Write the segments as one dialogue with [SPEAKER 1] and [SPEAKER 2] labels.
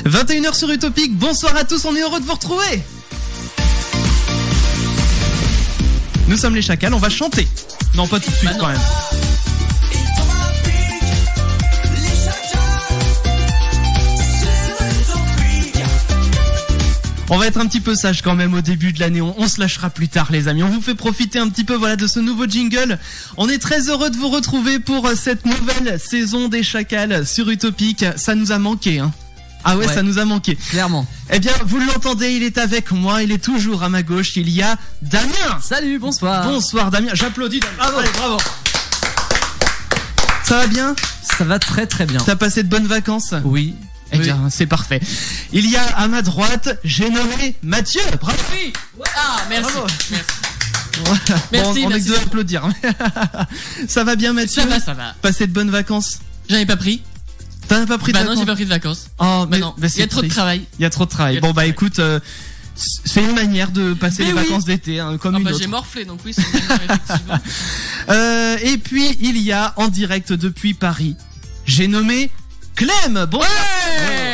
[SPEAKER 1] 21h sur Utopique, bonsoir à tous, on est heureux de vous retrouver. Nous sommes les Chacals, on va chanter. Non, pas tout de suite quand même. On va être un petit peu sage quand même au début de l'année, on se lâchera plus tard les amis. On vous fait profiter un petit peu de ce nouveau jingle. On est très heureux de vous retrouver pour cette nouvelle saison des Chacals sur Utopique. Ça nous a manqué hein. Ah ouais, ça nous a manqué.
[SPEAKER 2] Clairement.
[SPEAKER 1] Eh bien, vous l'entendez, il est avec moi, il est toujours à ma gauche, il y a Damien.
[SPEAKER 2] Salut, bonsoir.
[SPEAKER 1] Bonsoir Damien, j'applaudis Damien. Bravo. Allez, bravo. Ça va bien ?
[SPEAKER 2] Ça va très très bien.
[SPEAKER 1] T'as passé de bonnes vacances ?
[SPEAKER 2] Oui.
[SPEAKER 1] Eh bien, c'est parfait. Il y a à ma droite, j'ai nommé Mathieu. Bravo.
[SPEAKER 3] Oui. Ah, merci.
[SPEAKER 1] Bravo.
[SPEAKER 3] Merci.
[SPEAKER 1] Voilà.
[SPEAKER 3] Merci,
[SPEAKER 1] On est que deux à applaudir. Ça va bien Mathieu ?
[SPEAKER 3] Ça va.
[SPEAKER 1] Passé de bonnes vacances ?
[SPEAKER 3] J'en ai pas pris.
[SPEAKER 1] T'en as pas pris de vacances ?
[SPEAKER 3] Non, j'ai pas pris de vacances.
[SPEAKER 1] Oh, mais
[SPEAKER 3] non, il y a trop de travail.
[SPEAKER 1] Il y a trop de travail. Bon, écoute, c'est une manière de passer les vacances d'été, hein, comme une autre.
[SPEAKER 3] J'ai morflé, donc oui, c'est une manière, effectivement.
[SPEAKER 1] Et puis, il y a en direct depuis Paris, j'ai nommé Clem. Bonsoir.
[SPEAKER 3] Ouais.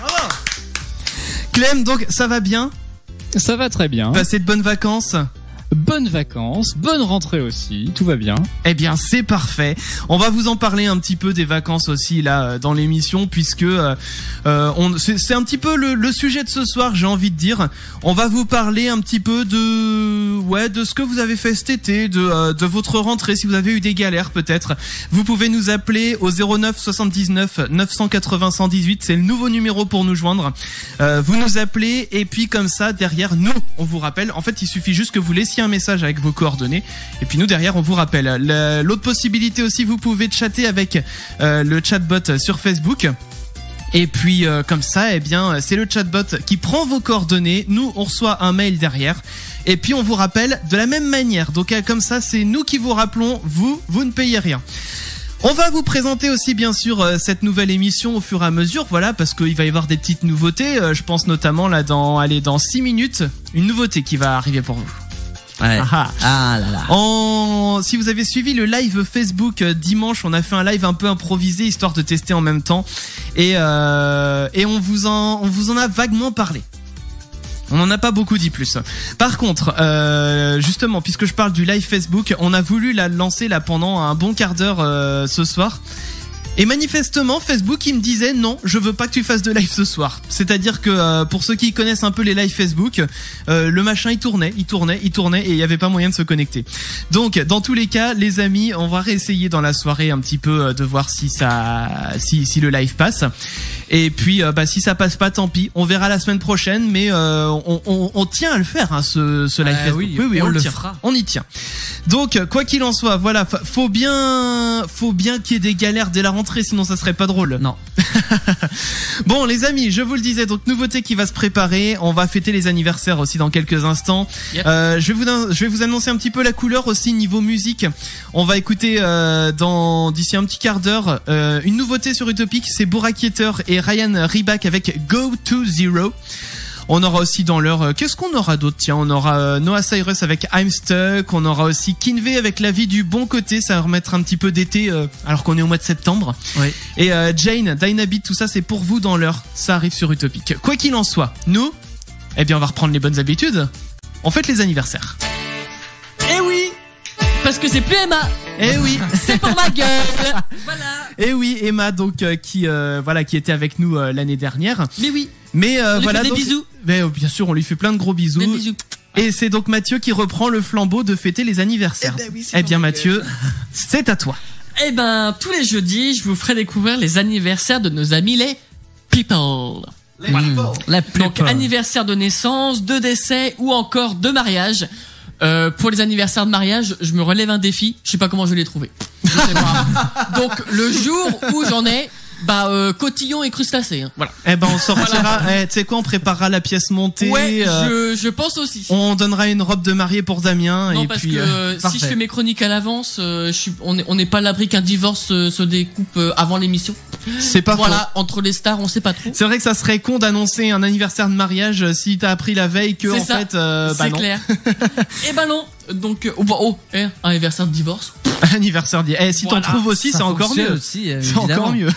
[SPEAKER 1] Bravo. Clem, donc, ça va bien ?
[SPEAKER 4] Ça va très bien.
[SPEAKER 1] Passé de bonnes vacances ?
[SPEAKER 4] Bonnes vacances, bonne rentrée aussi, tout va bien.
[SPEAKER 1] Eh bien, c'est parfait. On va vous en parler un petit peu des vacances aussi là dans l'émission, puisque c'est un petit peu le sujet de ce soir. J'ai envie de dire, on va vous parler un petit peu de ce que vous avez fait cet été, de votre rentrée. Si vous avez eu des galères, peut-être, vous pouvez nous appeler au 09 79 980 118. C'est le nouveau numéro pour nous joindre. Vous nous appelez et puis comme ça derrière nous, on vous rappelle. En fait, il suffit juste que vous laissiez un message avec vos coordonnées et puis nous derrière on vous rappelle. L'autre possibilité aussi, vous pouvez chatter avec le chatbot sur Facebook et puis comme ça, eh bien c'est le chatbot qui prend vos coordonnées, nous on reçoit un mail derrière et puis on vous rappelle de la même manière. Donc comme ça, c'est nous qui vous rappelons, vous ne payez rien. On va vous présenter aussi bien sûr cette nouvelle émission au fur et à mesure, voilà, parce qu'il va y avoir des petites nouveautés. Je pense notamment là dans 6 minutes, une nouveauté qui va arriver pour vous.
[SPEAKER 2] Ouais. Ah là là.
[SPEAKER 1] Si vous avez suivi le live Facebook dimanche, on a fait un live un peu improvisé histoire de tester en même temps et on vous en a vaguement parlé. On n'en a pas beaucoup dit plus. Par contre, justement, puisque je parle du live Facebook, on a voulu la lancer là pendant un bon quart d'heure ce soir. Et manifestement, Facebook, il me disait non, je veux pas que tu fasses de live ce soir. C'est-à-dire que pour ceux qui connaissent un peu les lives Facebook, le machin il tournait et il y avait pas moyen de se connecter. Donc, dans tous les cas, les amis, on va réessayer dans la soirée un petit peu de voir si le live passe. Et puis, si ça passe pas, tant pis. On verra la semaine prochaine, mais on tient à le faire, hein, ce live Facebook. Oui, on le fera. On y tient. Donc, quoi qu'il en soit, voilà, faut bien qu'il y ait des galères dès la rentrée, sinon ça serait pas drôle.
[SPEAKER 2] Non.
[SPEAKER 1] Bon, les amis, je vous le disais, donc nouveauté qui va se préparer. On va fêter les anniversaires aussi dans quelques instants. Yep. Je vais vous annoncer un petit peu la couleur aussi niveau musique. On va écouter d'ici un petit quart d'heure une nouveauté sur Utopique, c'est Borakieter et Ryan Riback avec Go to Zero. On aura aussi dans l'heure, qu'est-ce qu'on aura d'autre ? Tiens, on aura Noah Cyrus avec I'm Stuck, on aura aussi Kinvey avec La vie du bon côté, ça va remettre un petit peu d'été alors qu'on est au mois de septembre. Oui. Et Jane, Dynabit, tout ça c'est pour vous dans l'heure, ça arrive sur Utopique. Quoi qu'il en soit, nous, eh bien on va reprendre les bonnes habitudes, on fête les anniversaires.
[SPEAKER 3] Eh oui, parce que c'est plus Emma.
[SPEAKER 1] Eh oui,
[SPEAKER 3] c'est pour ma gueule. Voilà.
[SPEAKER 1] Eh oui, Emma donc qui était avec nous l'année dernière.
[SPEAKER 3] Mais oui.
[SPEAKER 1] Mais
[SPEAKER 3] on lui
[SPEAKER 1] voilà
[SPEAKER 3] fait des
[SPEAKER 1] donc,
[SPEAKER 3] bisous.
[SPEAKER 1] Mais bien sûr, on lui fait plein de gros bisous.
[SPEAKER 3] Des bisous.
[SPEAKER 1] Et c'est donc Mathieu qui reprend le flambeau de fêter les anniversaires. Eh bien Mathieu, c'est à toi.
[SPEAKER 3] Eh ben tous les jeudis, je vous ferai découvrir les anniversaires de nos amis les people. Donc anniversaire de naissance, de décès ou encore de mariage. Pour les anniversaires de mariage, je me relève un défi. Je sais pas comment je l'ai trouvé. Je sais pas. Donc le jour où j'en ai, cotillon et crustacés. Hein. Voilà.
[SPEAKER 1] Eh ben on sortira. Tu sais quoi, on préparera la pièce montée.
[SPEAKER 3] Ouais, je pense aussi.
[SPEAKER 1] On donnera une robe de mariée pour Damien.
[SPEAKER 3] Non,
[SPEAKER 1] et
[SPEAKER 3] parce
[SPEAKER 1] puis,
[SPEAKER 3] que si je fais mes chroniques à l'avance, on n'est pas à l'abri qu'un divorce se découpe avant l'émission.
[SPEAKER 1] C'est pas
[SPEAKER 3] voilà,
[SPEAKER 1] faux.
[SPEAKER 3] entre les stars, on sait pas trop.
[SPEAKER 1] C'est vrai que ça serait con d'annoncer un anniversaire de mariage si t'as appris la veille que
[SPEAKER 3] c'est
[SPEAKER 1] en fait
[SPEAKER 3] c'est
[SPEAKER 1] non.
[SPEAKER 3] clair. Et ben non. Donc un anniversaire de divorce.
[SPEAKER 1] Anniversaire d'hier. Si
[SPEAKER 3] Voilà.
[SPEAKER 1] t'en trouves aussi, c'est encore mieux.
[SPEAKER 2] Aussi,
[SPEAKER 1] C'est encore mieux.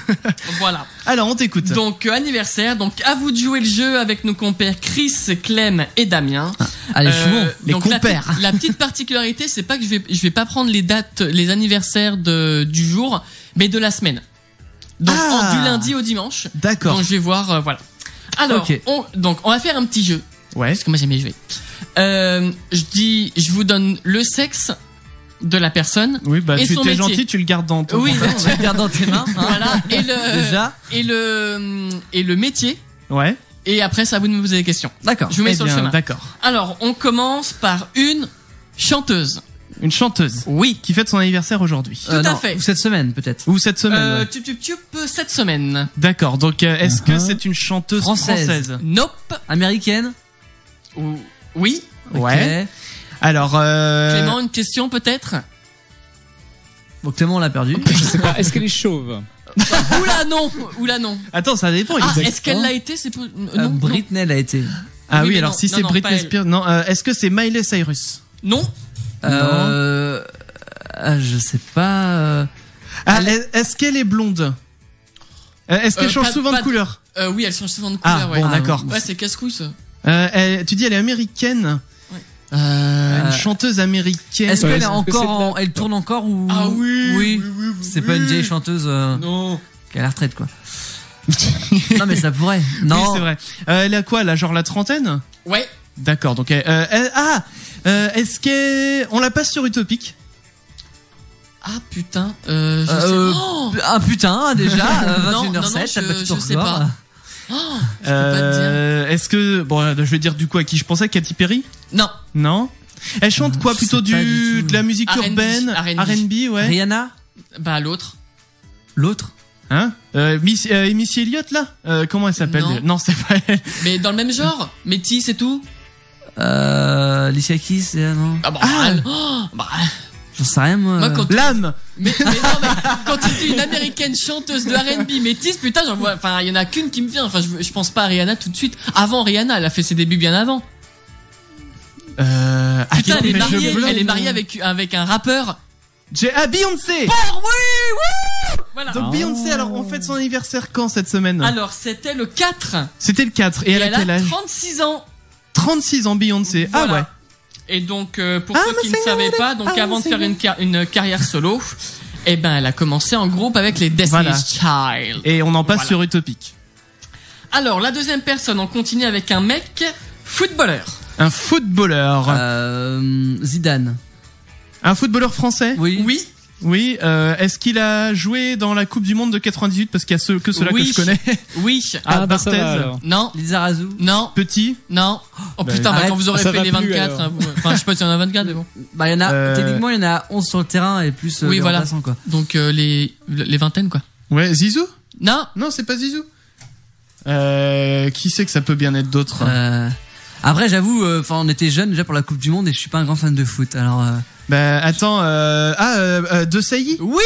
[SPEAKER 3] Voilà.
[SPEAKER 1] Alors, on t'écoute.
[SPEAKER 3] Donc anniversaire, donc à vous de jouer le jeu avec nos compères Chris, Clem et Damien.
[SPEAKER 2] Allez, je suis bon.
[SPEAKER 1] les
[SPEAKER 3] donc
[SPEAKER 1] compères.
[SPEAKER 3] la petite particularité, c'est pas que je vais pas prendre les dates, les anniversaires du jour, mais de la semaine. Donc du lundi au dimanche.
[SPEAKER 1] D'accord.
[SPEAKER 3] Donc je vais voir, voilà. Alors,
[SPEAKER 2] Ok.
[SPEAKER 3] on va faire un petit jeu.
[SPEAKER 1] Ouais.
[SPEAKER 3] Parce que moi j'aime bien jouer. Je vous donne le sexe de la personne.
[SPEAKER 1] Oui, bah,
[SPEAKER 3] Et
[SPEAKER 1] tu
[SPEAKER 3] son
[SPEAKER 1] es
[SPEAKER 3] métier.
[SPEAKER 1] gentil, tu le gardes dans ton.
[SPEAKER 3] Oui,
[SPEAKER 2] Tu le gardes dans tes mains. Hein.
[SPEAKER 3] voilà.
[SPEAKER 2] Déjà.
[SPEAKER 3] Et le métier.
[SPEAKER 1] Ouais.
[SPEAKER 3] Et après, c'est à vous de me poser des questions.
[SPEAKER 2] D'accord.
[SPEAKER 3] Je vous mets
[SPEAKER 1] Eh
[SPEAKER 3] sur le
[SPEAKER 1] bien,
[SPEAKER 3] chemin.
[SPEAKER 1] d'accord.
[SPEAKER 3] Alors, on commence par une chanteuse.
[SPEAKER 1] Une chanteuse.
[SPEAKER 3] Oui.
[SPEAKER 1] Qui fête son anniversaire aujourd'hui.
[SPEAKER 3] Tout à
[SPEAKER 2] non,
[SPEAKER 3] fait.
[SPEAKER 2] Ou cette semaine, peut-être.
[SPEAKER 1] Ou cette semaine. Ouais.
[SPEAKER 3] Cette semaine.
[SPEAKER 1] D'accord. Donc, est-ce que c'est une chanteuse
[SPEAKER 2] Française.
[SPEAKER 3] Nope.
[SPEAKER 2] Américaine.
[SPEAKER 3] Oui.
[SPEAKER 1] Ouais.
[SPEAKER 2] Ok.
[SPEAKER 1] Alors,
[SPEAKER 3] Clément, une question peut-être.
[SPEAKER 2] Bon, Clément, on l'a perdu.
[SPEAKER 4] Je sais pas, est-ce qu'elle est chauve?
[SPEAKER 3] Oula non.
[SPEAKER 1] Attends, ça dépend.
[SPEAKER 3] Ah,
[SPEAKER 1] exactement.
[SPEAKER 3] est-ce qu'elle l'a été? C'est non.
[SPEAKER 2] Britney l'a été.
[SPEAKER 1] Ah
[SPEAKER 3] Oui,
[SPEAKER 1] oui,
[SPEAKER 3] mais
[SPEAKER 1] alors
[SPEAKER 3] non,
[SPEAKER 1] si
[SPEAKER 3] non,
[SPEAKER 1] c'est
[SPEAKER 3] non, pas
[SPEAKER 1] Britney
[SPEAKER 3] elle.
[SPEAKER 1] Spears, non. Est-ce que c'est Miley Cyrus?
[SPEAKER 3] Non.
[SPEAKER 2] Je sais pas.
[SPEAKER 1] Est-ce qu'elle est blonde? Est-ce qu'elle change souvent de couleur?
[SPEAKER 3] Oui, elle change souvent de
[SPEAKER 1] Ah,
[SPEAKER 3] couleur. Ouais.
[SPEAKER 1] bon, d'accord.
[SPEAKER 3] Ouais, c'est casse-couille ça.
[SPEAKER 1] Tu dis elle est américaine?
[SPEAKER 3] Ouais.
[SPEAKER 1] Une chanteuse américaine.
[SPEAKER 2] Est-ce qu'elle est
[SPEAKER 4] est-ce que
[SPEAKER 2] encore,
[SPEAKER 4] c'est
[SPEAKER 2] elle tourne encore ou?
[SPEAKER 3] Ah oui.
[SPEAKER 2] C'est pas une vieille chanteuse
[SPEAKER 3] Non.
[SPEAKER 2] qui a la retraite, quoi. Non, mais ça pourrait.
[SPEAKER 1] Oui,
[SPEAKER 2] Non.
[SPEAKER 1] c'est vrai. Elle a quoi? Elle a genre la trentaine?
[SPEAKER 3] Ouais.
[SPEAKER 1] D'accord. Donc, est-ce qu'on la passe sur Utopic?
[SPEAKER 3] Ah putain. Je sais. Oh
[SPEAKER 2] Un putain, déjà.
[SPEAKER 3] Non,
[SPEAKER 2] 21h07, t'as
[SPEAKER 3] je-
[SPEAKER 2] battu ton
[SPEAKER 3] je sais
[SPEAKER 2] record.
[SPEAKER 3] pas. Je peux pas te dire.
[SPEAKER 1] Est-ce que je vais dire du coup à qui je pensais? Katy Perry?
[SPEAKER 3] Non.
[SPEAKER 1] Non. Elle chante quoi?
[SPEAKER 2] Je
[SPEAKER 1] Plutôt
[SPEAKER 2] sais pas du tout.
[SPEAKER 1] de la musique
[SPEAKER 3] R&B,
[SPEAKER 1] urbaine,
[SPEAKER 3] R&B.
[SPEAKER 1] R&B, ouais.
[SPEAKER 2] Rihanna?
[SPEAKER 3] Bah l'autre.
[SPEAKER 2] L'autre?
[SPEAKER 1] Hein? Missy Elliott là? Comment elle s'appelle?
[SPEAKER 3] Non.
[SPEAKER 1] C'est pas elle.
[SPEAKER 3] Mais dans le même genre. Métis c'est tout.
[SPEAKER 2] Alicia Keys, non?
[SPEAKER 3] Ah bah. Bah.
[SPEAKER 2] J'en sais rien, moi.
[SPEAKER 3] Moi quand
[SPEAKER 1] L'âme.
[SPEAKER 3] mais non mais quand tu dis une américaine chanteuse de R&B métis, putain j'en vois. Enfin il y en a qu'une qui me vient. Enfin je pense pas à Rihanna tout de suite. Avant Rihanna, elle a fait ses débuts bien avant. Putain elle est mariée avec un rappeur.
[SPEAKER 1] Beyoncé.
[SPEAKER 3] Voilà.
[SPEAKER 1] Donc Beyoncé, alors on fête son anniversaire quand cette semaine?
[SPEAKER 3] Alors c'était le 4.
[SPEAKER 1] C'était le 4. Et elle a quel âge?
[SPEAKER 3] 36 ans.
[SPEAKER 1] 36 ans Beyoncé.
[SPEAKER 3] Voilà.
[SPEAKER 1] Ah ouais.
[SPEAKER 3] Et donc pour ceux qui ne savaient pas, donc avant de faire une carrière solo, eh ben elle a commencé en groupe avec les Destiny's Child.
[SPEAKER 1] Et on en passe
[SPEAKER 3] Voilà.
[SPEAKER 1] sur Utopic.
[SPEAKER 3] Alors la deuxième personne, on continue avec un mec footballeur.
[SPEAKER 1] Un footballeur.
[SPEAKER 2] Zidane.
[SPEAKER 1] Un footballeur français?
[SPEAKER 2] Oui.
[SPEAKER 3] Oui.
[SPEAKER 1] Oui. Est-ce qu'il a joué dans la Coupe du Monde de 98? Parce qu'il y a que ceux-là
[SPEAKER 3] Oui.
[SPEAKER 1] que je connais.
[SPEAKER 3] Oui.
[SPEAKER 1] Ah,
[SPEAKER 4] bah, ça
[SPEAKER 1] Barthez.
[SPEAKER 4] va, alors.
[SPEAKER 3] Non.
[SPEAKER 2] Lizarazu.
[SPEAKER 3] Non.
[SPEAKER 1] Petit.
[SPEAKER 3] Non. Oh
[SPEAKER 1] Bah,
[SPEAKER 3] putain, bah,
[SPEAKER 2] arrête.
[SPEAKER 3] quand vous aurez
[SPEAKER 4] Ça
[SPEAKER 3] fait
[SPEAKER 4] va
[SPEAKER 3] les
[SPEAKER 4] plus,
[SPEAKER 3] 24,
[SPEAKER 4] alors.
[SPEAKER 3] hein, enfin je sais pas s'il y en a 24 mais bon.
[SPEAKER 2] Bah, il y en a,
[SPEAKER 3] techniquement,
[SPEAKER 2] techniquement, il y en a 11 sur le terrain et plus
[SPEAKER 3] Oui,
[SPEAKER 2] les
[SPEAKER 3] voilà.
[SPEAKER 2] remplaçants, quoi.
[SPEAKER 3] Donc les vingtaines quoi.
[SPEAKER 1] Ouais. Zizou?
[SPEAKER 3] Non.
[SPEAKER 1] Non, c'est pas Zizou. Qui c'est que ça peut bien être d'autre?
[SPEAKER 2] Après, j'avoue, on était jeunes déjà pour la Coupe du Monde et je suis pas un grand fan de foot. Alors,
[SPEAKER 1] Bah attends. De Sailly.
[SPEAKER 3] Oui.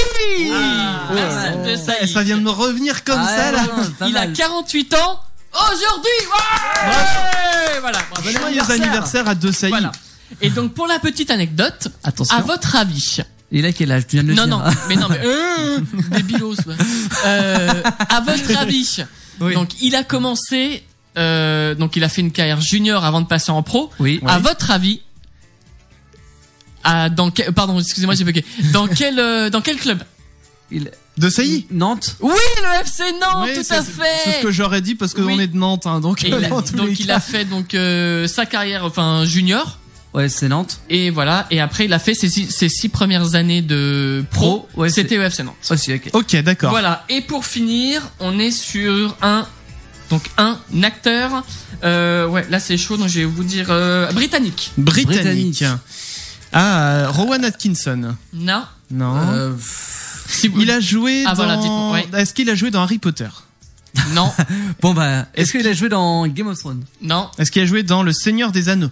[SPEAKER 2] ouais.
[SPEAKER 3] De ça,
[SPEAKER 1] Ça vient de me revenir comme ça là.
[SPEAKER 3] il a 48 ans aujourd'hui. Ouais. Voilà. Bravo.
[SPEAKER 1] Joyeux anniversaire à De Sailly.
[SPEAKER 3] Voilà. Et donc pour la petite anecdote,
[SPEAKER 2] Attention.
[SPEAKER 3] à votre avis,
[SPEAKER 2] Il a quel âge? Tu viens de le
[SPEAKER 3] non
[SPEAKER 2] dire.
[SPEAKER 3] mais débilos. À votre avis,
[SPEAKER 2] Oui.
[SPEAKER 3] donc il a commencé, donc il a fait une carrière junior avant de passer en pro.
[SPEAKER 2] Oui.
[SPEAKER 3] À votre avis, pardon, excusez-moi, j'ai bugué. Dans quel club?
[SPEAKER 1] De Sailly.
[SPEAKER 2] Nantes.
[SPEAKER 3] Oui, le FC Nantes,
[SPEAKER 1] Oui,
[SPEAKER 3] tout
[SPEAKER 1] c'est
[SPEAKER 3] à
[SPEAKER 1] c'est
[SPEAKER 3] fait.
[SPEAKER 1] ce que j'aurais dit parce que
[SPEAKER 3] Oui.
[SPEAKER 1] on est de Nantes, hein, donc.
[SPEAKER 3] Et il a,
[SPEAKER 1] dans tous
[SPEAKER 3] donc
[SPEAKER 1] les
[SPEAKER 3] il
[SPEAKER 1] cas.
[SPEAKER 3] a fait donc sa carrière, enfin junior.
[SPEAKER 2] Ouais, c'est Nantes.
[SPEAKER 3] Et voilà. Et après, il a fait ses 6 premières années de pro.
[SPEAKER 2] Ouais,
[SPEAKER 3] C'était au FC Nantes.
[SPEAKER 2] Aussi, ok.
[SPEAKER 1] Ok, d'accord.
[SPEAKER 3] Voilà. Et pour finir, on est sur un acteur. Ouais, là c'est chaud, donc je vais vous dire britannique.
[SPEAKER 1] Britannique. Ah, Rowan Atkinson.
[SPEAKER 3] Non.
[SPEAKER 1] Non.
[SPEAKER 3] Si vous...
[SPEAKER 1] Il a joué
[SPEAKER 3] Ah,
[SPEAKER 1] dans.
[SPEAKER 3] voilà, dites-moi, ouais.
[SPEAKER 1] Est-ce qu'il a joué dans Harry Potter?
[SPEAKER 3] Non.
[SPEAKER 2] Bon, bah, est-ce qu'il a joué dans Game of Thrones?
[SPEAKER 3] Non.
[SPEAKER 1] Est-ce qu'il a joué dans Le Seigneur des Anneaux?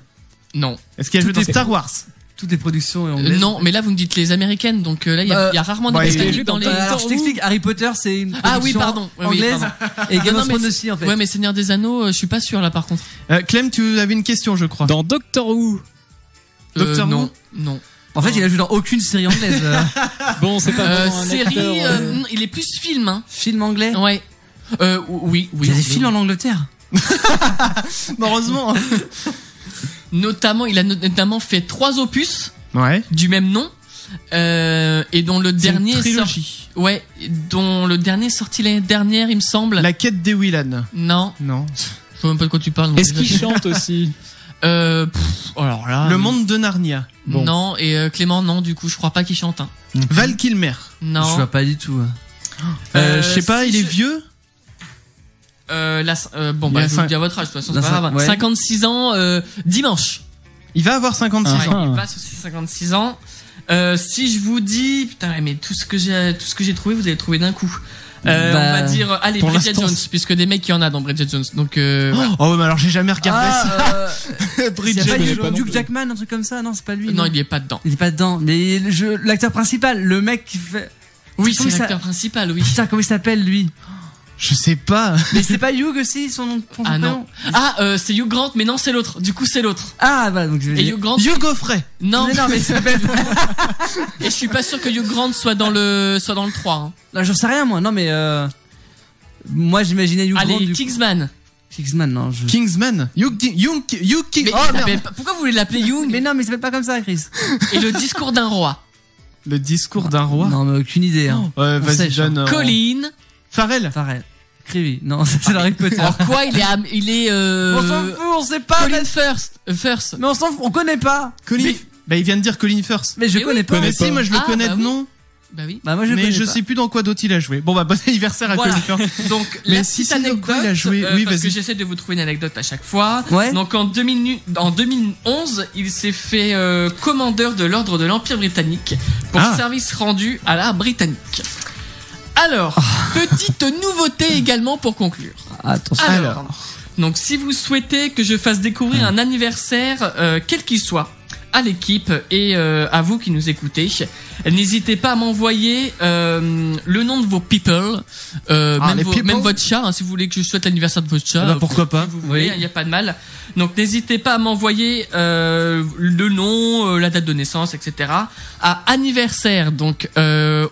[SPEAKER 3] Non.
[SPEAKER 1] Est-ce qu'il a joué dans
[SPEAKER 2] est-
[SPEAKER 1] Star Wars?
[SPEAKER 2] Toutes les productions anglaises.
[SPEAKER 3] Non, mais là vous me dites les américaines, donc là il y a rarement
[SPEAKER 1] bah,
[SPEAKER 3] des
[SPEAKER 1] il est
[SPEAKER 3] britanniques dans les.
[SPEAKER 2] Alors, je t'explique, Harry Potter, c'est une
[SPEAKER 3] Ah oui,
[SPEAKER 2] production
[SPEAKER 3] pardon. Oui, oui,
[SPEAKER 2] anglaise.
[SPEAKER 3] pardon.
[SPEAKER 2] Et Game
[SPEAKER 3] Non,
[SPEAKER 2] of
[SPEAKER 3] mais
[SPEAKER 2] Thrones
[SPEAKER 3] c'est-
[SPEAKER 2] aussi, en fait.
[SPEAKER 3] Ouais, mais Seigneur des Anneaux, je suis pas sûr là par contre.
[SPEAKER 1] Clem, tu avais une question, je crois.
[SPEAKER 4] Dans Doctor Who.
[SPEAKER 1] Doctor
[SPEAKER 3] non.
[SPEAKER 1] Who
[SPEAKER 3] Non.
[SPEAKER 2] En fait, il a joué dans aucune série anglaise.
[SPEAKER 4] Bon, c'est pas vraiment un
[SPEAKER 3] série,
[SPEAKER 4] acteur,
[SPEAKER 3] il est plus film. Hein.
[SPEAKER 2] Film anglais.
[SPEAKER 3] Ouais. Oui.
[SPEAKER 2] Il y a des films en Angleterre.
[SPEAKER 1] Heureusement.
[SPEAKER 3] Notamment, il a notamment fait 3 opus
[SPEAKER 1] Ouais.
[SPEAKER 3] du même nom. Et dont le dernier
[SPEAKER 1] une trilogie.
[SPEAKER 3] Ouais, dont le dernier est sorti l'année dernière, il me semble.
[SPEAKER 1] La quête des Willan.
[SPEAKER 3] Non,
[SPEAKER 1] Non.
[SPEAKER 3] je sais même pas de quoi tu parles. donc
[SPEAKER 4] Est-ce
[SPEAKER 3] déjà.
[SPEAKER 4] qu'il chante aussi?
[SPEAKER 3] Alors là.
[SPEAKER 1] Le monde de Narnia.
[SPEAKER 4] Bon.
[SPEAKER 3] Non, et Clément, non, du coup, je crois pas qu'il chante. Hein.
[SPEAKER 1] Val Kilmer.
[SPEAKER 3] Non.
[SPEAKER 2] Je vois pas du tout.
[SPEAKER 1] Je sais pas,
[SPEAKER 3] si
[SPEAKER 1] il est
[SPEAKER 3] je-
[SPEAKER 1] vieux.
[SPEAKER 3] Bon,
[SPEAKER 1] Il
[SPEAKER 3] bah,
[SPEAKER 1] a
[SPEAKER 3] je vous
[SPEAKER 1] cinq-
[SPEAKER 3] le dis à votre âge, de toute façon,
[SPEAKER 2] Là,
[SPEAKER 3] c'est pas
[SPEAKER 2] ça-
[SPEAKER 3] grave.
[SPEAKER 2] ouais.
[SPEAKER 3] 56 ans, dimanche.
[SPEAKER 1] Il va avoir 56
[SPEAKER 4] Ah.
[SPEAKER 1] ans.
[SPEAKER 3] Il passe aussi 56 ans. Si je vous dis, putain, mais tout ce que j'ai trouvé, vous allez trouver d'un coup. On va dire, allez,
[SPEAKER 1] pour
[SPEAKER 3] Bridget
[SPEAKER 1] l'instant,
[SPEAKER 3] Jones, puisque des mecs il y en a dans Bridget Jones. Donc, voilà.
[SPEAKER 1] Oh, mais alors j'ai jamais regardé ça.
[SPEAKER 2] Il
[SPEAKER 1] Bridget
[SPEAKER 2] y a pas
[SPEAKER 4] Jones,
[SPEAKER 2] Hugh,
[SPEAKER 4] pas non
[SPEAKER 2] Hugh
[SPEAKER 4] plus.
[SPEAKER 2] Jackman, un truc comme ça. Non, c'est pas lui.
[SPEAKER 3] Non, il y est pas dedans.
[SPEAKER 2] Il est pas dedans. Mais l'acteur principal, le mec qui fait.
[SPEAKER 3] Oui,
[SPEAKER 2] Comment
[SPEAKER 3] c'est
[SPEAKER 2] ça-
[SPEAKER 3] l'acteur principal, oui.
[SPEAKER 2] Putain, comment il s'appelle lui?
[SPEAKER 1] Je sais pas.
[SPEAKER 2] Mais c'est pas Hugh aussi, son nom. son
[SPEAKER 3] Ah
[SPEAKER 2] prénom
[SPEAKER 3] non. Ah, c'est Hugh Grant, mais non, c'est l'autre. Du coup, c'est l'autre.
[SPEAKER 2] Ah, voilà, donc je vais
[SPEAKER 3] Et
[SPEAKER 2] dire.
[SPEAKER 3] Hugh Grant.
[SPEAKER 1] Hugh Goffrey.
[SPEAKER 3] Non.
[SPEAKER 2] Mais non, mais ça s'appelle.
[SPEAKER 3] Et je suis pas sûr que Hugh Grant soit dans le 3. Hein.
[SPEAKER 2] Non, j'en sais rien, moi. Non, mais moi, j'imaginais Hugh Grant.
[SPEAKER 3] Allez,
[SPEAKER 2] du
[SPEAKER 3] Kingsman.
[SPEAKER 2] Kingsman, non.
[SPEAKER 1] Kingsman. Hugh King.
[SPEAKER 3] Mais,
[SPEAKER 1] Oh,
[SPEAKER 3] il
[SPEAKER 1] merde.
[SPEAKER 3] s'appelle pas- pourquoi vous voulez l'appeler Young?
[SPEAKER 2] Mais non, mais il s'appelle pas comme ça, Chris.
[SPEAKER 3] Et le discours d'un roi.
[SPEAKER 1] Le discours d'un roi.
[SPEAKER 2] Non, mais aucune idée. Hein.
[SPEAKER 1] Ouais,
[SPEAKER 2] On
[SPEAKER 1] vas-y,
[SPEAKER 2] sèche,
[SPEAKER 1] donne.
[SPEAKER 3] Colin.
[SPEAKER 1] Farrell.
[SPEAKER 2] Farrell. Creevy. Non, c'est Harry Potter.
[SPEAKER 3] Alors quoi, il est
[SPEAKER 2] On s'en fout, on sait pas.
[SPEAKER 3] Colin Firth.
[SPEAKER 2] Mais on s'en fout, on connaît pas.
[SPEAKER 1] Colin.
[SPEAKER 3] Mais-
[SPEAKER 1] Bah, il vient de dire Colin Firth.
[SPEAKER 2] Mais je
[SPEAKER 3] Mais oui,
[SPEAKER 2] connais pas.
[SPEAKER 1] Mais si, moi je le
[SPEAKER 3] Ah,
[SPEAKER 1] connais
[SPEAKER 3] bah
[SPEAKER 1] de
[SPEAKER 3] oui.
[SPEAKER 1] nom.
[SPEAKER 3] Bah oui.
[SPEAKER 2] Bah, moi, je
[SPEAKER 1] Mais
[SPEAKER 2] connais
[SPEAKER 1] je
[SPEAKER 2] pas.
[SPEAKER 1] sais plus dans quoi d'autre il a joué. Bon, bah, bon anniversaire à
[SPEAKER 3] Voilà.
[SPEAKER 1] Colin Firth.
[SPEAKER 3] Donc,
[SPEAKER 1] Mais
[SPEAKER 3] la
[SPEAKER 1] si,
[SPEAKER 3] petite
[SPEAKER 1] si, donc, quoi, il a
[SPEAKER 3] anecdote,
[SPEAKER 1] joué. Oui,
[SPEAKER 3] parce
[SPEAKER 1] vas-y.
[SPEAKER 3] que j'essaie de vous trouver une anecdote à chaque fois.
[SPEAKER 2] Ouais.
[SPEAKER 3] Donc, en 2011, il s'est fait commandeur de l'ordre de l'Empire britannique pour
[SPEAKER 1] Ah.
[SPEAKER 3] service rendu à l'art britannique. Alors, petite nouveauté également pour conclure.
[SPEAKER 2] Attention.
[SPEAKER 3] Alors, donc si vous souhaitez que je fasse découvrir un anniversaire, quel qu'il soit, à l'équipe et à vous qui nous écoutez, n'hésitez pas à m'envoyer le nom de vos people,
[SPEAKER 1] les people.
[SPEAKER 3] même votre chat, hein, si vous voulez que je souhaite l'anniversaire de votre chat.
[SPEAKER 1] Bah, pourquoi pas.
[SPEAKER 3] Si vous voulez, il n'y a pas de mal. Donc n'hésitez pas à m'envoyer le nom, la date de naissance, etc. à anniversaire, donc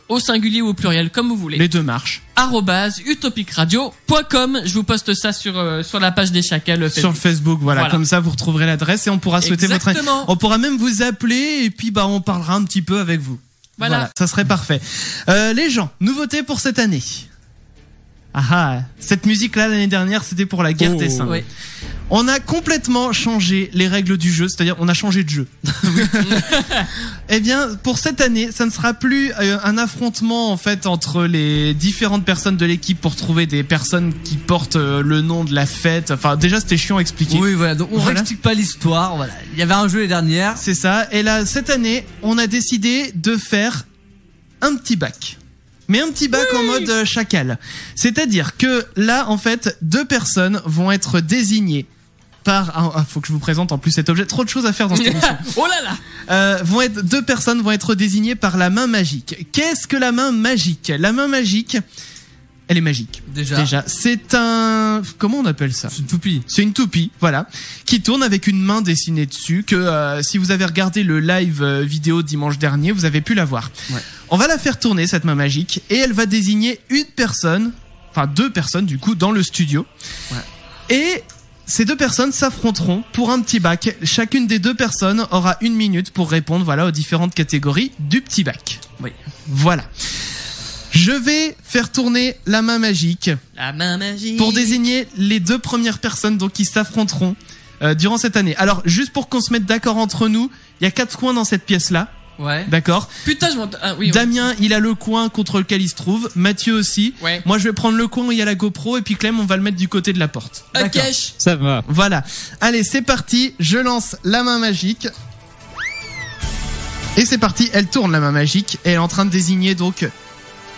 [SPEAKER 3] au singulier ou au pluriel, comme vous voulez.
[SPEAKER 1] Les deux marches.
[SPEAKER 3] @utopicradio.com. Je vous poste ça sur la page des chacals.
[SPEAKER 1] Sur le Facebook, voilà.
[SPEAKER 3] Voilà.
[SPEAKER 1] Comme ça, vous retrouverez l'adresse et on pourra souhaiter votre.
[SPEAKER 3] Exactement.
[SPEAKER 1] On pourra même vous appeler et puis, bah, on parlera un petit peu avec vous.
[SPEAKER 3] Voilà.
[SPEAKER 1] Ça serait parfait. Les gens, nouveauté pour cette année. Ah, cette musique-là, l'année dernière, c'était pour la guerre des seins.
[SPEAKER 3] Oui.
[SPEAKER 1] On a complètement changé les règles du jeu, c'est-à-dire on a changé de jeu. Eh bien, pour cette année, ça ne sera plus un affrontement en fait entre les différentes personnes de l'équipe pour trouver des personnes qui portent le nom de la fête. Enfin, déjà c'était chiant à expliquer.
[SPEAKER 2] Oui, voilà. Donc, on
[SPEAKER 1] Voilà.
[SPEAKER 2] réexplique pas l'histoire. Voilà. Il y avait un jeu les dernières.
[SPEAKER 1] C'est ça. Et là, cette année, on a décidé de faire un petit bac. Mais un petit bac en mode chacal. C'est-à-dire que là, en fait, 2 personnes vont être désignées par... faut que je vous présente en plus cet objet. Trop de choses à faire dans cette émission.
[SPEAKER 3] Oh là là.
[SPEAKER 1] 2 personnes vont être désignées par la main magique. Qu'est-ce que la main magique? La main magique, elle est magique. Déjà, c'est un... Comment on appelle ça?
[SPEAKER 2] C'est une toupie.
[SPEAKER 1] C'est une toupie, voilà, qui tourne avec une main dessinée dessus, que si vous avez regardé le live vidéo dimanche dernier, vous avez pu la voir.
[SPEAKER 2] Ouais.
[SPEAKER 1] On va la faire tourner, cette main magique, et elle va désigner une personne, enfin 2 personnes du coup, dans le studio.
[SPEAKER 2] Ouais.
[SPEAKER 1] Et ces 2 personnes s'affronteront pour un petit bac. Chacune des 2 personnes aura 1 minute pour répondre, voilà, aux différentes catégories du petit bac.
[SPEAKER 2] Oui.
[SPEAKER 1] Voilà. Je vais faire tourner la main magique
[SPEAKER 3] La main magique.
[SPEAKER 1] pour désigner les 2 premières personnes donc qui s'affronteront durant cette année. Alors juste pour qu'on se mette d'accord entre nous, il y a 4 coins dans cette pièce-là,
[SPEAKER 2] Ouais.
[SPEAKER 1] d'accord?
[SPEAKER 3] Putain, je m'entends. Ah, oui,
[SPEAKER 1] Damien, il a le coin contre lequel il se trouve, Mathieu aussi.
[SPEAKER 3] Ouais.
[SPEAKER 1] Moi, je vais prendre le coin où il y a la GoPro et puis Clem, on va le mettre du côté de la porte.
[SPEAKER 3] Ok.
[SPEAKER 1] D'accord.
[SPEAKER 4] Ça va.
[SPEAKER 1] Voilà. Allez, c'est parti. Je lance la main magique. Et c'est parti. Elle tourne la main magique et elle est en train de désigner donc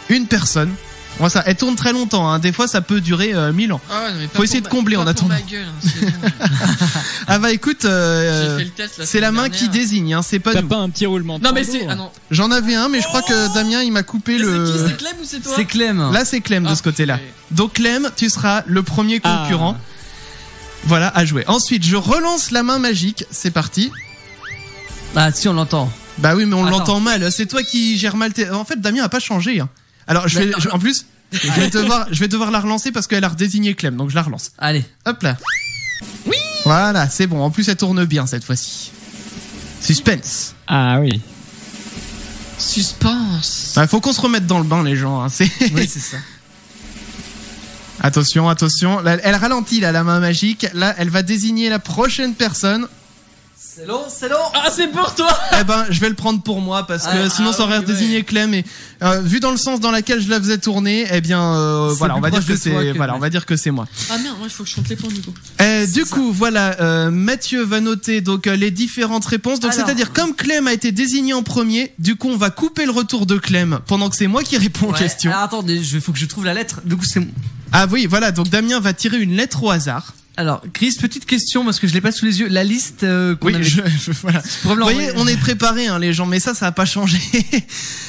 [SPEAKER 1] une personne. Bon, ça, elle tourne très longtemps. Hein. Des fois, ça peut durer 1000 ans.
[SPEAKER 3] Ah ouais, non, mais pas
[SPEAKER 1] Faut essayer
[SPEAKER 3] pour
[SPEAKER 1] de combler
[SPEAKER 3] pas
[SPEAKER 1] en
[SPEAKER 3] pour
[SPEAKER 1] attendant.
[SPEAKER 3] ma gueule, hein, c'est bon.
[SPEAKER 1] Ah bah écoute,
[SPEAKER 3] J'ai fait le test,
[SPEAKER 1] c'est la
[SPEAKER 3] semaine
[SPEAKER 1] main qui
[SPEAKER 3] dernière.
[SPEAKER 1] désigne. Hein. C'est pas
[SPEAKER 4] T'as
[SPEAKER 1] nous.
[SPEAKER 4] pas un petit roulement de
[SPEAKER 3] Non mais
[SPEAKER 4] tambour.
[SPEAKER 3] c'est. Ah non.
[SPEAKER 1] J'en avais un, mais je crois que Damien, il m'a coupé
[SPEAKER 3] Mais
[SPEAKER 1] le.
[SPEAKER 3] c'est qui? C'est Clem ou c'est toi?
[SPEAKER 2] C'est Clem.
[SPEAKER 1] Là, c'est Clem de
[SPEAKER 3] Ah,
[SPEAKER 1] ce côté-là.
[SPEAKER 3] ok.
[SPEAKER 1] Donc Clem, tu seras le premier concurrent.
[SPEAKER 4] Ah.
[SPEAKER 1] Voilà, à jouer. Ensuite, je relance la main magique. C'est parti.
[SPEAKER 2] Ah, si, on l'entend.
[SPEAKER 1] Bah oui, mais on
[SPEAKER 2] Attends.
[SPEAKER 1] l'entend mal. C'est toi qui gères mal tes... En fait, Damien a pas changé. Hein. Alors, en plus, je vais devoir la relancer parce qu'elle a redésigné Clem, donc je la relance.
[SPEAKER 2] Allez.
[SPEAKER 1] Hop là. Oui. Voilà, c'est bon. En plus, elle tourne bien cette fois-ci. Suspense.
[SPEAKER 4] Ah oui.
[SPEAKER 3] Suspense.
[SPEAKER 1] Il faut qu'on se remette dans le bain, les gens. Hein.
[SPEAKER 2] Oui, c'est ça.
[SPEAKER 1] Attention, attention. Là, elle ralentit, là, la main magique. Là, elle va désigner la prochaine personne.
[SPEAKER 2] C'est long, c'est long.
[SPEAKER 3] Ah, c'est pour toi.
[SPEAKER 1] Eh ben, je vais le prendre pour moi parce que sinon ça aurait
[SPEAKER 2] oui,
[SPEAKER 1] désigné Clem et vu dans le sens dans lequel je la faisais tourner, eh bien voilà, on va dire que c'est voilà, on va dire que c'est moi.
[SPEAKER 3] Ah merde, moi il faut que je chante les points du coup.
[SPEAKER 1] Du coup, voilà, Mathieu va noter donc les différentes réponses. Donc c'est-à-dire comme Clem a été désigné en premier, du coup on va couper le retour de Clem pendant que c'est moi qui réponds aux questions.
[SPEAKER 2] Alors attendez, faut que je trouve la lettre. Du coup c'est.
[SPEAKER 1] Ah oui, voilà, donc Damien va tirer une lettre au hasard.
[SPEAKER 2] Alors, Chris, petite question parce que je l'ai pas sous les yeux. La liste qu'on
[SPEAKER 1] Oui,
[SPEAKER 2] avait...
[SPEAKER 1] voilà.
[SPEAKER 2] Vous
[SPEAKER 1] voyez, on est préparé, hein, les gens, mais ça a pas changé.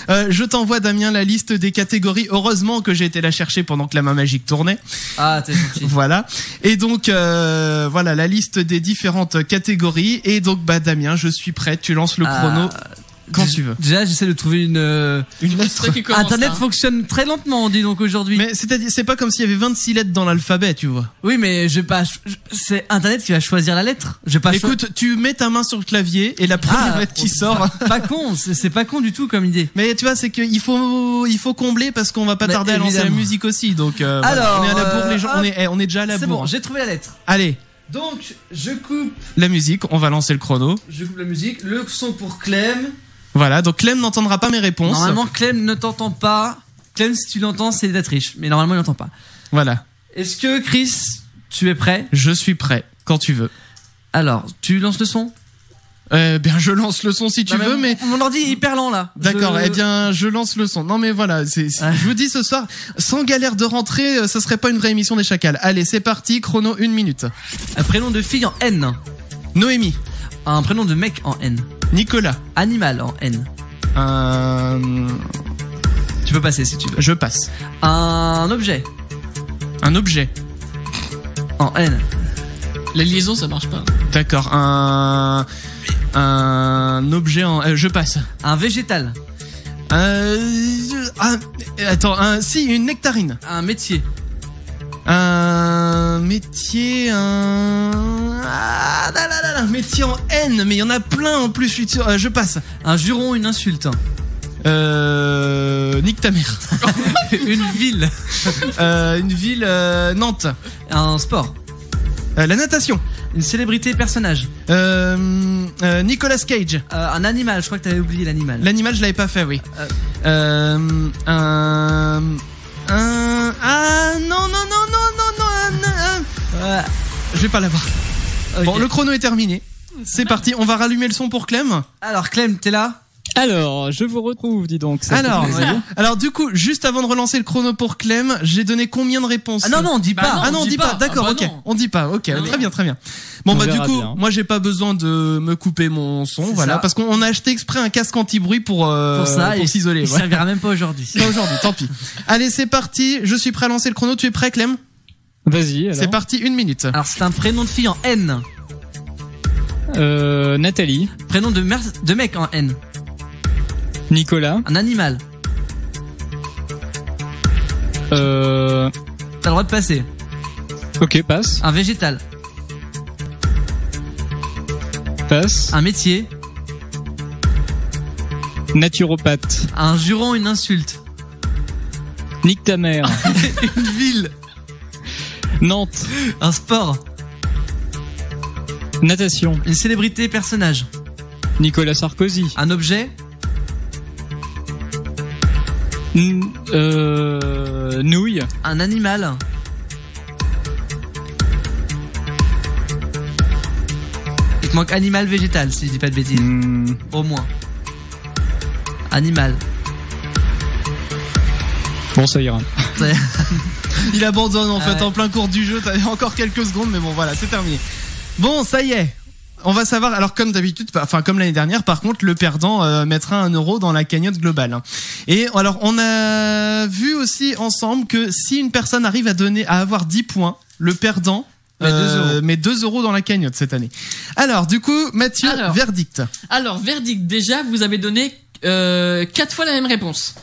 [SPEAKER 1] Je t'envoie, Damien, la liste des catégories. Heureusement que j'ai été la chercher pendant que la main magique tournait.
[SPEAKER 2] Ah, t'es gentil.
[SPEAKER 1] Voilà. Et donc, voilà, la liste des différentes catégories. Et donc, bah, Damien, je suis prêt. Tu lances le chrono quand tu veux.
[SPEAKER 2] Déjà, j'essaie de trouver une
[SPEAKER 1] lettre.
[SPEAKER 3] Qui commence,
[SPEAKER 2] Internet
[SPEAKER 3] hein.
[SPEAKER 2] fonctionne très lentement, on dit donc aujourd'hui.
[SPEAKER 1] Mais c'est pas comme s'il y avait 26 lettres dans l'alphabet, tu vois.
[SPEAKER 2] Oui, mais c'est Internet qui va choisir la lettre. Je vais pas
[SPEAKER 1] Écoute, tu mets ta main sur le clavier et la première lettre qui sort.
[SPEAKER 2] Pas con, c'est pas con du tout comme idée.
[SPEAKER 1] Mais tu vois, c'est qu'il faut combler parce qu'on va pas tarder à lancer la musique aussi. Donc,
[SPEAKER 2] alors,
[SPEAKER 1] voilà. On est à la bourre, les gens. On est déjà à la bourre.
[SPEAKER 2] C'est bon, j'ai trouvé la lettre.
[SPEAKER 1] Allez.
[SPEAKER 2] Donc, je coupe
[SPEAKER 1] la musique. On va lancer le chrono.
[SPEAKER 2] Je coupe la musique. Le son pour Clem.
[SPEAKER 1] Voilà, donc Clem n'entendra pas mes réponses.
[SPEAKER 2] Normalement, Clem ne t'entend pas. Clem, si tu l'entends, c'est de la triche. Mais normalement, il n'entend pas.
[SPEAKER 1] Voilà.
[SPEAKER 2] Est-ce que, Chris, tu es prêt?
[SPEAKER 1] Je suis prêt, quand tu veux.
[SPEAKER 2] Alors, tu lances le son?
[SPEAKER 1] Bien, je lance le son si tu veux, mais...
[SPEAKER 2] Mon ordi est hyper lent, là.
[SPEAKER 1] D'accord, eh bien, je lance le son. Non, mais voilà, je vous dis ce soir, sans galère de rentrée, ça serait pas une vraie émission des chacals. Allez, c'est parti, chrono 1 minute.
[SPEAKER 2] Un prénom de fille en N.
[SPEAKER 1] Noémie.
[SPEAKER 2] Un prénom de mec en N.
[SPEAKER 1] Nicolas.
[SPEAKER 2] Animal en N. Tu peux passer si tu veux.
[SPEAKER 1] Je passe.
[SPEAKER 2] Un objet.
[SPEAKER 1] Un objet.
[SPEAKER 2] En N.
[SPEAKER 3] La liaison, ça marche pas.
[SPEAKER 1] D'accord. Un objet en... je passe.
[SPEAKER 2] Un végétal.
[SPEAKER 1] Attends, si, une nectarine.
[SPEAKER 2] Un métier.
[SPEAKER 1] Un métier, métier en N, mais il y en a plein en plus, je suis sûr. Je passe.
[SPEAKER 2] Un juron, une insulte.
[SPEAKER 1] Nique ta mère.
[SPEAKER 2] Une ville.
[SPEAKER 1] Une ville, Nantes.
[SPEAKER 2] Un sport.
[SPEAKER 1] La natation.
[SPEAKER 2] Une célébrité, personnage.
[SPEAKER 1] Nicolas Cage.
[SPEAKER 2] Un animal, je crois que t'avais oublié l'animal.
[SPEAKER 1] L'animal, je l'avais pas fait, oui. Non. Je vais pas l'avoir. Okay. Bon, le chrono est terminé. C'est parti, on va rallumer le son pour Clem.
[SPEAKER 2] Alors Clem, t'es là?
[SPEAKER 4] Alors, je vous retrouve, dis donc.
[SPEAKER 1] Alors du coup, juste avant de relancer le chrono pour Clem, j'ai donné combien de réponses?
[SPEAKER 2] Ah non, on dit pas.
[SPEAKER 1] Ah non, on dit pas. D'accord, ok. On dit pas. Ok, très bien, très bien. Bon bah du coup, moi j'ai pas besoin de me couper mon son, voilà, parce qu'on a acheté exprès un casque anti-bruit pour s'isoler.
[SPEAKER 2] Il servira même pas aujourd'hui.
[SPEAKER 1] Pas aujourd'hui, tant pis. Allez, c'est parti. Je suis prêt à lancer le chrono. Tu es prêt, Clem?
[SPEAKER 4] Vas-y. Alors.
[SPEAKER 1] C'est parti, 1 minute.
[SPEAKER 2] Alors c'est un prénom de fille en N.
[SPEAKER 4] Nathalie.
[SPEAKER 2] Prénom de mec en N.
[SPEAKER 4] Nicolas.
[SPEAKER 2] Un animal. T'as le droit de passer.
[SPEAKER 4] Ok, passe.
[SPEAKER 2] Un végétal.
[SPEAKER 4] Passe.
[SPEAKER 2] Un métier.
[SPEAKER 4] Naturopathe.
[SPEAKER 2] Un juron, une insulte.
[SPEAKER 4] Nique ta mère.
[SPEAKER 2] Une ville.
[SPEAKER 4] Nantes.
[SPEAKER 2] Un sport.
[SPEAKER 4] Natation.
[SPEAKER 2] Une célébrité, personnage.
[SPEAKER 4] Nicolas Sarkozy.
[SPEAKER 2] Un objet.
[SPEAKER 4] Nouille.
[SPEAKER 2] Un animal. Il te manque animal, végétal, si je dis pas de bêtises. Au moins. Animal.
[SPEAKER 4] Bon, ça ira.
[SPEAKER 1] Il abandonne en fait en plein cours du jeu. T'avais encore quelques secondes, mais bon voilà, c'est terminé. Bon, ça y est. On va savoir, alors comme d'habitude, enfin comme l'année dernière, par contre, le perdant mettra 1 euro dans la cagnotte globale. Et alors, on a vu aussi ensemble que si une personne arrive à avoir 10 points, le perdant mais 2 euros dans la cagnotte cette année. Alors, du coup, Mathieu, verdict.
[SPEAKER 3] Alors, verdict, déjà, vous avez donné 4 fois la même réponse.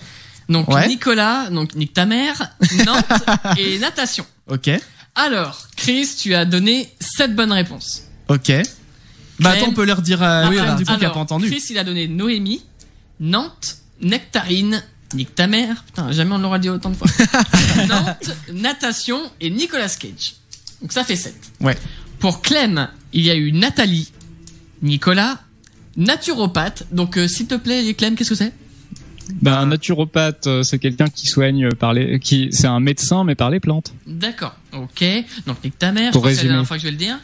[SPEAKER 3] Donc, Nicolas, donc nique ta mère, Nantes et natation.
[SPEAKER 1] Ok.
[SPEAKER 3] Alors, Chris, tu as donné 7 bonnes réponses.
[SPEAKER 1] Ok. Bah attends, on peut leur dire du coup qui a pas entendu.
[SPEAKER 3] Chris, il a donné Noémie, Nantes, Nectarine, nique ta mère. Putain, jamais on l'aura dit autant de fois. Nantes, natation et Nicolas Cage. Donc ça fait 7.
[SPEAKER 1] Ouais.
[SPEAKER 3] Pour Clem, il y a eu Nathalie, Nicolas, naturopathe. Donc s'il te plaît, Clem, qu'est-ce que c'est?
[SPEAKER 4] Un naturopathe, c'est quelqu'un qui soigne c'est un médecin mais par les plantes.
[SPEAKER 3] D'accord. Ok. Donc nique ta mère.
[SPEAKER 4] Pour
[SPEAKER 3] je pense que c'est la
[SPEAKER 4] résumer.
[SPEAKER 3] dernière fois que je vais le dire.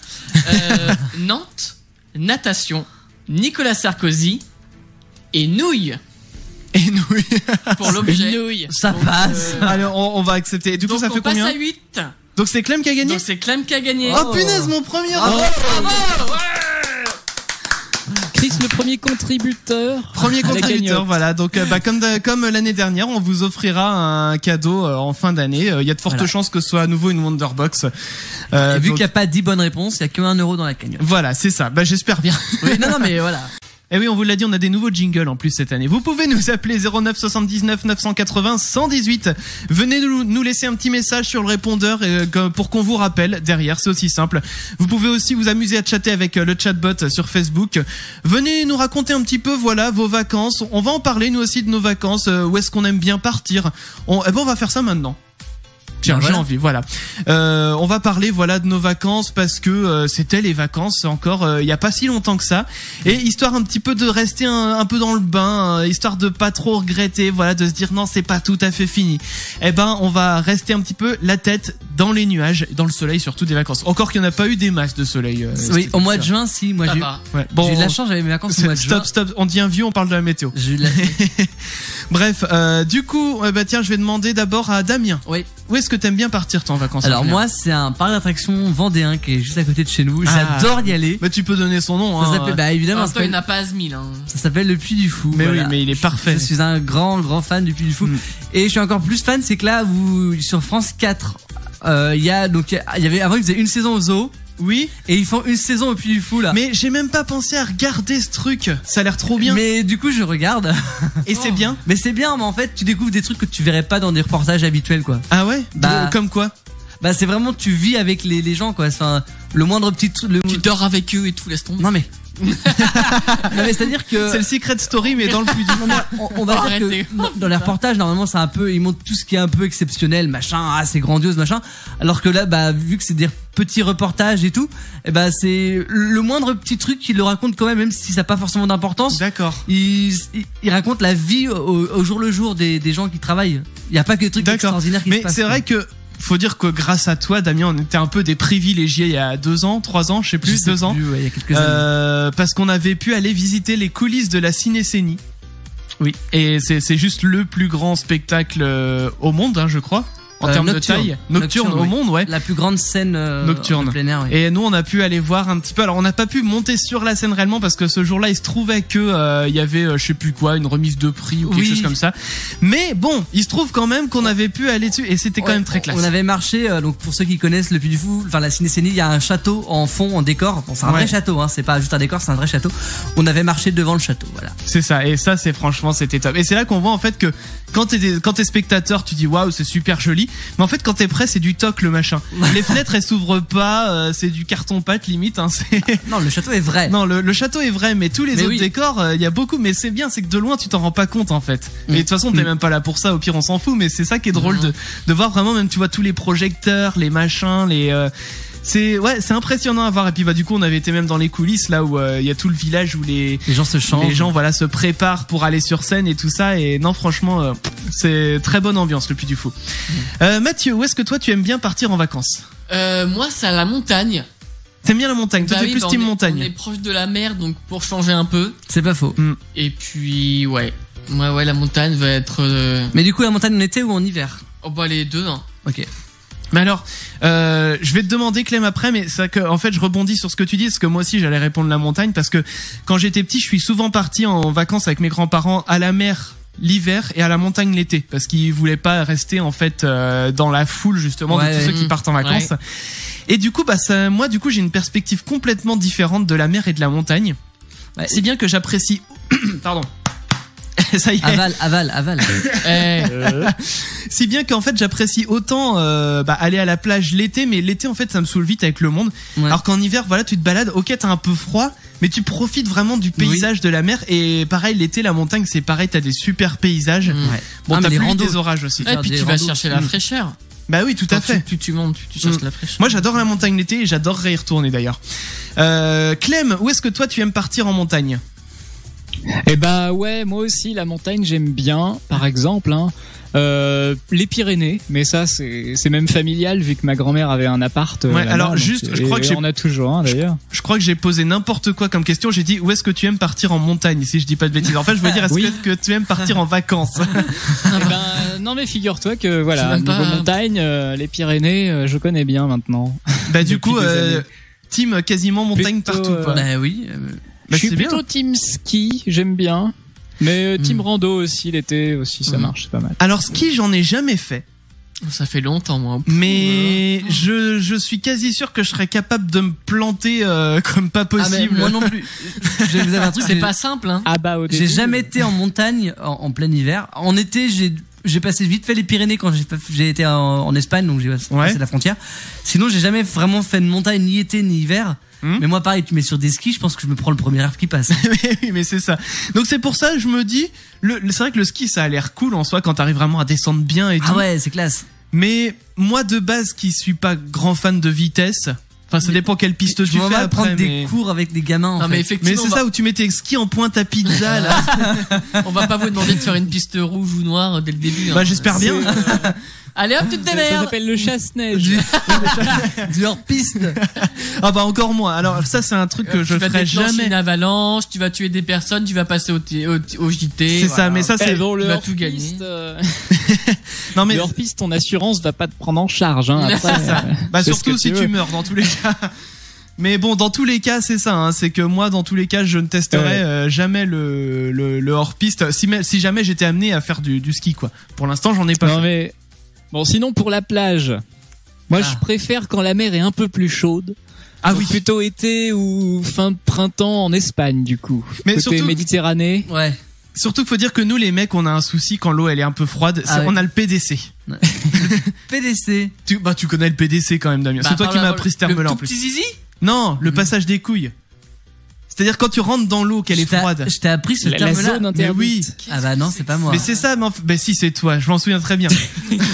[SPEAKER 3] Nantes, natation, Nicolas Sarkozy et nouilles.
[SPEAKER 1] Et nouilles.
[SPEAKER 3] Pour l'objet.
[SPEAKER 2] Nouilles. Ça passe.
[SPEAKER 1] Allez, on va accepter. Du coup, ça fait combien?
[SPEAKER 3] On passe à 8.
[SPEAKER 1] Donc c'est Clem qui a gagné?
[SPEAKER 3] Donc c'est Clem qui a gagné.
[SPEAKER 1] Oh punaise, mon premier.
[SPEAKER 4] Chris, le premier contributeur.
[SPEAKER 1] Voilà. Donc comme l'année dernière, on vous offrira un cadeau en fin d'année. Il y a de fortes chances que ce soit à nouveau une Wonderbox.
[SPEAKER 2] Et vu qu'il n'y a pas 10 bonnes réponses, il n'y a que 1 euro dans la cagnotte.
[SPEAKER 1] Voilà, c'est ça. Bah j'espère bien.
[SPEAKER 2] Oui, non, mais voilà.
[SPEAKER 1] Et oui, on vous l'a dit, on a des nouveaux jingles en plus cette année. Vous pouvez nous appeler 09 79 980 118. Venez nous laisser un petit message sur le répondeur pour qu'on vous rappelle derrière, c'est aussi simple. Vous pouvez aussi vous amuser à chatter avec le chatbot sur Facebook. Venez nous raconter un petit peu, voilà, vos vacances. On va en parler nous aussi de nos vacances, où est-ce qu'on aime bien partir. On va faire ça maintenant. Tiens, j'ai envie, voilà. On va parler, voilà, de nos vacances parce que c'était les vacances encore il y a pas si longtemps que ça, et histoire un petit peu de rester un peu dans le bain, histoire de pas trop regretter, voilà, de se dire non, c'est pas tout à fait fini. Eh ben, on va rester un petit peu la tête dans les nuages, dans le soleil, surtout des vacances. Encore qu'il n'y en a pas eu des masses de soleil.
[SPEAKER 2] Oui, au mois de juin, si, moi j'ai eu.
[SPEAKER 1] Ouais. Bon,
[SPEAKER 2] j'ai eu de la chance, j'avais mes vacances au mois de juin.
[SPEAKER 1] Stop, on devient vieux, on parle de la météo.
[SPEAKER 2] J'ai eu de la
[SPEAKER 1] Bref, du coup, bah tiens, je vais demander d'abord à Damien.
[SPEAKER 2] Oui.
[SPEAKER 1] Où est-ce que t'aimes bien partir toi en vacances?
[SPEAKER 2] Alors moi, c'est un parc d'attractions vendéen qui est juste à côté de chez nous. J'adore y aller.
[SPEAKER 1] Mais tu peux donner son nom.
[SPEAKER 2] Ça s'appelle, évidemment,
[SPEAKER 3] il n'a pas Asmil.
[SPEAKER 2] Ça s'appelle le Puy du Fou.
[SPEAKER 1] Mais oui, mais il est parfait.
[SPEAKER 2] Je suis un grand fan du Puy du Fou. Et je suis encore plus fan, c'est que là, sur France 4, il y avait avant, ils faisaient une saison au zoo.
[SPEAKER 1] Oui.
[SPEAKER 2] Et ils font une saison au Puy du Fou, là.
[SPEAKER 1] Mais j'ai même pas pensé à regarder ce truc. Ça a l'air trop bien.
[SPEAKER 2] Mais du coup, je regarde.
[SPEAKER 1] Et c'est bien.
[SPEAKER 2] Mais c'est bien, mais en fait, tu découvres des trucs que tu verrais pas dans des reportages habituels, quoi.
[SPEAKER 1] Ah ouais? Comme quoi?
[SPEAKER 2] Bah, c'est vraiment, tu vis avec les gens, quoi. Enfin, le moindre petit truc.
[SPEAKER 3] Tu dors avec eux et tout, laisse tomber.
[SPEAKER 2] Non, mais. Non, mais c'est-à-dire que.
[SPEAKER 1] C'est le Secret Story, mais dans le Puy du Fou.
[SPEAKER 2] On va dire que dans les reportages, normalement, c'est un peu, ils montrent tout ce qui est un peu exceptionnel, machin, c'est grandiose, machin. Alors que là, vu que c'est des petits reportages et tout, c'est le moindre petit truc qu'ils le racontent quand même si ça n'a pas forcément d'importance.
[SPEAKER 1] D'accord.
[SPEAKER 2] Ils racontent la vie au jour le jour des gens qui travaillent. Il n'y a pas que des trucs extraordinaires qui se passent.
[SPEAKER 1] Mais c'est vrai que, faut dire que grâce à toi, Damien, on était un peu des privilégiés il y a 2 ans, 3 ans, je sais plus, 2 ans.
[SPEAKER 2] Il y a quelques années.
[SPEAKER 1] Parce qu'on avait pu aller visiter les coulisses de la Cinécénie. Oui. Et c'est juste le plus grand spectacle au monde, hein, je crois. En termes
[SPEAKER 2] nocturne.
[SPEAKER 1] de taille. Nocturne au monde, ouais.
[SPEAKER 2] La plus grande scène
[SPEAKER 1] nocturne.
[SPEAKER 2] En plein air, oui.
[SPEAKER 1] Et nous, on a pu aller voir un petit peu. Alors, on n'a pas pu monter sur la scène réellement parce que ce jour-là, il se trouvait que il y avait, je sais plus quoi, une remise de prix ou quelque chose comme ça. Mais bon, il se trouve quand même qu'on avait pu aller dessus et c'était quand même très classe.
[SPEAKER 2] On avait marché, donc pour ceux qui connaissent le Puy du Fou, enfin la Cinécénie, il y a un château en fond, en décor. Bon, c'est un vrai château, hein. C'est pas juste un décor, c'est un vrai château. On avait marché devant le château, voilà.
[SPEAKER 1] C'est ça. Et ça, franchement, c'était top. Et c'est là qu'on voit en fait que quand t'es spectateur, tu dis waouh, c'est super joli. Mais en fait, quand t'es près, c'est du toc le machin. Les fenêtres, elles s'ouvrent pas, c'est du carton pâte limite. Hein,
[SPEAKER 2] non, le château est vrai.
[SPEAKER 1] Non, le château est vrai, mais tous les autres décors, il y a beaucoup. Mais c'est bien, c'est que de loin, tu t'en rends pas compte en fait. Et de toute façon, t'es même pas là pour ça. Au pire, on s'en fout. Mais c'est ça qui est drôle de voir vraiment, même tu vois tous les projecteurs, les machins, c'est impressionnant à voir. Et puis du coup on avait été même dans les coulisses là où il y a tout le village où les
[SPEAKER 2] gens se changent,
[SPEAKER 1] les gens se préparent pour aller sur scène et tout ça. Et non, franchement c'est très bonne ambiance le Puy du Fou. Mathieu, où est-ce que toi tu aimes bien partir en vacances?
[SPEAKER 3] Moi c'est à la montagne.
[SPEAKER 1] T'aimes bien la montagne? Toi t'es plus team montagne.
[SPEAKER 3] On est proche de la mer, donc pour changer un peu.
[SPEAKER 2] C'est pas faux.
[SPEAKER 3] Et puis la montagne va être.
[SPEAKER 2] Mais du coup la montagne en été ou en hiver?
[SPEAKER 3] Oh bah les deux. Hein.
[SPEAKER 2] Ok.
[SPEAKER 1] Mais alors, je vais te demander Clem après, mais c'est que en fait je rebondis sur ce que tu dis, parce que moi aussi j'allais répondre la montagne, parce que quand j'étais petit, je suis souvent parti en vacances avec mes grands-parents à la mer l'hiver et à la montagne l'été, parce qu'ils voulaient pas rester en fait dans la foule justement de tous ceux qui partent en vacances. Et du coup, moi, j'ai une perspective complètement différente de la mer et de la montagne.
[SPEAKER 2] Ouais.
[SPEAKER 1] Si bien que j'apprécie, pardon. Ça y est.
[SPEAKER 2] Aval.
[SPEAKER 1] Si bien qu'en fait j'apprécie autant aller à la plage l'été, mais l'été en fait ça me saoule vite avec le monde.
[SPEAKER 2] Ouais.
[SPEAKER 1] Alors qu'en hiver, voilà, tu te balades, ok, t'as un peu froid, mais tu profites vraiment du paysage de la mer. Et pareil, l'été, la montagne, c'est pareil, t'as des super paysages.
[SPEAKER 2] Ouais.
[SPEAKER 1] Bon, t'as
[SPEAKER 2] mais les
[SPEAKER 1] plus
[SPEAKER 2] randos.
[SPEAKER 1] des orages aussi.
[SPEAKER 3] Et puis
[SPEAKER 2] des
[SPEAKER 3] tu vas
[SPEAKER 2] randos.
[SPEAKER 3] chercher la fraîcheur.
[SPEAKER 1] Bah oui, tout à fait.
[SPEAKER 3] Tu montes, tu cherches la fraîcheur.
[SPEAKER 1] Moi, j'adore la montagne l'été et j'adorerais y retourner d'ailleurs. Clem, où est-ce que toi tu aimes partir en montagne?
[SPEAKER 4] Eh bah ouais, moi aussi la montagne j'aime bien, par exemple les Pyrénées, mais ça c'est même familial vu que ma grand-mère avait un appart.
[SPEAKER 1] Ouais,
[SPEAKER 4] là-bas,
[SPEAKER 1] alors
[SPEAKER 4] donc,
[SPEAKER 1] juste, je crois que
[SPEAKER 4] on a toujours un d'ailleurs.
[SPEAKER 1] Je crois que j'ai posé n'importe quoi comme question. J'ai dit où est-ce que tu aimes partir en montagne, si je dis pas de bêtises. En fait, je veux dire est-ce
[SPEAKER 4] Oui.
[SPEAKER 1] que tu aimes partir en vacances?
[SPEAKER 4] Eh ben non mais figure-toi que voilà,
[SPEAKER 3] même
[SPEAKER 4] niveau
[SPEAKER 3] pas-
[SPEAKER 4] montagne, les Pyrénées, je connais bien maintenant.
[SPEAKER 1] Bah du
[SPEAKER 4] Depuis
[SPEAKER 1] coup,
[SPEAKER 4] des années.
[SPEAKER 1] team quasiment montagne
[SPEAKER 4] Plutôt,
[SPEAKER 1] partout. Quoi.
[SPEAKER 2] Bah oui.
[SPEAKER 1] Bah,
[SPEAKER 4] je suis
[SPEAKER 1] c'est bien.
[SPEAKER 4] plutôt team ski, j'aime bien. Mais team rando aussi, l'été aussi, ça marche, c'est pas mal.
[SPEAKER 1] Alors ski, j'en ai jamais fait,
[SPEAKER 3] Ça fait longtemps, moi.
[SPEAKER 1] mais je suis quasi sûr que je serais capable de me planter comme pas
[SPEAKER 2] Ah, mais
[SPEAKER 1] possible.
[SPEAKER 2] moi non plus. Je vais vous dire un truc.
[SPEAKER 3] C'est pas simple, hein.
[SPEAKER 4] Ah bah au début.
[SPEAKER 2] J'ai jamais été en montagne en plein hiver. En été, j'ai passé vite fait les Pyrénées quand j'ai été en Espagne, donc j'ai passé la frontière. Sinon, j'ai jamais vraiment fait de montagne ni été ni hiver. Mais moi, pareil, tu mets sur des skis, je pense que je me prends le premier arbre qui passe.
[SPEAKER 1] Mais oui, mais c'est ça. Donc c'est pour ça, je me dis, c'est vrai que le ski, ça a l'air cool en soi quand t'arrives vraiment à descendre bien et tout.
[SPEAKER 2] Ah ouais, c'est classe.
[SPEAKER 1] Mais moi de base, qui suis pas grand fan de vitesse, enfin ça dépend quelle piste
[SPEAKER 2] Je
[SPEAKER 1] tu
[SPEAKER 2] me vois
[SPEAKER 1] fais
[SPEAKER 2] mal
[SPEAKER 1] après.
[SPEAKER 2] prendre
[SPEAKER 1] Mais...
[SPEAKER 2] des cours avec des gamins. En
[SPEAKER 3] Non, mais
[SPEAKER 2] fait.
[SPEAKER 3] effectivement,
[SPEAKER 1] Mais c'est ça où tu mets tes skis en pointe à pizza là.
[SPEAKER 3] on va pas vous demander de faire une piste rouge ou noire dès le début. Hein.
[SPEAKER 1] Bah j'espère bien.
[SPEAKER 3] Allez hop, tu te
[SPEAKER 4] Ça
[SPEAKER 3] démerdes.
[SPEAKER 4] s'appelle le chasse-neige.
[SPEAKER 2] Du hors-piste.
[SPEAKER 1] Ah bah encore moins. Alors ça c'est un truc que je
[SPEAKER 3] tu vas
[SPEAKER 1] ferai
[SPEAKER 3] déclencher
[SPEAKER 1] jamais.
[SPEAKER 3] une avalanche, tu vas tuer des personnes, tu vas passer au JT.
[SPEAKER 1] C'est ça, mais ça c'est.
[SPEAKER 4] Bon, le
[SPEAKER 3] tu vas tout
[SPEAKER 4] hors-piste,
[SPEAKER 1] Non mais
[SPEAKER 4] le hors-piste, ton assurance va pas te prendre en charge. Hein, après,
[SPEAKER 3] C'est ça.
[SPEAKER 1] bah
[SPEAKER 4] c'est ce
[SPEAKER 1] surtout
[SPEAKER 4] que
[SPEAKER 1] si
[SPEAKER 4] tu
[SPEAKER 1] tu
[SPEAKER 4] veux.
[SPEAKER 1] meurs dans tous les cas. Mais bon, dans tous les cas, c'est ça. Hein, c'est que moi, dans tous les cas, je ne testerai jamais le hors-piste. Si jamais j'étais amené à faire du ski, quoi. Pour l'instant, j'en ai pas.
[SPEAKER 4] Non
[SPEAKER 1] fait.
[SPEAKER 4] mais bon, sinon pour la plage, moi je préfère quand la mer est un peu plus chaude.
[SPEAKER 1] Ah
[SPEAKER 4] Donc
[SPEAKER 1] oui.
[SPEAKER 4] plutôt été ou fin de printemps en Espagne du coup.
[SPEAKER 1] Mais
[SPEAKER 4] Côté
[SPEAKER 1] surtout-
[SPEAKER 4] Méditerranée.
[SPEAKER 2] Ouais.
[SPEAKER 1] Surtout qu'il faut dire que nous, les mecs, on a un souci quand l'eau elle est un peu froide.
[SPEAKER 2] Ah ouais.
[SPEAKER 1] On a le PDC.
[SPEAKER 2] PDC.
[SPEAKER 1] Tu connais le PDC quand même, Damien.
[SPEAKER 3] Bah,
[SPEAKER 1] c'est toi qui
[SPEAKER 3] par
[SPEAKER 1] m'as
[SPEAKER 3] là,
[SPEAKER 1] appris ce
[SPEAKER 3] le
[SPEAKER 1] terme-là en
[SPEAKER 3] tout
[SPEAKER 1] plus.
[SPEAKER 3] petit zizi.
[SPEAKER 1] Non, le passage des couilles. C'est-à-dire quand tu rentres dans l'eau qu'elle est froide.
[SPEAKER 2] Je t'ai appris ce
[SPEAKER 4] La
[SPEAKER 2] terme-là.
[SPEAKER 4] zone
[SPEAKER 1] Mais
[SPEAKER 4] interdite.
[SPEAKER 1] oui.
[SPEAKER 2] Ah bah non, c'est pas moi.
[SPEAKER 1] Mais c'est ça, mais si c'est toi, je m'en souviens très bien.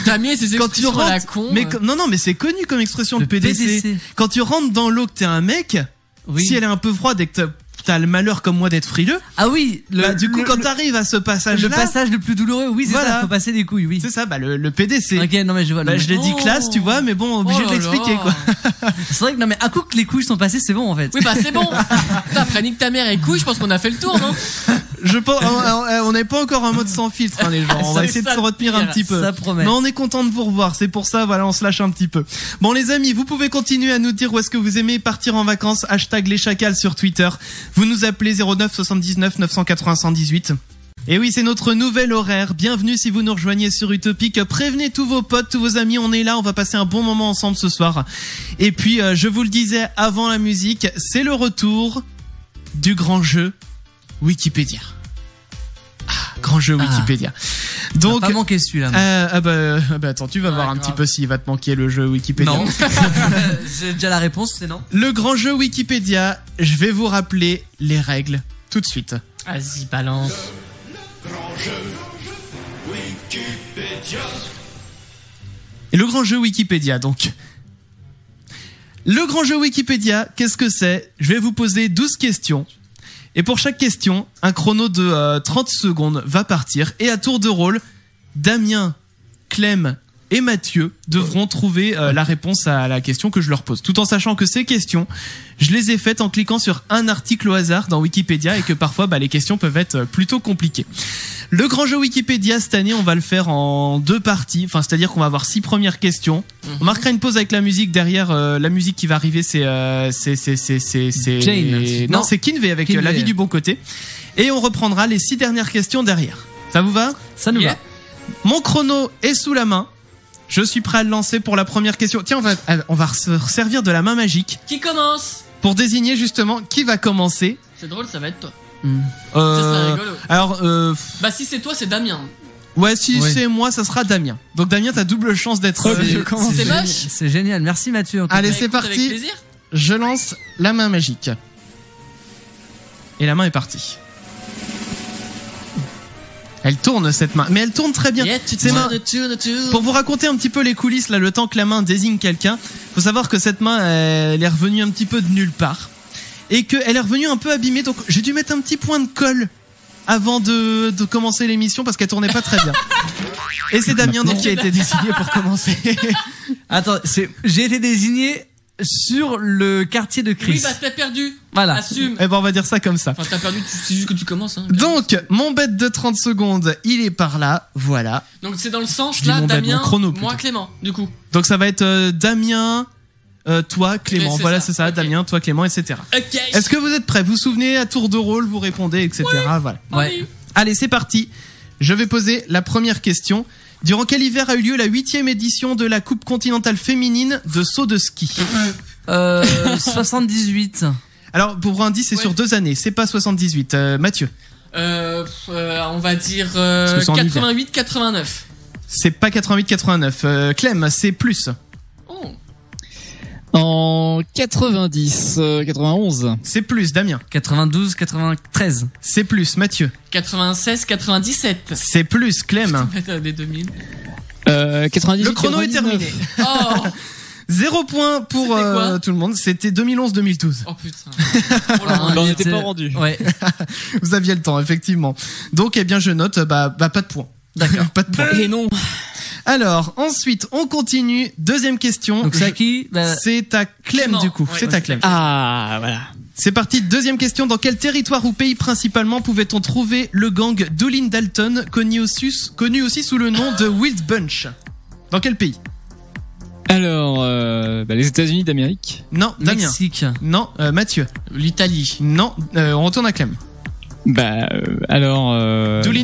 [SPEAKER 3] T'as mis ces
[SPEAKER 1] Quand tu
[SPEAKER 3] expressions à la
[SPEAKER 1] rentres,
[SPEAKER 3] con.
[SPEAKER 1] mais non, mais c'est connu comme expression le
[SPEAKER 2] Le
[SPEAKER 1] PDC.
[SPEAKER 2] PDC.
[SPEAKER 1] Quand tu rentres dans l'eau que t'es un mec,
[SPEAKER 2] Oui.
[SPEAKER 1] si elle est un peu froide et que t'as le malheur comme moi d'être frileux,
[SPEAKER 2] Ah oui.
[SPEAKER 1] du coup quand t'arrives à ce passage-là,
[SPEAKER 2] le passage le plus douloureux, oui, c'est
[SPEAKER 1] Voilà.
[SPEAKER 2] ça. Faut passer des couilles, oui.
[SPEAKER 1] c'est ça, le PDC.
[SPEAKER 2] Ok, non mais je vois.
[SPEAKER 1] Bah,
[SPEAKER 2] non, mais-
[SPEAKER 1] je l'ai dit classe, tu vois, mais bon, obligé de l'expliquer quoi.
[SPEAKER 2] C'est vrai que non mais un coup que les couilles sont passées, c'est bon en fait.
[SPEAKER 3] Oui, bah c'est bon. Putain, après nique ta mère et couille, je pense qu'on a fait le tour, non?
[SPEAKER 1] Je pense, on n'est pas encore en mode sans filtre, hein, les gens. On va
[SPEAKER 3] C'est
[SPEAKER 1] essayer de
[SPEAKER 3] ça
[SPEAKER 1] se
[SPEAKER 3] le
[SPEAKER 1] retenir
[SPEAKER 3] pire.
[SPEAKER 1] un petit peu.
[SPEAKER 2] Ça promet.
[SPEAKER 1] Mais on est content de vous revoir. C'est pour ça, voilà, on se lâche un petit peu. Bon, les amis, vous pouvez continuer à nous dire où est-ce que vous aimez partir en vacances. Hashtag les chacals sur Twitter. Vous nous appelez 09 79 980 118. Et oui, c'est notre nouvel horaire. Bienvenue si vous nous rejoignez sur Utopic. Prévenez tous vos potes, tous vos amis. On est là, on va passer un bon moment ensemble ce soir. Et puis, je vous le disais avant la musique, c'est le retour du grand jeu Wikipédia. Grand jeu Wikipédia.
[SPEAKER 2] Donc,
[SPEAKER 1] Donc,
[SPEAKER 2] pas manqué celui-là.
[SPEAKER 1] bah attends, tu vas voir un
[SPEAKER 2] grave.
[SPEAKER 1] petit peu s'il va te manquer le jeu Wikipédia.
[SPEAKER 2] Non. J'ai déjà la réponse, c'est non.
[SPEAKER 1] Le grand jeu Wikipédia, je vais vous rappeler les règles tout de suite.
[SPEAKER 3] Vas-y, balance.
[SPEAKER 1] Et le grand jeu Wikipédia, donc. Le grand jeu Wikipédia, qu'est-ce que c'est? Je vais vous poser 12 questions. Et pour chaque question, un chrono de 30 secondes va partir. Et à tour de rôle, Damien, Clem et Mathieu devront trouver la réponse à la question que je leur pose. Tout en sachant que ces questions, je les ai faites en cliquant sur un article au hasard dans Wikipédia et que parfois les questions peuvent être plutôt compliquées. Le grand jeu Wikipédia, cette année, on va le faire en 2 parties. Enfin, c'est-à-dire qu'on va avoir 6 premières questions. On marquera une pause avec la musique. Derrière, la musique qui va arriver, c'est
[SPEAKER 2] Jane.
[SPEAKER 1] Non, c'est Kinvey avec
[SPEAKER 2] Kinvey.
[SPEAKER 1] La vie du bon côté. Et on reprendra les 6 dernières questions derrière. Ça vous va?
[SPEAKER 2] Ça nous
[SPEAKER 3] Yeah.
[SPEAKER 2] va.
[SPEAKER 1] Mon chrono est sous la main. Je suis prêt à le lancer pour la première question. Tiens, on va se servir de la main magique
[SPEAKER 3] Qui commence?
[SPEAKER 1] pour désigner justement qui va commencer.
[SPEAKER 3] C'est drôle, ça va être toi.
[SPEAKER 1] Euh,
[SPEAKER 3] Ça, c'est rigolo.
[SPEAKER 1] alors,
[SPEAKER 3] Bah si c'est toi, c'est Damien.
[SPEAKER 1] ouais, si
[SPEAKER 2] Oui.
[SPEAKER 1] c'est moi, ça sera Damien. Donc Damien, t'as double chance d'être.
[SPEAKER 3] C'est
[SPEAKER 2] génial.
[SPEAKER 3] moche.
[SPEAKER 2] C'est génial. Merci Mathieu. en tout
[SPEAKER 1] Allez,
[SPEAKER 3] Bah,
[SPEAKER 1] c'est
[SPEAKER 3] écoute, avec
[SPEAKER 1] parti.
[SPEAKER 3] plaisir.
[SPEAKER 1] Je lance la main magique. Et la main est partie. Elle tourne cette main, mais elle tourne très bien.
[SPEAKER 3] Yeah, tu
[SPEAKER 1] Ces mains-
[SPEAKER 3] tournes.
[SPEAKER 1] Pour vous raconter un petit peu les coulisses, là, le temps que la main désigne quelqu'un, faut savoir que cette main, elle est revenue un petit peu de nulle part. Et qu'elle est revenue un peu abîmée, donc j'ai dû mettre un petit point de colle avant de commencer l'émission parce qu'elle tournait pas très bien. Et c'est Damien donc qui a été désigné pour commencer.
[SPEAKER 2] Attends, j'ai été désigné sur le quartier de Chris.
[SPEAKER 3] Oui, bah t'as perdu.
[SPEAKER 2] Voilà.
[SPEAKER 3] Assume.
[SPEAKER 1] Eh ben on va dire ça comme ça.
[SPEAKER 3] Enfin, t'as perdu, c'est juste que tu commences. Hein.
[SPEAKER 1] Donc, mon bet de 30 secondes, il est par là, voilà.
[SPEAKER 3] Donc c'est dans le sens
[SPEAKER 1] Je dis
[SPEAKER 3] là,
[SPEAKER 1] mon bet,
[SPEAKER 3] Damien,
[SPEAKER 1] mon chrono, plutôt.
[SPEAKER 3] moi Clément, du coup.
[SPEAKER 1] Donc ça va être Damien, toi Clément,
[SPEAKER 3] Mais c'est
[SPEAKER 1] voilà
[SPEAKER 3] ça,
[SPEAKER 1] c'est ça,
[SPEAKER 3] ok.
[SPEAKER 1] Damien, toi Clément, etc.
[SPEAKER 3] Ok.
[SPEAKER 1] Est-ce que vous êtes prêts? Vous vous souvenez, à tour de rôle, vous répondez, etc. Voilà.
[SPEAKER 2] Ouais.
[SPEAKER 1] Allez, c'est parti. Je vais poser la première question. Durant quel hiver a eu lieu la 8e édition de la Coupe continentale féminine de saut de ski?
[SPEAKER 2] 78.
[SPEAKER 1] Alors, pour indice, c'est
[SPEAKER 3] Ouais.
[SPEAKER 1] sur 2 années, c'est pas 78. Mathieu,
[SPEAKER 3] On va dire
[SPEAKER 1] que c'est en
[SPEAKER 3] 88-89.
[SPEAKER 1] c'est pas 88-89. Clem, c'est plus.
[SPEAKER 3] Oh.
[SPEAKER 4] En 90, 91.
[SPEAKER 1] C'est plus. Damien,
[SPEAKER 2] 92, 93.
[SPEAKER 1] c'est plus. Mathieu,
[SPEAKER 3] 96-97.
[SPEAKER 1] c'est plus. Clem,
[SPEAKER 3] Des 2000.
[SPEAKER 4] 98.
[SPEAKER 1] le chrono est
[SPEAKER 4] 99.
[SPEAKER 1] terminé.
[SPEAKER 3] Oh.
[SPEAKER 1] 0 point pour
[SPEAKER 3] C'était quoi
[SPEAKER 1] tout le monde. C'était 2011-2012.
[SPEAKER 3] Oh putain. Oh là,
[SPEAKER 4] Bah, on
[SPEAKER 2] Il
[SPEAKER 4] n'était
[SPEAKER 2] était-
[SPEAKER 4] pas rendu.
[SPEAKER 2] Ouais.
[SPEAKER 1] Vous aviez le temps, effectivement. Donc, eh bien, je note, bah pas de point.
[SPEAKER 2] D'accord.
[SPEAKER 1] Pas de point.
[SPEAKER 4] Et non.
[SPEAKER 1] Alors, ensuite, on continue. Deuxième question.
[SPEAKER 2] Donc c'est à qui? Bah,
[SPEAKER 1] C'est à Clem,
[SPEAKER 3] Clément.
[SPEAKER 1] du coup.
[SPEAKER 3] Ouais,
[SPEAKER 1] c'est
[SPEAKER 3] ouais,
[SPEAKER 1] à Clem.
[SPEAKER 4] Ah, voilà.
[SPEAKER 1] C'est parti. Deuxième question. Dans quel territoire ou pays principalement pouvait-on trouver le gang Doolin Dalton, connu aussi sous le nom de Wild Bunch? Dans quel pays?
[SPEAKER 4] Alors, les États-Unis d'Amérique.
[SPEAKER 1] Non, Damien.
[SPEAKER 2] Mexique.
[SPEAKER 1] Non, Mathieu.
[SPEAKER 3] L'Italie.
[SPEAKER 1] Non, on retourne à Clem. Doolin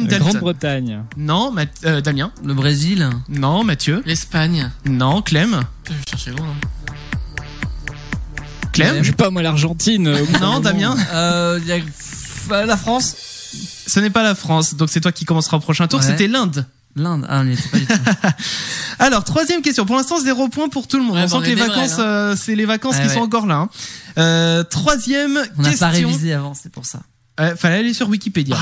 [SPEAKER 1] Dalton.
[SPEAKER 4] Grande-Bretagne.
[SPEAKER 1] Non, Damien.
[SPEAKER 2] Le Brésil.
[SPEAKER 1] Non, Mathieu.
[SPEAKER 3] L'Espagne.
[SPEAKER 1] Non, Clem.
[SPEAKER 3] Je vais chercher loin.
[SPEAKER 1] Clem.
[SPEAKER 4] Je sais pas moi l'Argentine. au bout d'un
[SPEAKER 1] Non,
[SPEAKER 4] moment.
[SPEAKER 1] Damien.
[SPEAKER 2] Il y a la France.
[SPEAKER 1] Ce n'est pas la France, donc c'est toi qui commenceras au prochain tour.
[SPEAKER 2] Ouais.
[SPEAKER 1] C'était l'Inde.
[SPEAKER 2] L'Inde. Ah, on n'y était pas du tout.
[SPEAKER 1] Alors, troisième question. Pour l'instant, 0 point pour tout le monde.
[SPEAKER 3] Ouais,
[SPEAKER 1] on
[SPEAKER 3] bah,
[SPEAKER 1] sent
[SPEAKER 3] on
[SPEAKER 1] que les
[SPEAKER 3] est des
[SPEAKER 1] vacances,
[SPEAKER 3] vrais,
[SPEAKER 1] c'est les vacances
[SPEAKER 2] Ouais,
[SPEAKER 1] qui
[SPEAKER 2] ouais.
[SPEAKER 1] sont encore là. Troisième
[SPEAKER 2] On n'a
[SPEAKER 1] question.
[SPEAKER 2] pas révisé avant, c'est pour ça.
[SPEAKER 1] Fallait aller sur Wikipédia.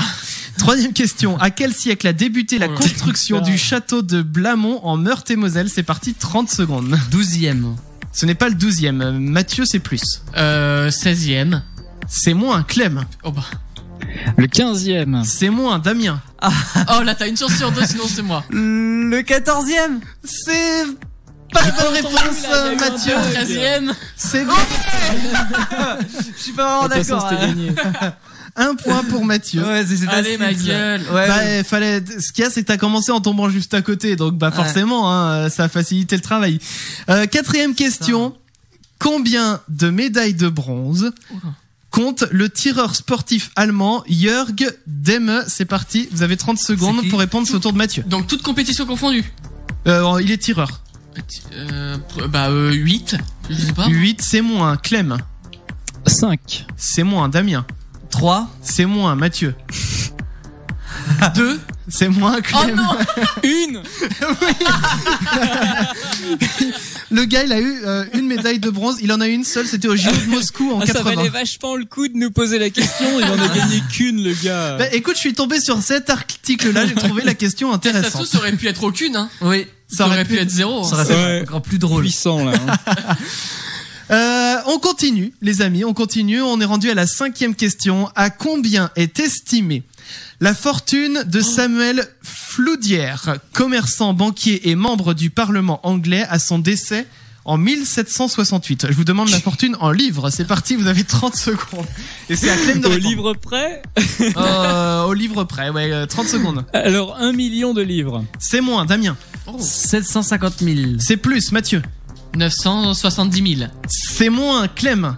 [SPEAKER 1] Troisième question. À quel siècle a débuté la
[SPEAKER 3] Oh là.
[SPEAKER 1] construction du château de Blamont en Meurthe-et-Moselle? C'est parti, 30 secondes.
[SPEAKER 2] 12e.
[SPEAKER 1] Ce n'est pas le 12e. Mathieu, c'est plus.
[SPEAKER 3] 16e.
[SPEAKER 1] C'est moins. Clem.
[SPEAKER 3] Oh bah.
[SPEAKER 4] Le 15e.
[SPEAKER 1] C'est moins. Damien.
[SPEAKER 3] Oh là, t'as une chance sur deux, sinon c'est moi.
[SPEAKER 2] Le 14e.
[SPEAKER 1] C'est pas la bonne réponse,
[SPEAKER 4] là, il y a eu un
[SPEAKER 1] Mathieu.
[SPEAKER 4] bug.
[SPEAKER 3] 13e.
[SPEAKER 1] C'est
[SPEAKER 2] Je suis pas vraiment
[SPEAKER 4] De toute façon,
[SPEAKER 2] d'accord.
[SPEAKER 4] c'était gagné.
[SPEAKER 1] 1 point pour Mathieu.
[SPEAKER 2] Ouais, c'est
[SPEAKER 3] Allez,
[SPEAKER 2] facile,
[SPEAKER 3] ma
[SPEAKER 2] ça.
[SPEAKER 3] gueule.
[SPEAKER 2] Ouais.
[SPEAKER 1] Bah, fallait. Ce qu'il y a, c'est que t'as commencé en tombant juste à côté, donc bah
[SPEAKER 2] Ouais.
[SPEAKER 1] forcément, hein, ça a facilité le travail. Quatrième question. Combien de médailles de bronze compte le tireur sportif allemand Jörg Demme? C'est parti. Vous avez 30 secondes
[SPEAKER 2] C'est qui
[SPEAKER 1] pour répondre. C'est au tour de Mathieu.
[SPEAKER 3] Donc toute compétition confondue.
[SPEAKER 1] Il est tireur.
[SPEAKER 3] 8. Je sais pas.
[SPEAKER 1] 8, c'est moins. Clem,
[SPEAKER 4] 5.
[SPEAKER 1] c'est moins. Damien,
[SPEAKER 2] 3.
[SPEAKER 1] c'est moins. Mathieu,
[SPEAKER 3] 2.
[SPEAKER 1] c'est moins.
[SPEAKER 3] Oh
[SPEAKER 1] Clem.
[SPEAKER 3] non.
[SPEAKER 4] Une.
[SPEAKER 1] Le gars, il a eu une médaille de bronze. Il en a une seule. C'était au JO de Moscou en
[SPEAKER 4] Ah, ça
[SPEAKER 1] 80.
[SPEAKER 4] valait vachement le coup de nous poser la question. Il en a gagné qu'une, le gars.
[SPEAKER 1] Bah, écoute, je suis tombé sur cet article-là, j'ai trouvé la question
[SPEAKER 3] Ça se trouve,
[SPEAKER 1] intéressante.
[SPEAKER 3] ça aurait pu être aucune, hein.
[SPEAKER 2] Oui.
[SPEAKER 3] Ça aurait pu être 0.
[SPEAKER 2] Ça aurait fait
[SPEAKER 4] Ouais.
[SPEAKER 2] encore plus drôle.
[SPEAKER 4] Puissant, là.
[SPEAKER 1] On continue, les amis, on continue. On est rendu à la 5e question. À combien est estimée la fortune de Samuel Floudière, commerçant, banquier et membre du Parlement anglais à son décès en 1768? Je vous demande la fortune en livres. C'est parti, vous avez 30 secondes. Et c'est à Clem de
[SPEAKER 4] Au
[SPEAKER 1] répondre.
[SPEAKER 4] livre près.
[SPEAKER 1] Au livre près, ouais, 30 secondes.
[SPEAKER 4] Alors, 1 million de livres.
[SPEAKER 1] C'est moins, Damien.
[SPEAKER 2] 750 000.
[SPEAKER 1] C'est plus, Mathieu.
[SPEAKER 3] 970 000.
[SPEAKER 1] C'est moins, Clem.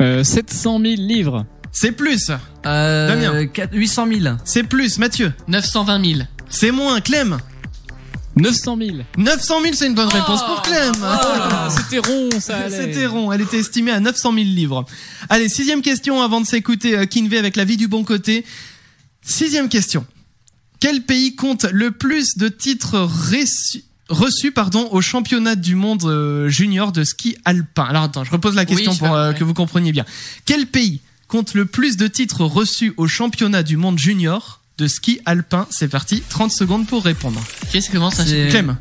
[SPEAKER 4] 700 000 livres.
[SPEAKER 1] C'est plus. Damien.
[SPEAKER 2] 800 000.
[SPEAKER 1] C'est plus, Mathieu.
[SPEAKER 3] 920 000.
[SPEAKER 1] C'est moins, Clem.
[SPEAKER 4] 900 000.
[SPEAKER 1] 900 000, c'est une bonne réponse pour Clem.
[SPEAKER 4] C'était rond, ça allait.
[SPEAKER 1] C'était rond, elle était estimée à 900 000 livres. Allez, 6e question avant de s'écouter Kinvey avec la vie du bon côté. 6e question. Quel pays compte le plus de titres reçus au championnat du monde junior de ski alpin? Alors attends, je repose la question pour que vous compreniez bien. Quel pays compte le plus de titres reçus au championnat du monde junior de ski alpin? C'est parti, 30 secondes pour répondre.
[SPEAKER 3] Qu'est-ce que comment ça
[SPEAKER 2] C'est-
[SPEAKER 1] Clem?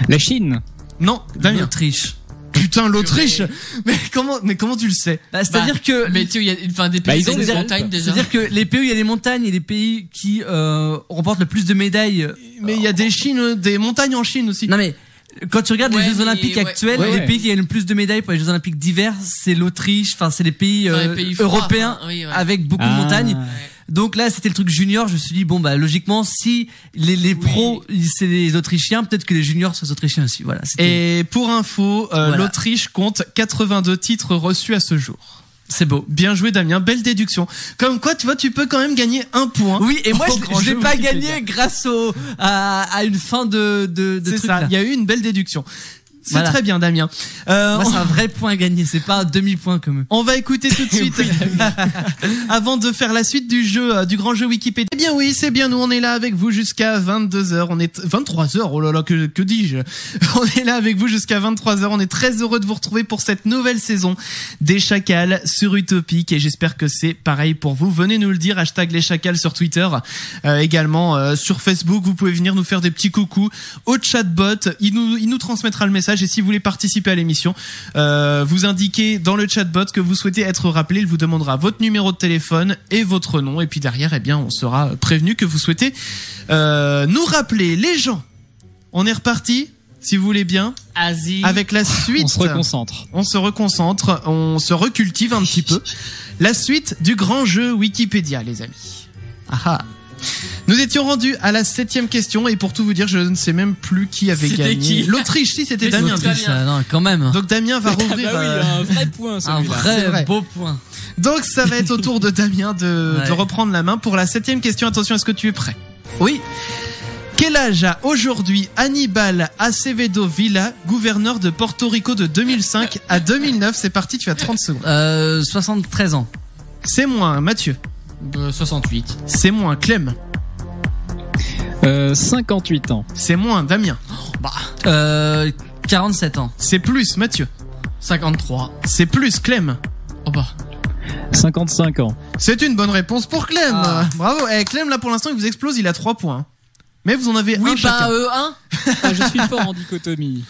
[SPEAKER 4] La Chine.
[SPEAKER 1] Non, Damien.
[SPEAKER 2] L'Autriche.
[SPEAKER 1] Putain, l'Autriche. Mais comment tu le sais?
[SPEAKER 2] Bah, c'est-à-dire que
[SPEAKER 3] Mais tu sais, il y a des pays
[SPEAKER 4] ils ont
[SPEAKER 3] avec des
[SPEAKER 4] des
[SPEAKER 3] montagnes déjà.
[SPEAKER 2] c'est-à-dire que les pays où il y a des montagnes et les pays qui remportent le plus de médailles.
[SPEAKER 1] Mais il y a des montagnes en Chine aussi.
[SPEAKER 2] Non mais quand tu regardes
[SPEAKER 3] Ouais,
[SPEAKER 2] les Jeux
[SPEAKER 3] mais
[SPEAKER 2] Olympiques
[SPEAKER 3] ouais.
[SPEAKER 2] actuels,
[SPEAKER 4] Ouais,
[SPEAKER 2] les
[SPEAKER 4] ouais.
[SPEAKER 2] pays qui gagnent le plus de médailles pour les Jeux Olympiques d'hiver, c'est l'Autriche. Enfin, c'est les pays,
[SPEAKER 3] Dans les pays froids,
[SPEAKER 2] européens
[SPEAKER 3] enfin, oui, ouais.
[SPEAKER 2] avec beaucoup de montagnes. Donc là, c'était le truc junior. Je me suis dit bon bah logiquement, si les pros c'est les Autrichiens, peut-être que les juniors sont les Autrichiens aussi. Voilà. c'était-
[SPEAKER 1] Et pour info,
[SPEAKER 2] Voilà.
[SPEAKER 1] l'Autriche compte 82 titres reçus à ce jour.
[SPEAKER 2] C'est beau.
[SPEAKER 1] Bien joué Damien, belle déduction. Comme quoi, tu vois, tu peux quand même gagner un point.
[SPEAKER 2] Oui, et moi
[SPEAKER 1] Au grand
[SPEAKER 2] je l'ai
[SPEAKER 1] jeu
[SPEAKER 2] pas
[SPEAKER 1] Wikipédia.
[SPEAKER 2] gagné grâce à une fin de
[SPEAKER 1] C'est
[SPEAKER 2] truc
[SPEAKER 1] ça,
[SPEAKER 2] là.
[SPEAKER 1] il y a eu une belle déduction. C'est
[SPEAKER 2] Voilà.
[SPEAKER 1] très bien Damien.
[SPEAKER 2] Moi, c'est un vrai point à gagner, c'est pas un demi-point comme eux.
[SPEAKER 1] On va écouter tout de suite, avant de faire la suite du jeu, du grand jeu Wikipédia. Eh bien oui, c'est bien nous, on est là avec vous jusqu'à 22h, on est 23h, oh là là, que dis-je? On est là avec vous jusqu'à 23h, on est très heureux de vous retrouver pour cette nouvelle saison des Chacals sur Utopique et j'espère que c'est pareil pour vous. Venez nous le dire, hashtag les Chacals sur Twitter, également sur Facebook, vous pouvez venir nous faire des petits coucous au chatbot, il nous transmettra le message et si vous voulez participer à l'émission, vous indiquez dans le chatbot que vous souhaitez être rappelé, il vous demandera votre numéro de téléphone et votre nom et puis derrière, eh bien, on sera prévenu que vous souhaitez nous rappeler. Les gens, on est reparti, si vous voulez bien,
[SPEAKER 3] Asie.
[SPEAKER 1] avec la suite.
[SPEAKER 4] On se reconcentre.
[SPEAKER 1] On se reconcentre, on se recultive un petit peu. La suite du grand jeu Wikipédia, les amis. Ah ah. Nous étions rendus à la 7e question et pour tout vous dire, je ne sais même plus qui avait
[SPEAKER 3] C'était
[SPEAKER 1] gagné.
[SPEAKER 3] qui
[SPEAKER 1] L'Autriche, si c'était
[SPEAKER 3] Mais
[SPEAKER 1] Damien.
[SPEAKER 3] c'était Damien.
[SPEAKER 2] Non, quand même.
[SPEAKER 1] Donc Damien va rouvrir.
[SPEAKER 4] Ah bah oui, un vrai point
[SPEAKER 2] Un
[SPEAKER 4] celui-là.
[SPEAKER 1] c'est vrai.
[SPEAKER 2] vrai beau point.
[SPEAKER 1] Donc ça va être au tour de Damien de
[SPEAKER 2] Ouais.
[SPEAKER 1] reprendre la main pour la 7e question. Attention, est-ce que tu es prêt?
[SPEAKER 2] Oui.
[SPEAKER 1] Quel âge a aujourd'hui Aníbal Acevedo Villa, gouverneur de Porto Rico de 2005 à 2009? C'est parti, tu as 30 secondes.
[SPEAKER 2] 73 ans.
[SPEAKER 1] C'est moins Mathieu.
[SPEAKER 3] 68.
[SPEAKER 1] C'est moins Clem.
[SPEAKER 4] 58 ans.
[SPEAKER 1] C'est moins Damien.
[SPEAKER 2] 47 ans.
[SPEAKER 1] C'est plus Mathieu.
[SPEAKER 3] 53.
[SPEAKER 1] C'est plus Clem.
[SPEAKER 3] Oh bah.
[SPEAKER 4] 55 ans.
[SPEAKER 1] C'est une bonne réponse pour Clem.
[SPEAKER 2] Ah.
[SPEAKER 1] Bravo. Clem, là, pour l'instant, il vous explose, il a 3 points. Mais vous en avez
[SPEAKER 3] Oui,
[SPEAKER 1] un chacun.
[SPEAKER 3] un.
[SPEAKER 4] Ah, je suis fort en dichotomie.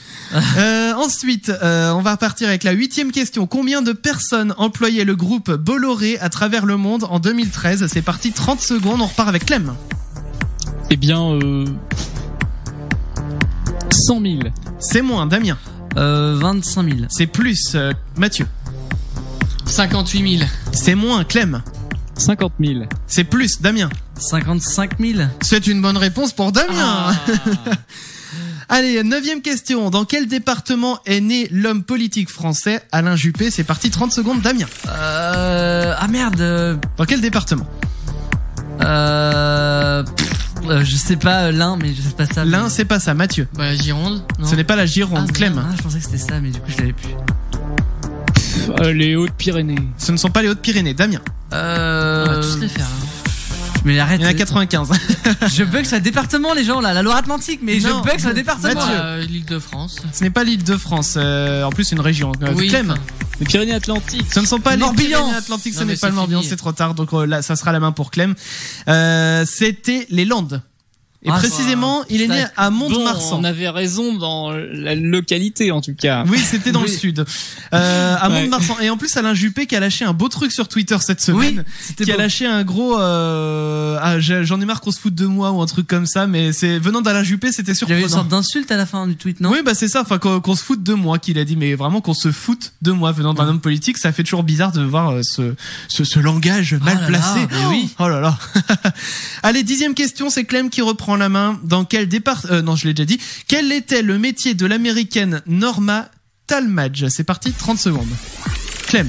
[SPEAKER 1] Ensuite, on va partir avec la 8e question. Combien de personnes employaient le groupe Bolloré à travers le monde en 2013? C'est parti, 30 secondes, on repart avec Clem.
[SPEAKER 4] Eh bien, 100 000.
[SPEAKER 1] C'est moins Damien.
[SPEAKER 2] 25 000.
[SPEAKER 1] C'est plus Mathieu.
[SPEAKER 3] 58 000.
[SPEAKER 1] C'est moins Clem.
[SPEAKER 4] 50 000.
[SPEAKER 1] C'est plus Damien.
[SPEAKER 2] 55 000.
[SPEAKER 1] C'est une bonne réponse pour Damien.
[SPEAKER 3] Ah.
[SPEAKER 1] Allez, 9e question. Dans quel département est né l'homme politique français Alain Juppé? C'est parti, 30 secondes, Damien.
[SPEAKER 2] Ah merde.
[SPEAKER 1] Dans quel département?
[SPEAKER 2] Je sais pas l'un, mais je sais pas ça.
[SPEAKER 1] L'un,
[SPEAKER 2] mais-
[SPEAKER 1] c'est pas ça, Mathieu.
[SPEAKER 3] Bah, Gironde. Non.
[SPEAKER 1] Ce n'est pas la Gironde,
[SPEAKER 2] Ah,
[SPEAKER 1] Clem.
[SPEAKER 2] merde, je pensais que c'était ça, mais du coup je l'avais plus.
[SPEAKER 4] Les Hautes-Pyrénées.
[SPEAKER 1] Ce ne sont pas les Hautes-Pyrénées, Damien.
[SPEAKER 3] On va tous les faire. hein.
[SPEAKER 2] Mais arrête.
[SPEAKER 1] Il y en a 95.
[SPEAKER 2] Je bug sur le département, les gens là, la Loire-Atlantique, mais
[SPEAKER 1] Non,
[SPEAKER 2] je bug sur le département.
[SPEAKER 1] Mathieu.
[SPEAKER 3] L'Île-de-France.
[SPEAKER 1] Ce n'est pas l'Île-de-France. En plus, c'est une région.
[SPEAKER 3] Oui,
[SPEAKER 1] Clem.
[SPEAKER 3] enfin.
[SPEAKER 4] Les Pyrénées-Atlantiques.
[SPEAKER 1] Ce ne sont pas les
[SPEAKER 2] Morbihan.
[SPEAKER 1] Pyrénées-Atlantiques, ce
[SPEAKER 3] Non,
[SPEAKER 1] n'est
[SPEAKER 3] mais
[SPEAKER 1] pas le
[SPEAKER 3] c'est
[SPEAKER 1] Morbihan,
[SPEAKER 3] fini.
[SPEAKER 1] c'est trop tard. Donc là, ça sera la main pour Clem. C'était les Landes. Et
[SPEAKER 2] Ah,
[SPEAKER 1] précisément, il est né à
[SPEAKER 4] Bon,
[SPEAKER 1] Mont-de-Marsan.
[SPEAKER 4] on avait raison dans la localité en tout cas.
[SPEAKER 1] Oui, c'était dans le
[SPEAKER 2] Oui.
[SPEAKER 1] sud. À
[SPEAKER 4] Ouais.
[SPEAKER 1] Mont-de-Marsan. Et en plus, Alain Juppé qui a lâché un beau truc sur Twitter cette semaine.
[SPEAKER 2] C'était
[SPEAKER 1] Qui a
[SPEAKER 2] beau.
[SPEAKER 1] lâché un gros j'en ai marre qu'on se foute de moi ou un truc comme ça, mais c'est venant d'Alain Juppé, c'était
[SPEAKER 2] Il y avait une
[SPEAKER 1] surprenant.
[SPEAKER 2] sorte d'insulte à la fin du tweet, non?
[SPEAKER 1] Oui, bah c'est ça, enfin qu'on se foute de moi qu'il a dit, mais vraiment qu'on se foute de moi venant d'un homme politique, ça fait toujours bizarre de voir ce langage mal
[SPEAKER 2] là là,
[SPEAKER 1] placé.
[SPEAKER 2] mais oui.
[SPEAKER 1] Oh là là. Allez, 10e question, c'est Clem qui reprend la main. Dans quel départ non, je l'ai déjà dit. Quel était le métier de l'américaine Norma Talmadge? C'est parti, 30 secondes. Clem.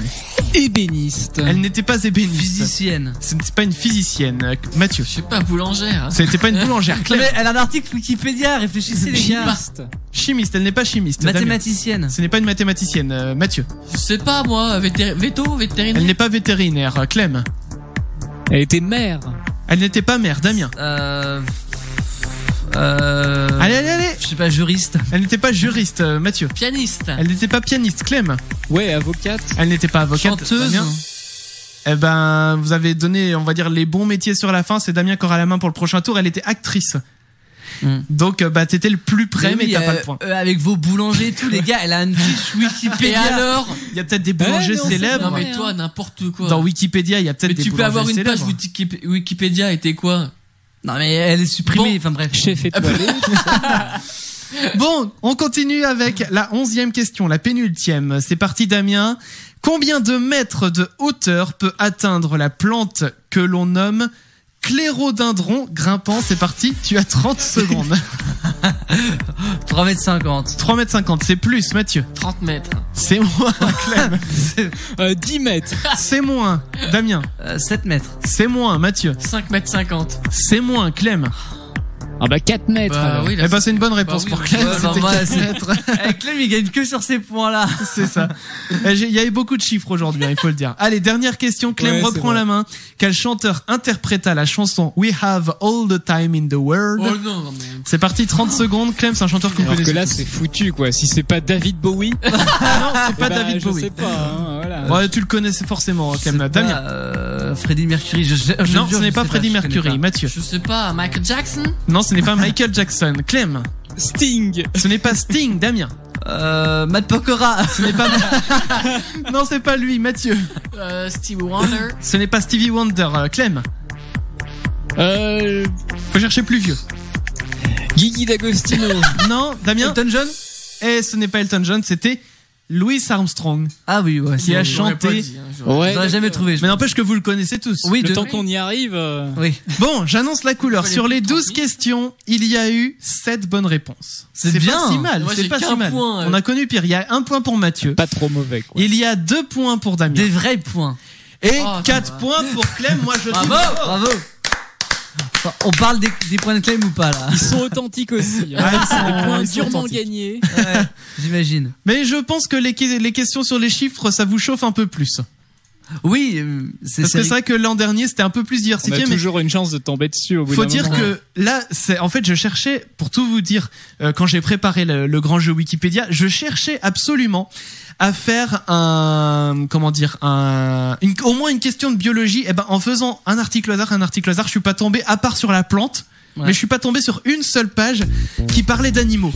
[SPEAKER 4] Ébéniste.
[SPEAKER 1] Elle n'était pas ébéniste.
[SPEAKER 2] Physicienne.
[SPEAKER 1] Ce n'était pas une physicienne.
[SPEAKER 3] Je
[SPEAKER 1] Mathieu.
[SPEAKER 3] sais pas, boulangère.
[SPEAKER 1] C'était pas une boulangère. Clem.
[SPEAKER 2] Mais elle a un article Wikipédia, réfléchissez les gars.
[SPEAKER 4] Chimiste.
[SPEAKER 1] Chimiste, elle n'est pas chimiste. Damien.
[SPEAKER 2] Mathématicienne.
[SPEAKER 1] Ce n'est pas une mathématicienne. Mathieu.
[SPEAKER 3] Je sais pas, moi, vétérinaire.
[SPEAKER 1] Elle n'est pas vétérinaire. Clem.
[SPEAKER 4] Elle était mère.
[SPEAKER 1] Elle n'était pas mère. Damien. Allez.
[SPEAKER 2] Je sais pas, juriste.
[SPEAKER 1] Elle n'était pas juriste. Mathieu.
[SPEAKER 3] Pianiste.
[SPEAKER 1] Elle n'était pas pianiste. Clem.
[SPEAKER 4] Ouais, avocate.
[SPEAKER 1] Elle n'était pas avocate.
[SPEAKER 2] Chanteuse.
[SPEAKER 1] Damien. Eh ben, vous avez donné, on va dire, les bons métiers sur la fin. C'est Damien qui aura la main pour le prochain tour. Elle était actrice. Donc, t'étais le plus près, mais t'as pas le point.
[SPEAKER 2] Avec vos boulangers et tout, les gars, elle a une fiche
[SPEAKER 3] Et
[SPEAKER 2] Wikipédia.
[SPEAKER 3] alors?
[SPEAKER 1] Il y a peut-être des boulangers
[SPEAKER 4] non,
[SPEAKER 1] célèbres.
[SPEAKER 3] Non, mais toi, n'importe quoi.
[SPEAKER 1] Dans Wikipédia, il y a peut-être
[SPEAKER 3] Mais
[SPEAKER 1] des
[SPEAKER 3] tu peux
[SPEAKER 1] boulangers
[SPEAKER 3] avoir une page
[SPEAKER 1] célèbres.
[SPEAKER 3] Wikipédia et t'es quoi?
[SPEAKER 2] Non, mais elle est supprimée,
[SPEAKER 3] Bon.
[SPEAKER 2] enfin bref.
[SPEAKER 4] Chef étoilé.
[SPEAKER 1] Bon, on continue avec la 11e question, la pénultième. C'est parti, Damien. Combien de mètres de hauteur peut atteindre la plante que l'on nomme clérodendron grimpant? C'est parti, tu as 30 secondes.
[SPEAKER 2] 3,50 m.
[SPEAKER 1] 3,50 m, c'est plus, Mathieu.
[SPEAKER 3] 30 mètres.
[SPEAKER 1] C'est moins, Clem.
[SPEAKER 4] 10 mètres.
[SPEAKER 1] C'est moins, Damien.
[SPEAKER 2] 7 mètres.
[SPEAKER 1] C'est moins, Mathieu.
[SPEAKER 3] 5 mètres 50.
[SPEAKER 1] C'est moins, Clem.
[SPEAKER 4] Ah bah 4 mètres.
[SPEAKER 3] Bah
[SPEAKER 4] alors.
[SPEAKER 3] oui, là,
[SPEAKER 1] Eh ben, c'est une bonne réponse
[SPEAKER 3] oui,
[SPEAKER 1] pour
[SPEAKER 3] oui.
[SPEAKER 1] Clem.
[SPEAKER 2] Ouais,
[SPEAKER 1] C'était
[SPEAKER 2] bah,
[SPEAKER 1] 4
[SPEAKER 2] c'est-
[SPEAKER 1] mètres.
[SPEAKER 2] Clem, il gagne que sur ces points-là.
[SPEAKER 1] C'est ça. Il y avait beaucoup de chiffres aujourd'hui, il faut le dire. Allez, dernière question. Clem
[SPEAKER 4] Ouais, c'est
[SPEAKER 1] reprend
[SPEAKER 4] vrai.
[SPEAKER 1] la main. Quel chanteur interpréta la chanson We Have All the Time in the World?
[SPEAKER 3] Oh non, mais...
[SPEAKER 1] C'est parti, 30 secondes. Clem, c'est un chanteur que vous
[SPEAKER 4] Alors que
[SPEAKER 1] connaissez.
[SPEAKER 4] là, c'est foutu, quoi. Si c'est pas David Bowie.
[SPEAKER 1] Ah non, c'est pas
[SPEAKER 4] eh ben,
[SPEAKER 1] David
[SPEAKER 4] je
[SPEAKER 1] Bowie.
[SPEAKER 4] sais pas, hein, voilà.
[SPEAKER 1] Ouais, tu le connaissais forcément, Clem.
[SPEAKER 2] C'est
[SPEAKER 1] Damien.
[SPEAKER 2] pas, Freddie Mercury. Je
[SPEAKER 1] Non,
[SPEAKER 2] jure,
[SPEAKER 1] ce n'est
[SPEAKER 2] je
[SPEAKER 1] pas
[SPEAKER 2] sais
[SPEAKER 1] Freddie
[SPEAKER 2] je connais
[SPEAKER 1] Mercury.
[SPEAKER 2] pas.
[SPEAKER 1] Mathieu.
[SPEAKER 3] Je sais pas, Michael Jackson?
[SPEAKER 1] Non, ce n'est pas Michael Jackson. Clem.
[SPEAKER 4] Sting.
[SPEAKER 1] Ce n'est pas Sting. Damien.
[SPEAKER 2] Matt Pokora.
[SPEAKER 1] Ce n'est pas. Non, c'est pas lui. Mathieu.
[SPEAKER 3] Stevie Wonder?
[SPEAKER 1] Ce n'est pas Stevie Wonder. Clem. Faut chercher plus vieux.
[SPEAKER 4] Guigui D'Agostino.
[SPEAKER 1] Non, Damien.
[SPEAKER 2] Elton John.
[SPEAKER 1] Et ce n'est pas Elton John, c'était Louis Armstrong.
[SPEAKER 2] Ah oui, ouais.
[SPEAKER 1] Qui a
[SPEAKER 2] c'est-
[SPEAKER 3] J'aurais pas
[SPEAKER 1] chanté.
[SPEAKER 3] dit, hein, j'aurais-
[SPEAKER 4] Ouais.
[SPEAKER 2] J'aurais jamais trouvé.
[SPEAKER 1] Mais n'empêche que vous le connaissez tous.
[SPEAKER 2] Oui,
[SPEAKER 4] Le
[SPEAKER 2] de...
[SPEAKER 4] temps qu'on y arrive.
[SPEAKER 2] Oui.
[SPEAKER 1] Bon, j'annonce la couleur.
[SPEAKER 3] Il fallait
[SPEAKER 1] Sur
[SPEAKER 3] plus
[SPEAKER 1] les
[SPEAKER 3] de
[SPEAKER 1] 12
[SPEAKER 3] 30 000.
[SPEAKER 1] questions, il y a eu 7 bonnes réponses.
[SPEAKER 2] C'est
[SPEAKER 1] pas
[SPEAKER 2] bien.
[SPEAKER 1] si mal.
[SPEAKER 3] Moi,
[SPEAKER 1] C'est
[SPEAKER 3] j'ai
[SPEAKER 1] pas
[SPEAKER 3] qu'un
[SPEAKER 1] si mal.
[SPEAKER 3] point,
[SPEAKER 1] On a connu pire. Il y a 1 point pour Mathieu.
[SPEAKER 4] Pas trop mauvais, quoi.
[SPEAKER 1] Il y a 2 points pour Damien.
[SPEAKER 2] Des vrais points.
[SPEAKER 1] Et
[SPEAKER 3] Oh, ça
[SPEAKER 1] 4
[SPEAKER 3] va.
[SPEAKER 1] points pour Clem. Moi, je trouve.
[SPEAKER 2] Bravo. Enfin, on parle des points de Clem ou pas là?
[SPEAKER 4] Ils sont authentiques aussi. Hein.
[SPEAKER 1] Ouais,
[SPEAKER 4] C'est des points
[SPEAKER 1] ils sont
[SPEAKER 4] durement
[SPEAKER 1] authentiques.
[SPEAKER 4] gagnés.
[SPEAKER 2] Ouais, j'imagine.
[SPEAKER 1] Mais je pense que les questions sur les chiffres, ça vous chauffe un peu plus.
[SPEAKER 2] Oui,
[SPEAKER 1] Parce que c'est vrai que l'an dernier, c'était un peu plus
[SPEAKER 4] On
[SPEAKER 1] diversifié.
[SPEAKER 4] a
[SPEAKER 1] mais
[SPEAKER 4] toujours une chance de tomber dessus au bout
[SPEAKER 1] faut
[SPEAKER 4] d'un
[SPEAKER 1] dire
[SPEAKER 4] moment.
[SPEAKER 1] que là, c'est en fait, je cherchais, pour tout vous dire, quand j'ai préparé le grand jeu Wikipédia, je cherchais absolument à faire au moins une question de biologie. Et ben, en faisant un article hasard, je suis pas tombé, à part sur la plante,
[SPEAKER 2] Ouais.
[SPEAKER 1] mais je suis pas tombé sur une seule page qui parlait d'animaux.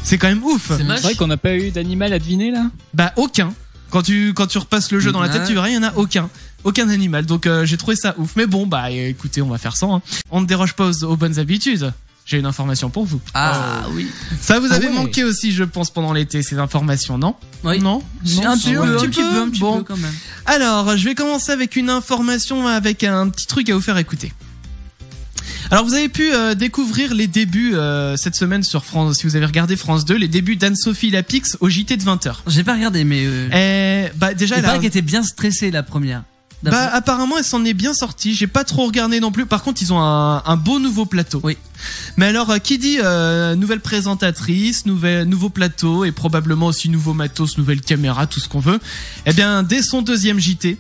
[SPEAKER 1] C'est quand même ouf.
[SPEAKER 3] C'est
[SPEAKER 4] C'est
[SPEAKER 3] moche.
[SPEAKER 4] vrai qu'on n'a pas eu d'animal à deviner là.
[SPEAKER 1] Bah, aucun. Quand tu repasses le jeu dans la tête,
[SPEAKER 2] Ouais.
[SPEAKER 1] tu verras, il y en a aucun. Aucun animal. Donc, j'ai trouvé ça ouf. Mais bon, bah, écoutez, on va faire ça, hein. On ne déroge pas aux bonnes habitudes. J'ai une information pour vous.
[SPEAKER 2] Ah oui.
[SPEAKER 1] Ça vous
[SPEAKER 4] Ah
[SPEAKER 1] avez
[SPEAKER 4] ouais.
[SPEAKER 1] manqué aussi, je pense, pendant l'été, ces informations, non?
[SPEAKER 2] Oui.
[SPEAKER 1] Non?
[SPEAKER 2] Un petit peu
[SPEAKER 1] Bon.
[SPEAKER 2] quand même.
[SPEAKER 1] Alors, je vais commencer avec une information, avec un petit truc à vous faire écouter. Alors, vous avez pu découvrir les débuts cette semaine sur France, si vous avez regardé France 2, les débuts d'Anne-Sophie Lapix au JT de 20h.
[SPEAKER 2] J'ai pas regardé, mais
[SPEAKER 1] Bah, déjà,
[SPEAKER 2] il
[SPEAKER 1] elle a...
[SPEAKER 2] paraît qu'elle était bien stressée la première.
[SPEAKER 1] Bah, apparemment, elle s'en est bien sortie. J'ai pas trop regardé non plus. Par contre, ils ont un beau nouveau plateau.
[SPEAKER 2] Oui.
[SPEAKER 1] Mais alors, qui dit nouvelle présentatrice, nouveau plateau et probablement aussi nouveau matos, nouvelle caméra, tout ce qu'on veut. Eh bien, dès son deuxième JT,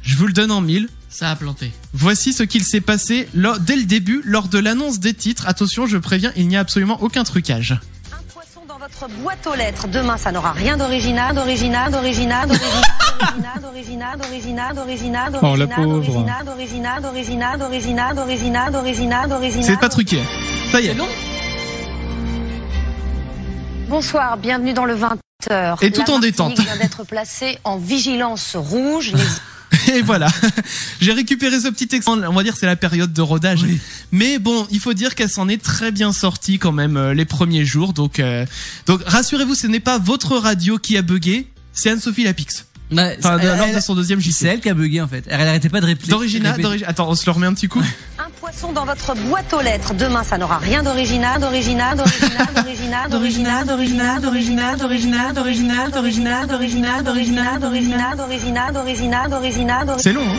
[SPEAKER 1] je vous le donne en 1000.
[SPEAKER 3] Ça a planté.
[SPEAKER 1] Voici ce qu'il s'est passé dès le début, lors de l'annonce des titres. Attention, je préviens, il n'y a absolument aucun trucage.
[SPEAKER 5] Un poisson dans votre boîte aux lettres. Demain, ça n'aura rien d'original.
[SPEAKER 4] Oh, la pauvre.
[SPEAKER 1] C'est pas truqué. Ça y est.
[SPEAKER 3] C'est long.
[SPEAKER 5] Bonsoir, bienvenue dans le 20h.
[SPEAKER 1] Et tout
[SPEAKER 5] La
[SPEAKER 1] en détente.
[SPEAKER 5] Martinique vient d'être placée en vigilance rouge. Les
[SPEAKER 1] Et voilà, j'ai récupéré ce petit exemple. On va dire que c'est la période de rodage.
[SPEAKER 2] Oui.
[SPEAKER 1] Mais bon, il faut dire qu'elle s'en est très bien sortie quand même les premiers jours. Donc rassurez-vous, ce n'est pas votre radio qui a bugué, c'est Anne-Sophie Lapix.
[SPEAKER 2] Ouais,
[SPEAKER 1] Enfin, lors de son deuxième
[SPEAKER 2] c'est
[SPEAKER 1] JT.
[SPEAKER 2] elle qui a bugué en fait. Elle arrêtait pas de répliquer.
[SPEAKER 1] D'origine. Attends, on se le remet un petit coup.
[SPEAKER 5] Un Poisson dans votre boîte aux lettres. Demain, ça n'aura rien d'original.
[SPEAKER 1] C'est long, hein.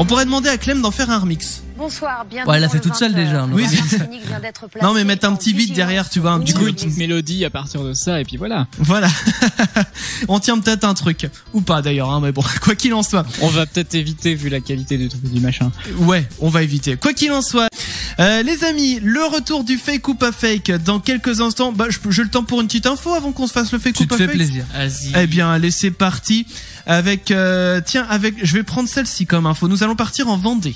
[SPEAKER 1] On pourrait demander à Clem d'en faire un remix.
[SPEAKER 5] Bonsoir, bien.
[SPEAKER 2] Ouais, elle l'a fait toute seule déjà.
[SPEAKER 1] Oui, non, mais mettre un petit beat derrière, tu vois.
[SPEAKER 4] Du coup, une petite mélodie à partir de ça, et puis voilà.
[SPEAKER 1] Voilà. On tient peut-être un truc. Ou pas d'ailleurs, hein, mais bon, quoi qu'il en soit.
[SPEAKER 4] On va peut-être éviter vu la qualité du machin.
[SPEAKER 1] Ouais, on va éviter. Quoi qu'il en soit. Les amis, le retour du fake ou pas fake dans quelques instants. Bah, j'ai le temps pour une petite info avant qu'on se fasse le fake ou pas fake.
[SPEAKER 2] Tu te fais plaisir.
[SPEAKER 3] Vas-y.
[SPEAKER 1] Eh bien, allez, c'est parti. Avec, je vais prendre celle-ci comme info. Nous allons partir en Vendée.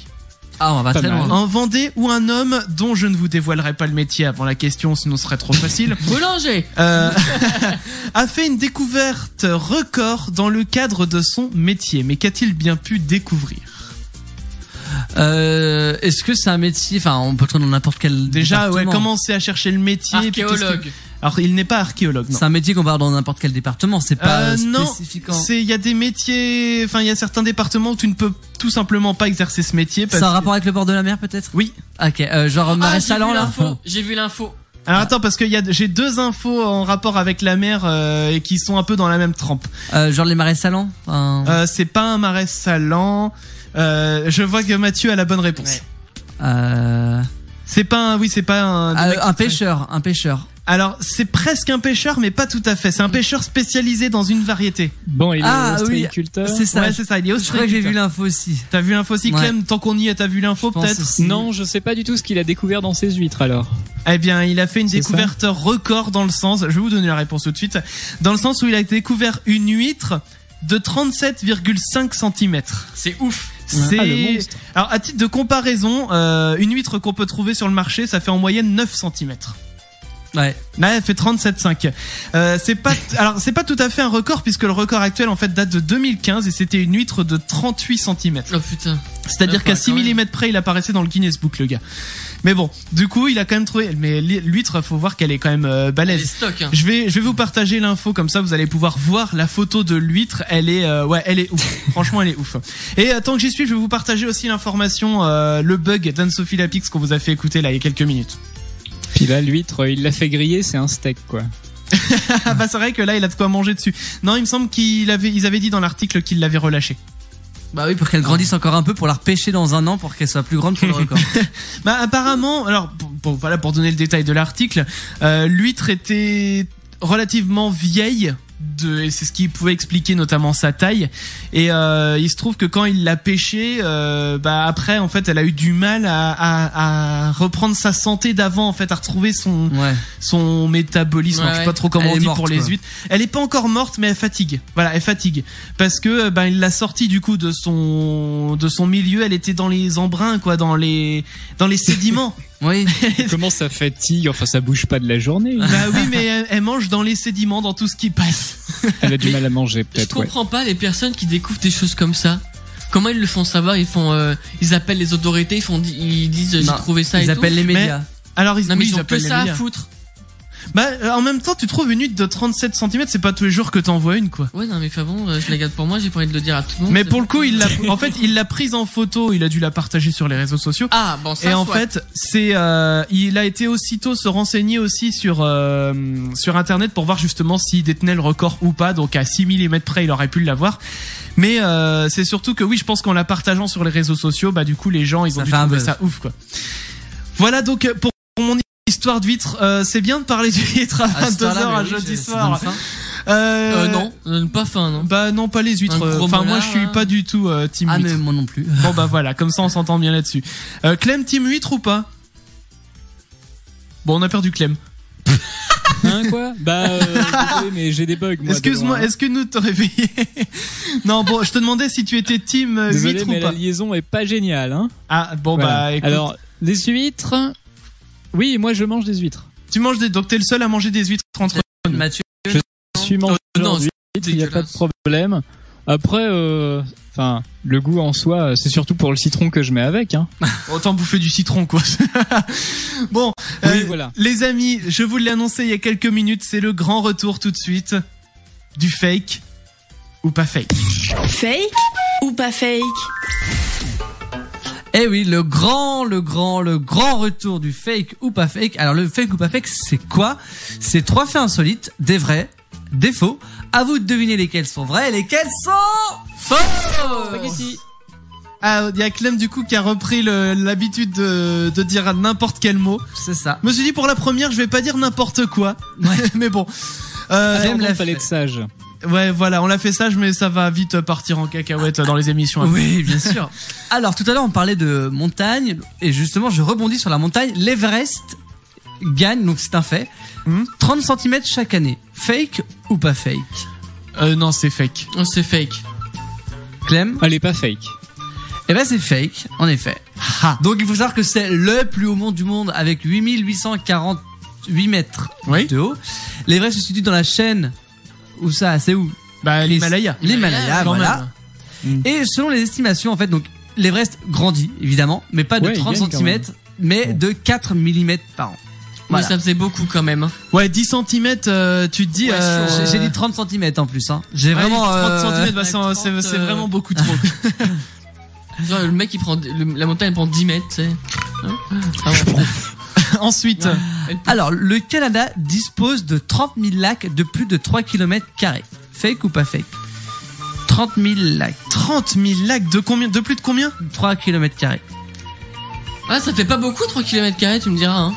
[SPEAKER 2] Ah, on va très loin.
[SPEAKER 1] En Vendée, où un homme dont je ne vous dévoilerai pas le métier avant la question, sinon ce serait trop facile.
[SPEAKER 3] Boulanger.
[SPEAKER 1] A fait une découverte record dans le cadre de son métier. Mais qu'a-t-il bien pu découvrir?
[SPEAKER 2] Est-ce que c'est un métier, enfin, on peut prendre dans n'importe quel
[SPEAKER 1] Déjà, ouais,
[SPEAKER 2] département.
[SPEAKER 1] commencer à chercher le métier.
[SPEAKER 3] Archéologue.
[SPEAKER 1] Alors, il n'est pas archéologue, non.
[SPEAKER 2] C'est un métier qu'on va avoir dans n'importe quel département, c'est pas
[SPEAKER 1] non,
[SPEAKER 2] spécifiquement.
[SPEAKER 1] il y a des métiers, enfin, il y a certains départements où tu ne peux tout simplement pas exercer ce métier.
[SPEAKER 2] C'est un rapport avec le bord de la mer, peut-être?
[SPEAKER 1] Oui.
[SPEAKER 2] Ok, genre Marais Salan, là.
[SPEAKER 3] J'ai vu l'info.
[SPEAKER 1] Alors attends, parce que j'ai deux infos en rapport avec la mer et qui sont un peu dans la même trempe.
[SPEAKER 2] Genre les Marais Salants.
[SPEAKER 1] C'est pas un marais salant. Je vois que Mathieu a la bonne réponse.
[SPEAKER 2] Ouais.
[SPEAKER 1] C'est pas un
[SPEAKER 2] pêcheur.
[SPEAKER 1] Alors, c'est presque un pêcheur, mais pas tout à fait. C'est un pêcheur spécialisé dans une variété.
[SPEAKER 4] Bon, il est ostréiculteur.
[SPEAKER 2] Oui, c'est ça.
[SPEAKER 1] Ouais, c'est ça. Il est ostréiculteur.
[SPEAKER 2] Je crois que j'ai vu l'info aussi.
[SPEAKER 1] T'as vu l'info aussi, Clem?
[SPEAKER 2] Ouais.
[SPEAKER 1] Tant qu'on y est, t'as vu l'info peut-être?
[SPEAKER 4] Non, je sais pas du tout ce qu'il a découvert dans ses huîtres alors.
[SPEAKER 1] Eh bien, il a fait une découverte record dans le sens, je vais vous donner la réponse tout de suite, dans le sens où il a découvert une huître de 37,5 cm.
[SPEAKER 3] C'est ouf.
[SPEAKER 1] C'est
[SPEAKER 4] le monstre.
[SPEAKER 1] Alors, à titre de comparaison, une huître qu'on peut trouver sur le marché, ça fait en moyenne 9 cm.
[SPEAKER 2] Ouais.
[SPEAKER 1] Là, elle fait 37,5. C'est pas tout à fait un record puisque le record actuel en fait date de 2015 et c'était une huître de 38 cm.
[SPEAKER 3] Oh putain.
[SPEAKER 1] C'est-à-dire qu'à 6 mm près, il apparaissait dans le Guinness Book, le gars. Mais bon, du coup, il a quand même trouvé. Mais l'huître, faut voir qu'elle est quand même balèze.
[SPEAKER 3] Stock, hein.
[SPEAKER 1] Je vais vous partager l'info comme ça, vous allez pouvoir voir la photo de l'huître. Elle est ouf. Franchement, elle est ouf. Et tant que j'y suis, je vais vous partager aussi l'information, le bug d'Anne-Sophie Lapix qu'on vous a fait écouter là il y a quelques minutes.
[SPEAKER 4] Puis là, l'huître, il l'a fait griller, c'est un steak quoi.
[SPEAKER 1] Bah c'est vrai que là, il a de quoi manger dessus. Non, il me semble ils avaient dit dans l'article qu'ils l'avaient relâché.
[SPEAKER 2] Bah oui, pour qu'elle grandisse encore un peu, pour la repêcher dans un an, pour qu'elle soit plus grande pour le record.
[SPEAKER 1] Bah apparemment, alors pour donner le détail de l'article, l'huître était relativement vieille. Et c'est ce qui pouvait expliquer notamment sa taille. Et il se trouve que quand il l'a pêchée, après en fait, elle a eu du mal à reprendre sa santé d'avant, en fait, à retrouver son métabolisme. Je sais pas trop comment on dit pour les huîtres. Elle est pas encore morte, mais elle fatigue. Voilà, elle fatigue parce que il l'a sortie du coup de son milieu. Elle était dans les embruns, quoi, dans les sédiments.
[SPEAKER 2] Oui.
[SPEAKER 4] Comment ça fatigue? Enfin, ça bouge pas de la journée.
[SPEAKER 1] Bah oui, mais elle mange dans les sédiments, dans tout ce qui passe.
[SPEAKER 4] Elle a du mal à manger, peut-être.
[SPEAKER 3] Je comprends pas les personnes qui découvrent des choses comme ça. Comment ils le font savoir? Ils appellent les autorités, ils disent j'ai trouvé ça.
[SPEAKER 2] Ils appellent les médias.
[SPEAKER 1] Mais, alors ils
[SPEAKER 3] ont que ça à foutre.
[SPEAKER 1] Bah en même temps, tu trouves une huître de 37 cm, c'est pas tous les jours que t'en vois une, quoi.
[SPEAKER 3] Ouais, non mais enfin bon, je la garde pour moi, j'ai pas envie de le dire à tout le monde.
[SPEAKER 1] Mais pour le coup, il l'a prise en photo, il a dû la partager sur les réseaux sociaux.
[SPEAKER 3] Ah bon, ça.
[SPEAKER 1] Et en fait, il a été aussitôt se renseigner aussi sur internet pour voir justement s'il détenait le record ou pas. Donc à 6 mm près, il aurait pu l'avoir. Mais c'est surtout que oui, je pense qu'en la partageant sur les réseaux sociaux, bah du coup les gens ils ont dû trouver ça ouf, quoi. Voilà donc pour mon histoire d'huître, c'est bien de parler d'huître à 22h un jeudi soir.
[SPEAKER 3] Non, pas faim, non.
[SPEAKER 1] Bah non, pas les huîtres. Enfin moi je suis pas du tout team huître.
[SPEAKER 2] Ah mais moi non plus.
[SPEAKER 1] Bon bah voilà, comme ça on s'entend bien là-dessus. Clem, team huître ou pas? Bon, on a perdu Clem.
[SPEAKER 4] Hein, quoi? Désolé, mais j'ai des bugs, moi.
[SPEAKER 1] Excuse-moi, est-ce que nous te réveillé? Non, bon, je te demandais si tu étais team
[SPEAKER 4] désolé,
[SPEAKER 1] huître
[SPEAKER 4] mais
[SPEAKER 1] ou pas.
[SPEAKER 4] La liaison est pas géniale, hein.
[SPEAKER 1] Ah, bon,
[SPEAKER 4] voilà.
[SPEAKER 1] Bah, écoute.
[SPEAKER 4] Alors, des huîtres. Oui, moi, je mange des huîtres.
[SPEAKER 1] Tu manges donc t'es le seul à manger des huîtres entre nous.
[SPEAKER 2] Mathieu.
[SPEAKER 4] Je suis mangeur d'huîtres, il y a pas de problème. Après, le goût en soi, c'est surtout pour le citron que je mets avec, hein.
[SPEAKER 1] Autant bouffer du citron, quoi. Bon,
[SPEAKER 4] oui, voilà.
[SPEAKER 1] Les amis, je vous l'ai annoncé il y a quelques minutes, c'est le grand retour tout de suite du fake ou pas fake.
[SPEAKER 6] Fake ou pas fake?
[SPEAKER 2] Eh oui, le grand retour du fake ou pas fake. Alors le fake ou pas fake, c'est quoi? C'est 3 faits insolites, des vrais, des faux. À vous de deviner lesquels sont vrais et lesquels sont faux.
[SPEAKER 4] Spaghetti.
[SPEAKER 1] Ah, il y a Clem du coup qui a repris l'habitude de dire n'importe quel mot.
[SPEAKER 2] C'est ça.
[SPEAKER 1] Je me suis dit pour la première, je vais pas dire n'importe quoi.
[SPEAKER 2] Ouais.
[SPEAKER 1] Mais bon.
[SPEAKER 2] J'aime
[SPEAKER 4] On
[SPEAKER 2] la
[SPEAKER 4] fallait être sage.
[SPEAKER 1] Ouais, voilà, on l'a fait sage, mais ça va vite partir en cacahuète dans les émissions.
[SPEAKER 2] Oui, bien sûr. Alors, tout à l'heure, on parlait de montagne, et justement, je rebondis sur la montagne. L'Everest gagne, donc c'est un fait, 30 cm chaque année. Fake ou pas fake?
[SPEAKER 1] Non, c'est fake.
[SPEAKER 3] Oh, c'est fake.
[SPEAKER 2] Clem?
[SPEAKER 4] Elle est pas fake.
[SPEAKER 2] Eh ben, c'est fake, en effet. Donc, il faut savoir que c'est le plus haut mont du monde avec 8848 mètres
[SPEAKER 1] Oui.
[SPEAKER 2] de haut. L'Everest se situe dans la chaîne. Où ça? C'est où?
[SPEAKER 1] Bah, l'Himalaya.
[SPEAKER 2] L'Himalaya,
[SPEAKER 1] Quand
[SPEAKER 2] voilà.
[SPEAKER 1] même.
[SPEAKER 2] Et selon les estimations, en fait, donc, l'Everest grandit, évidemment, mais pas de
[SPEAKER 4] Ouais, il
[SPEAKER 2] 30
[SPEAKER 4] gagne quand
[SPEAKER 2] cm,
[SPEAKER 4] même.
[SPEAKER 2] mais
[SPEAKER 4] Bon.
[SPEAKER 2] de 4 mm par an. Voilà.
[SPEAKER 3] Mais ça faisait beaucoup quand même.
[SPEAKER 1] Ouais, 10 cm, tu te dis...
[SPEAKER 3] Ouais,
[SPEAKER 2] J'ai dit 30 cm en plus, hein. J'ai
[SPEAKER 1] Ouais,
[SPEAKER 2] vraiment,
[SPEAKER 1] 30 cm, bah,
[SPEAKER 3] ouais,
[SPEAKER 1] c'est
[SPEAKER 3] 30,
[SPEAKER 1] vraiment beaucoup trop.
[SPEAKER 3] Genre, le mec, il prend, la montagne, elle prend 10 mètres, tu sais. Hein Ah ouais.
[SPEAKER 1] Ensuite,
[SPEAKER 2] Alors, le Canada dispose de 30 000 lacs de plus de 3 km². Fake ou pas fake? 30 000 lacs.
[SPEAKER 1] 30 000 lacs de combien? De plus de combien?
[SPEAKER 2] 3 km².
[SPEAKER 3] Ah, ça fait pas beaucoup, 3 km², tu me diras, hein.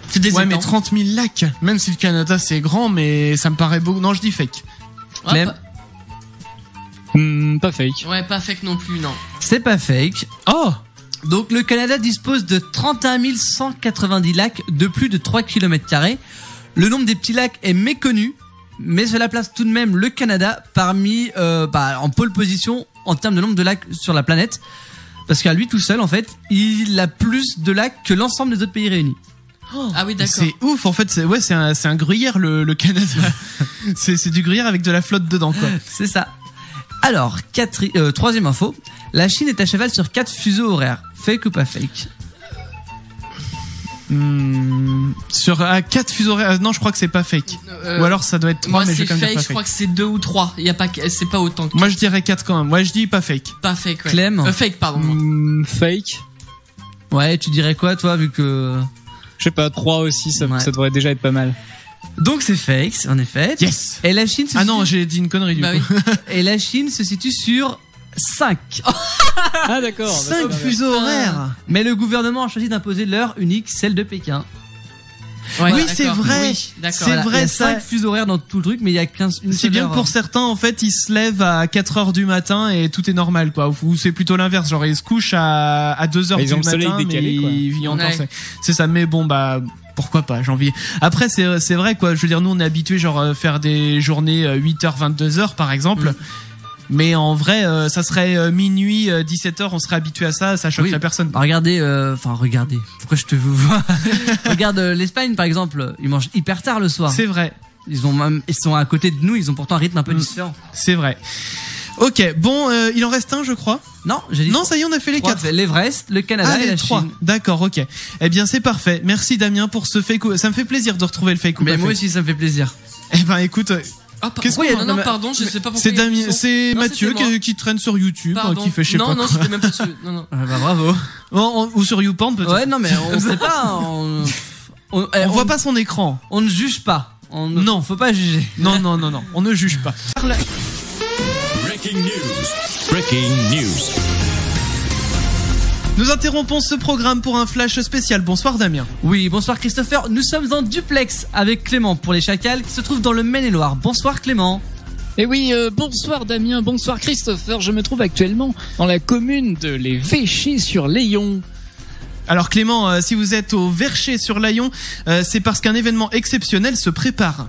[SPEAKER 3] C'est des
[SPEAKER 1] Ouais, mais
[SPEAKER 3] étangs.
[SPEAKER 1] 30 000 lacs. Même si le Canada c'est grand, mais ça me paraît beaucoup. Non, je dis fake.
[SPEAKER 3] Ah,
[SPEAKER 2] Clem.
[SPEAKER 4] Pas fake.
[SPEAKER 3] Ouais, pas fake non plus, non.
[SPEAKER 2] C'est pas fake.
[SPEAKER 1] Oh!
[SPEAKER 2] Donc, le Canada dispose de 31 190 lacs de plus de 3 km². Le nombre des petits lacs est méconnu, mais cela place tout de même le Canada parmi, en pole position en termes de nombre de lacs sur la planète. Parce qu'à lui tout seul, en fait, il a plus de lacs que l'ensemble des autres pays réunis.
[SPEAKER 3] Ah oui, d'accord.
[SPEAKER 1] C'est ouf, en fait, c'est un gruyère le Canada. c'est du gruyère avec de la flotte dedans, quoi.
[SPEAKER 2] C'est ça. Alors, troisième info. La Chine est à cheval sur 4 fuseaux horaires. Fake ou pas fake?
[SPEAKER 1] Sur 4 fuseaux horaires, non, je crois que c'est pas fake. Ou alors ça doit être 3,
[SPEAKER 3] moi,
[SPEAKER 1] mais je
[SPEAKER 3] c'est
[SPEAKER 1] vais quand même dire
[SPEAKER 3] fake,
[SPEAKER 1] pas
[SPEAKER 3] je crois
[SPEAKER 1] fake.
[SPEAKER 3] que c'est 2 ou 3. Il y a pas, c'est pas autant que
[SPEAKER 1] Moi je dirais 4 quand même. Ouais, je dis pas fake.
[SPEAKER 3] pas fake, ouais.
[SPEAKER 2] Clem.
[SPEAKER 3] Fake, pardon.
[SPEAKER 4] Fake.
[SPEAKER 2] Ouais, tu dirais quoi, toi, vu que...
[SPEAKER 4] Je sais pas, 3 aussi, ça devrait déjà être pas mal.
[SPEAKER 2] Donc c'est fake, en effet.
[SPEAKER 1] Yes.
[SPEAKER 2] Et la Chine se
[SPEAKER 1] Ah non,
[SPEAKER 2] situe...
[SPEAKER 1] j'ai dit une connerie du
[SPEAKER 3] Bah
[SPEAKER 1] coup.
[SPEAKER 3] oui.
[SPEAKER 2] Et la Chine se situe sur 5.
[SPEAKER 4] Ah d'accord.
[SPEAKER 1] 5 fuseaux horaires.
[SPEAKER 2] Mais le gouvernement a choisi d'imposer l'heure unique, celle de Pékin.
[SPEAKER 3] Ouais,
[SPEAKER 1] Oui,
[SPEAKER 3] d'accord.
[SPEAKER 1] c'est vrai.
[SPEAKER 3] Oui, d'accord.
[SPEAKER 1] C'est vrai,
[SPEAKER 2] il y a
[SPEAKER 1] ça.
[SPEAKER 2] 5 fuseaux horaires dans tout le truc, mais il y a 15 une
[SPEAKER 1] C'est
[SPEAKER 2] seule
[SPEAKER 1] bien
[SPEAKER 2] heure.
[SPEAKER 1] que pour certains, en fait, ils se lèvent à 4 heures du matin et tout est normal, quoi. Ou c'est plutôt l'inverse, genre ils se couchent à 2 heures
[SPEAKER 4] Ils
[SPEAKER 1] du
[SPEAKER 4] ont le soleil
[SPEAKER 1] matin,
[SPEAKER 4] décalé,
[SPEAKER 1] mais
[SPEAKER 4] quoi.
[SPEAKER 1] ils vivent encore.
[SPEAKER 3] Ouais.
[SPEAKER 1] C'est ça, mais bon, bah, pourquoi pas, j'ai envie. Après, c'est vrai, quoi. Je veux dire, nous, on est habitués, genre, faire des journées 8h, 22h, par exemple. Mais en vrai, ça serait minuit, 17h, on serait habitué à ça choquerait
[SPEAKER 2] Oui.
[SPEAKER 1] personne.
[SPEAKER 2] Bah, regardez. Pourquoi je te vois? Regarde l'Espagne, par exemple. Ils mangent hyper tard le soir.
[SPEAKER 1] C'est vrai,
[SPEAKER 2] Ils sont à côté de nous. Ils ont pourtant un rythme un peu différent.
[SPEAKER 1] c'est vrai. Ok, bon, il en reste un, je crois.
[SPEAKER 2] Non, j'ai dit.
[SPEAKER 1] Non, ça y est, on a fait les 4.
[SPEAKER 2] L'Everest, le Canada
[SPEAKER 1] Ah,
[SPEAKER 2] et la
[SPEAKER 1] les 3.
[SPEAKER 2] Chine.
[SPEAKER 1] D'accord, ok. Eh bien, c'est parfait. Merci Damien pour ce fake. Ça me fait plaisir de retrouver le fake ou
[SPEAKER 2] Mais
[SPEAKER 1] pas
[SPEAKER 2] moi
[SPEAKER 1] fake.
[SPEAKER 2] aussi, ça me fait plaisir.
[SPEAKER 1] Eh ben, écoute,
[SPEAKER 3] Ah,
[SPEAKER 1] Qu'est-ce
[SPEAKER 3] pourquoi
[SPEAKER 1] qu'on-
[SPEAKER 3] non, pardon, je sais pas pourquoi.
[SPEAKER 1] c'est
[SPEAKER 3] il y a
[SPEAKER 1] Damien,
[SPEAKER 3] le son.
[SPEAKER 1] c'est
[SPEAKER 3] Non,
[SPEAKER 1] Mathieu
[SPEAKER 3] c'était moi.
[SPEAKER 1] qui traîne sur YouTube,
[SPEAKER 3] Pardon.
[SPEAKER 1] qui fait je sais
[SPEAKER 3] non,
[SPEAKER 1] pas
[SPEAKER 3] non,
[SPEAKER 1] quoi.
[SPEAKER 3] c'était même pas sur. Non, non.
[SPEAKER 2] Ah bah bravo.
[SPEAKER 1] Ou sur YouPorn peut-être.
[SPEAKER 2] Ouais, non, mais on sait pas.
[SPEAKER 1] On voit pas son écran.
[SPEAKER 2] On ne juge pas.
[SPEAKER 1] Non.
[SPEAKER 2] Faut pas juger.
[SPEAKER 1] Non, non, non, non. On ne juge pas.
[SPEAKER 6] Breaking news. Breaking news.
[SPEAKER 1] Nous interrompons ce programme pour un flash spécial. Bonsoir Damien.
[SPEAKER 2] Oui, bonsoir Christopher. Nous sommes en duplex avec Clément pour les Chacals qui se trouve dans le Maine-et-Loire. Bonsoir Clément.
[SPEAKER 4] Et oui, bonsoir Damien, bonsoir Christopher, je me trouve actuellement dans la commune de Les Véchés-sur-Layon.
[SPEAKER 1] Alors Clément, si vous êtes au Vercher-sur-Layon, c'est parce qu'un événement exceptionnel se prépare.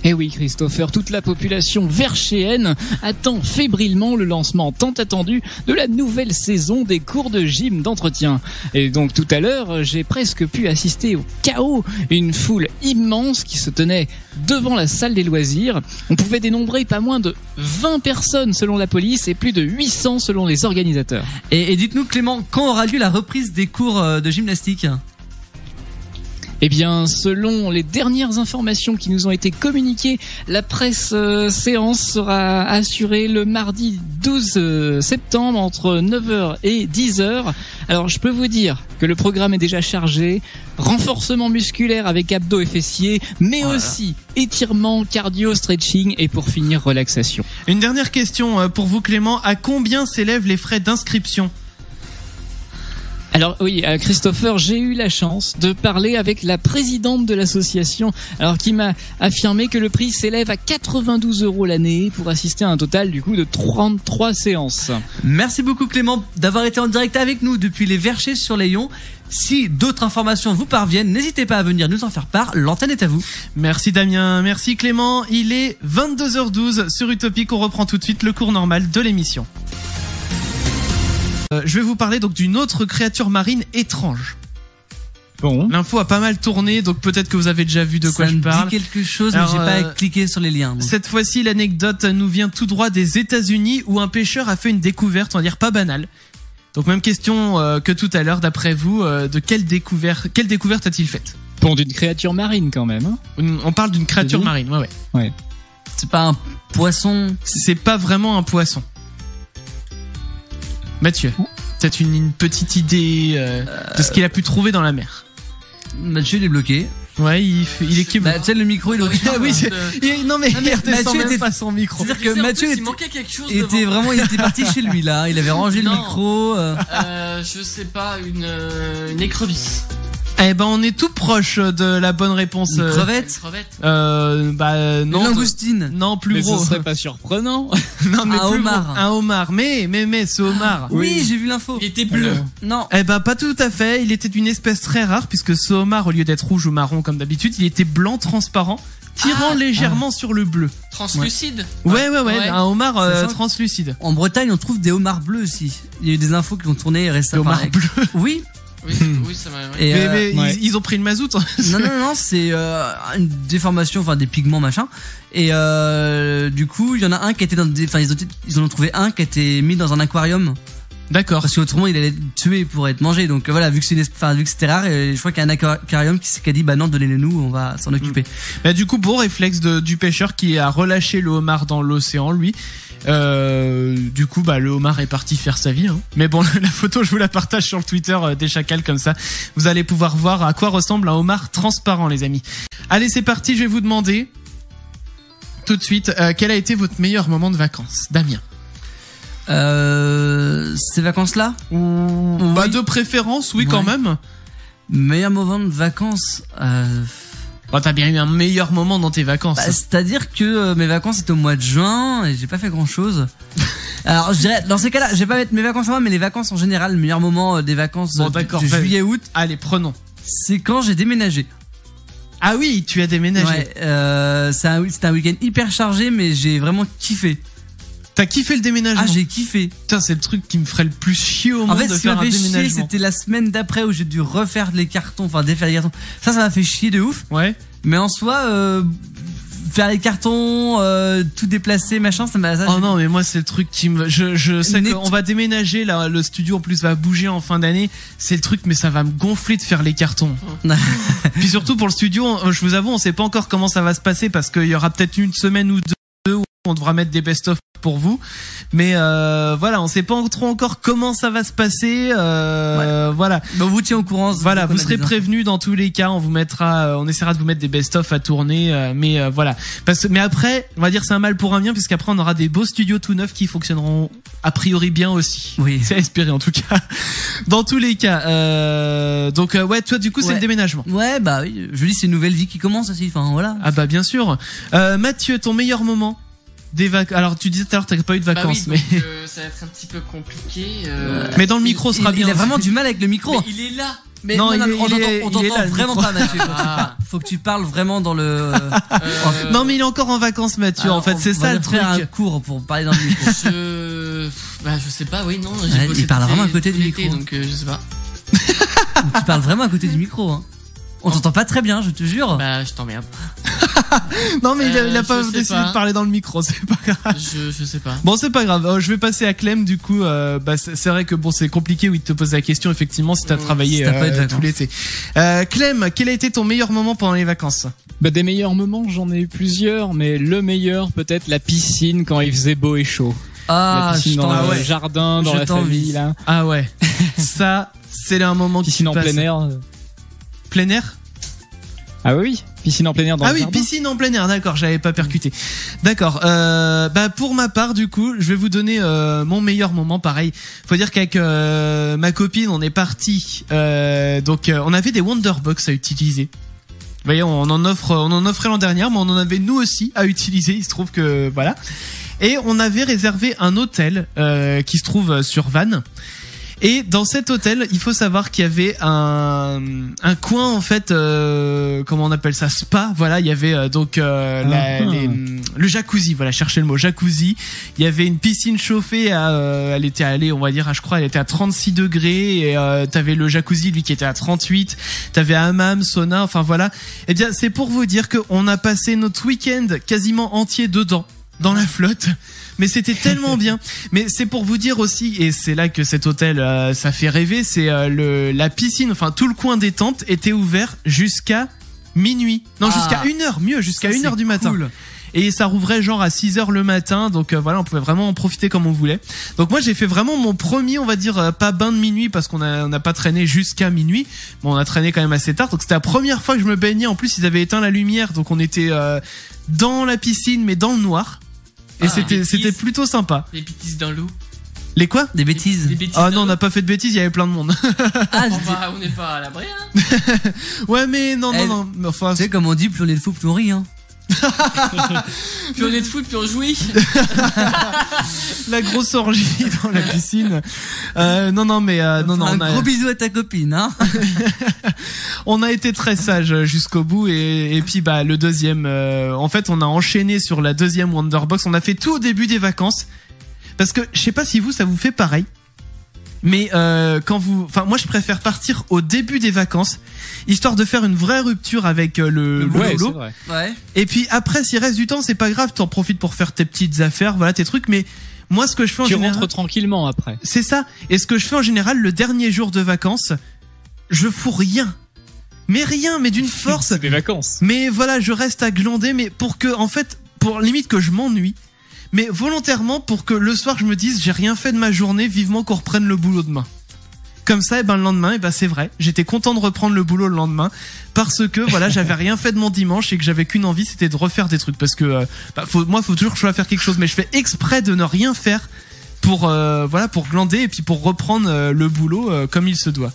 [SPEAKER 4] Et oui Christopher, toute la population verchéenne attend fébrilement le lancement tant attendu de la nouvelle saison des cours de gym d'entretien. Et donc tout à l'heure, j'ai presque pu assister au chaos, une foule immense qui se tenait devant la salle des loisirs. On pouvait dénombrer pas moins de 20 personnes selon la police et plus de 800 selon les organisateurs.
[SPEAKER 2] Et dites-nous Clément, quand aura lieu la reprise des cours de gymnastique?
[SPEAKER 4] Eh bien, selon les dernières informations qui nous ont été communiquées, la presse séance sera assurée le mardi 12 septembre entre 9h et 10h. Alors, je peux vous dire que le programme est déjà chargé. Renforcement musculaire avec abdos et fessiers, mais aussi étirement, cardio, stretching et pour finir, relaxation.
[SPEAKER 1] Une dernière question pour vous, Clément. À combien s'élèvent les frais d'inscription ?
[SPEAKER 4] Alors oui, Christopher, j'ai eu la chance de parler avec la présidente de l'association, alors qui m'a affirmé que le prix s'élève à 92 € l'année pour assister à un total du coup de 33 séances.
[SPEAKER 2] Merci beaucoup Clément d'avoir été en direct avec nous depuis les Verchers sur Layon. Si d'autres informations vous parviennent, n'hésitez pas à venir nous en faire part, l'antenne est à vous.
[SPEAKER 1] Merci Damien, merci Clément. Il est 22h12 sur Utopique, on reprend tout de suite le cours normal de l'émission. Je vais vous parler donc d'une autre créature marine étrange.
[SPEAKER 4] Bon.
[SPEAKER 1] L'info a pas mal tourné, donc peut-être que vous avez déjà vu de quoi je parle.
[SPEAKER 2] Ça me dit quelque chose, mais j'ai pas cliqué sur les liens. Donc.
[SPEAKER 1] Cette fois-ci, l'anecdote nous vient tout droit des États-Unis où un pêcheur a fait une découverte, on va dire pas banale. Donc même question que tout à l'heure, d'après vous, de quelle découverte a-t-il faite ?
[SPEAKER 4] Bon, d'une créature marine quand même. Hein.
[SPEAKER 1] On parle d'une créature marine, ouais.
[SPEAKER 2] C'est pas un poisson ?
[SPEAKER 1] C'est pas vraiment un poisson. Mathieu, peut-être une petite idée de ce qu'il a pu trouver dans la mer.
[SPEAKER 2] Mathieu, il est bloqué.
[SPEAKER 1] Ouais, il est
[SPEAKER 2] bah, tu sais, le micro, il est
[SPEAKER 1] oui, non mais il redescend même pas son micro.
[SPEAKER 2] C'est-à-dire que Mathieu était parti chez lui là, il avait rangé le micro.
[SPEAKER 3] Je sais pas, une écrevisse.
[SPEAKER 1] Eh ben, on est tout proche de la bonne réponse.
[SPEAKER 2] Une crevette.
[SPEAKER 1] Bah non.
[SPEAKER 2] Une langoustine.
[SPEAKER 1] Non, plus gros.
[SPEAKER 4] Ce serait pas surprenant.
[SPEAKER 1] Non, mais
[SPEAKER 2] un homard.
[SPEAKER 1] Un homard. Mais ce homard.
[SPEAKER 2] Oui, j'ai vu l'info.
[SPEAKER 3] Il était bleu.
[SPEAKER 2] Non.
[SPEAKER 1] Eh ben, pas tout à fait. Il était d'une espèce très rare puisque ce homard, au lieu d'être rouge ou marron comme d'habitude, il était blanc transparent, tirant légèrement sur le bleu.
[SPEAKER 3] Translucide.
[SPEAKER 1] Ouais. Un homard translucide.
[SPEAKER 2] En Bretagne, on trouve des homards bleus aussi. Il y a eu des infos qui ont tourné récemment.
[SPEAKER 1] Des homards bleus.
[SPEAKER 2] Oui.
[SPEAKER 3] Oui, ça m'a.
[SPEAKER 2] Et
[SPEAKER 1] mais ils ont pris le mazout.
[SPEAKER 2] Non, c'est une déformation, enfin des pigments machin. Et du coup, il y en a un qui était dans des, enfin ils en ont trouvé un qui a été mis dans un aquarium.
[SPEAKER 1] D'accord.
[SPEAKER 2] Parce qu'autrement il allait être tué pour être mangé. Donc voilà, vu que c'était rare, je crois qu'il y a un aquarium qui a dit bah non, donnez-le nous, on va s'en occuper.
[SPEAKER 1] Bah du coup, beau réflexe du pêcheur qui a relâché le homard dans l'océan, lui. Du coup, bah le homard est parti faire sa vie. Hein. Mais bon, la photo, je vous la partage sur le Twitter des chacals comme ça. Vous allez pouvoir voir à quoi ressemble un homard transparent, les amis. Allez, c'est parti. Je vais vous demander tout de suite quel a été votre meilleur moment de vacances, Damien.
[SPEAKER 2] Ces vacances-là ou
[SPEAKER 1] bah de préférence, oui, quand même.
[SPEAKER 2] Meilleur moment de vacances.
[SPEAKER 1] Bon, t'as bien eu un meilleur moment dans tes vacances.
[SPEAKER 2] Bah, c'est-à-dire que mes vacances étaient au mois de juin et j'ai pas fait grand-chose. Alors, je dirais, dans ces cas-là, je vais pas mettre mes vacances à moi, mais les vacances en général, le meilleur moment des vacances de juillet-août.
[SPEAKER 1] Allez, prenons.
[SPEAKER 2] C'est quand j'ai déménagé.
[SPEAKER 1] Ah oui, tu as déménagé.
[SPEAKER 2] Ouais, c'était un week-end hyper chargé, mais j'ai vraiment kiffé.
[SPEAKER 1] T'as kiffé le déménagement?
[SPEAKER 2] Ah, j'ai kiffé.
[SPEAKER 1] Putain, c'est le truc qui me ferait le plus chier au monde de faire un déménagement.
[SPEAKER 2] Chier, c'était la semaine d'après où j'ai dû refaire les cartons, enfin défaire les cartons. Ça m'a fait chier de ouf.
[SPEAKER 1] Ouais.
[SPEAKER 2] Mais en soi, faire les cartons, tout déplacer, machin, ça m'a.
[SPEAKER 1] Oh non, mais moi c'est le truc qui me. Je sais qu'on va déménager là, le studio en plus va bouger en fin d'année. C'est le truc, mais ça va me gonfler de faire les cartons. Puis surtout pour le studio, je vous avoue, on sait pas encore comment ça va se passer parce qu'il y aura peut-être une semaine ou deux où on devra mettre des best-of pour vous, mais voilà, on sait pas trop encore comment ça va se passer. Voilà.
[SPEAKER 2] Mais on vous tient au courant.
[SPEAKER 1] Voilà, vous serez prévenus dans tous les cas. On vous mettra, on essaiera de vous mettre des best-of à tourner, mais voilà. Mais après, on va dire c'est un mal pour un bien, puisqu'après on aura des beaux studios tout neufs qui fonctionneront a priori bien aussi.
[SPEAKER 2] Oui.
[SPEAKER 1] C'est à espérer en tout cas. Dans tous les cas. Donc ouais, toi du coup c'est le déménagement.
[SPEAKER 2] Ouais, bah oui. Je dis c'est une nouvelle vie qui commence aussi. Enfin voilà.
[SPEAKER 1] Ah bah bien sûr. Mathieu, ton meilleur moment? Alors tu disais tout à l'heure que t'as pas eu de vacances,
[SPEAKER 3] bah oui,
[SPEAKER 1] mais
[SPEAKER 3] donc, ça va être un petit peu compliqué.
[SPEAKER 1] Mais dans le micro sera bien.
[SPEAKER 2] Il a vraiment du mal avec le micro.
[SPEAKER 3] Mais il est là.
[SPEAKER 2] Mais non, on t'entend vraiment pas, Mathieu. Faut que tu parles vraiment dans le.
[SPEAKER 1] Non, mais il est encore en vacances, Mathieu. En fait, c'est ça le truc.
[SPEAKER 2] Faire un cours pour parler dans le micro.
[SPEAKER 3] Je sais pas. Oui, non.
[SPEAKER 2] Il parle vraiment à côté du micro.
[SPEAKER 3] Donc je sais pas.
[SPEAKER 2] Tu parles vraiment à côté du micro. Hein. On t'entend pas très bien, je te jure.
[SPEAKER 3] Bah, je t'emmerde.
[SPEAKER 1] Non mais il a pas
[SPEAKER 3] je sais
[SPEAKER 1] décidé
[SPEAKER 3] pas.
[SPEAKER 1] de parler dans le micro, c'est pas grave.
[SPEAKER 3] Je sais pas.
[SPEAKER 1] Bon, c'est pas grave. Je vais passer à Clem du coup. C'est vrai que bon, c'est compliqué oui de te poser la question effectivement si t'as travaillé
[SPEAKER 2] si t'as pas eu de vacances.
[SPEAKER 1] tout l'été. Clem, quel a été ton meilleur moment pendant les vacances?
[SPEAKER 4] Bah, des meilleurs moments, j'en ai eu plusieurs, mais le meilleur, peut-être la piscine quand il faisait beau et chaud.
[SPEAKER 2] Ah,
[SPEAKER 4] la piscine
[SPEAKER 2] je
[SPEAKER 4] dans
[SPEAKER 2] t'en-
[SPEAKER 4] le
[SPEAKER 2] ouais.
[SPEAKER 4] jardin, dans
[SPEAKER 2] Je
[SPEAKER 4] la
[SPEAKER 2] t'envie.
[SPEAKER 4] famille, là.
[SPEAKER 1] Ah ouais. Ça, c'est un moment
[SPEAKER 4] Piscine en
[SPEAKER 1] qui passe.
[SPEAKER 4] plein air.
[SPEAKER 1] Plein air.
[SPEAKER 4] Ah oui, piscine en plein air dans
[SPEAKER 1] Ah
[SPEAKER 4] le
[SPEAKER 1] oui,
[SPEAKER 4] jardin.
[SPEAKER 1] piscine en plein air, d'accord, j'avais pas percuté. D'accord. Bah pour ma part, du coup, je vais vous donner mon meilleur moment. Pareil, faut dire qu'avec ma copine, on est parti. Donc, on avait des Wonderbox à utiliser. Vous voyez, on en offrait l'an dernier, mais on en avait nous aussi à utiliser. Il se trouve que voilà. Et on avait réservé un hôtel qui se trouve sur Vannes. Et dans cet hôtel, il faut savoir qu'il y avait un coin en fait, comment on appelle ça, spa. Voilà, il y avait le jacuzzi. Voilà, cherchez le mot jacuzzi. Il y avait une piscine chauffée. Elle était allée, on va dire, je crois, elle était à 36 degrés. Et t'avais le jacuzzi, lui, qui était à 38. T'avais hammam, sauna. Enfin voilà. Eh bien, c'est pour vous dire qu'on a passé notre week-end quasiment entier dedans, dans la flotte. Mais c'était tellement bien. Mais c'est pour vous dire aussi, et c'est là que cet hôtel ça fait rêver, c'est la piscine, enfin tout le coin détente était ouvert jusqu'à minuit. Non, jusqu'à 1h, mieux, jusqu'à 1h du matin.
[SPEAKER 2] Cool.
[SPEAKER 1] Et ça rouvrait genre à 6h le matin, donc voilà, on pouvait vraiment en profiter comme on voulait. Donc moi j'ai fait vraiment mon premier, on va dire, pas bain de minuit parce qu'on n'a pas traîné jusqu'à minuit, mais on a traîné quand même assez tard. Donc c'était la première fois que je me baignais. En plus ils avaient éteint la lumière, donc on était dans la piscine mais dans le noir. Et c'était plutôt sympa.
[SPEAKER 3] Les bêtises dans l'eau.
[SPEAKER 1] Les quoi?
[SPEAKER 2] Des bêtises.
[SPEAKER 3] Les bêtises
[SPEAKER 1] Ah
[SPEAKER 3] dans
[SPEAKER 1] non, on
[SPEAKER 3] l'eau.
[SPEAKER 1] n'a pas fait de bêtises, il y avait plein de monde.
[SPEAKER 2] Ah,
[SPEAKER 3] On n'est pas à l'abri, hein.
[SPEAKER 1] Ouais, mais non. Mais enfin,
[SPEAKER 2] tu sais, comme on dit, plus on est de fou, plus on rit, hein.
[SPEAKER 3] Plus on est de foot, plus on jouit.
[SPEAKER 1] la grosse orgie dans la piscine. Non, mais non,
[SPEAKER 2] Un
[SPEAKER 1] on a,
[SPEAKER 2] gros bisou à ta copine, hein.
[SPEAKER 1] on a été très sage jusqu'au bout et puis bah le deuxième, en fait, on a enchaîné sur la deuxième Wonderbox. On a fait tout au début des vacances parce que je sais pas si vous ça vous fait pareil. Mais moi je préfère partir au début des vacances, histoire de faire une vraie rupture avec le
[SPEAKER 4] Ouais,
[SPEAKER 1] lolo.
[SPEAKER 4] c'est vrai.
[SPEAKER 2] Ouais.
[SPEAKER 1] Et puis après, s'il reste du temps, c'est pas grave, t'en profites pour faire tes petites affaires, voilà tes trucs. Mais moi, ce que je fais en
[SPEAKER 4] Tu
[SPEAKER 1] général,
[SPEAKER 4] rentres tranquillement après.
[SPEAKER 1] c'est ça. Et ce que je fais en général, le dernier jour de vacances, je fous rien, mais d'une force.
[SPEAKER 4] C'est des vacances.
[SPEAKER 1] Mais voilà, je reste à glander, mais pour que, en fait, pour limite que je m'ennuie. Mais volontairement pour que le soir je me dise j'ai rien fait de ma journée, vivement qu'on reprenne le boulot demain. Comme ça, et ben le lendemain, et ben c'est vrai, j'étais content de reprendre le boulot le lendemain parce que voilà, j'avais rien fait de mon dimanche et que j'avais qu'une envie, c'était de refaire des trucs parce que faut toujours que je sois à faire quelque chose, mais je fais exprès de ne rien faire pour pour glander et puis pour reprendre le boulot comme il se doit.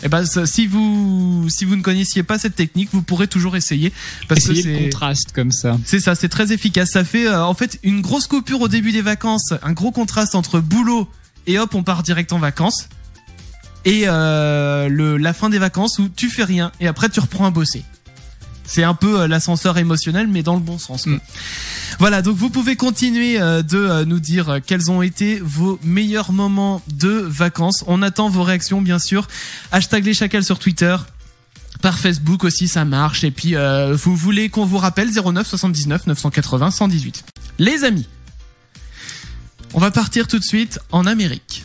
[SPEAKER 1] Et ben si vous ne connaissiez pas cette technique, vous pourrez toujours essayer parce
[SPEAKER 4] Essayer
[SPEAKER 1] que
[SPEAKER 4] le
[SPEAKER 1] c'est
[SPEAKER 4] contraste comme ça.
[SPEAKER 1] c'est ça, c'est très efficace. Ça fait en fait une grosse coupure au début des vacances, un gros contraste entre boulot et hop, on part direct en vacances. Et la fin des vacances où tu fais rien et après tu reprends à bosser. C'est un peu l'ascenseur émotionnel, mais dans le bon sens, quoi. Voilà, donc vous pouvez continuer de nous dire quels ont été vos meilleurs moments de vacances. On attend vos réactions, bien sûr. Hashtag les chacals sur Twitter. Par Facebook aussi, ça marche. Et puis, vous voulez qu'on vous rappelle 09 79 980 118. Les amis, on va partir tout de suite en Amérique.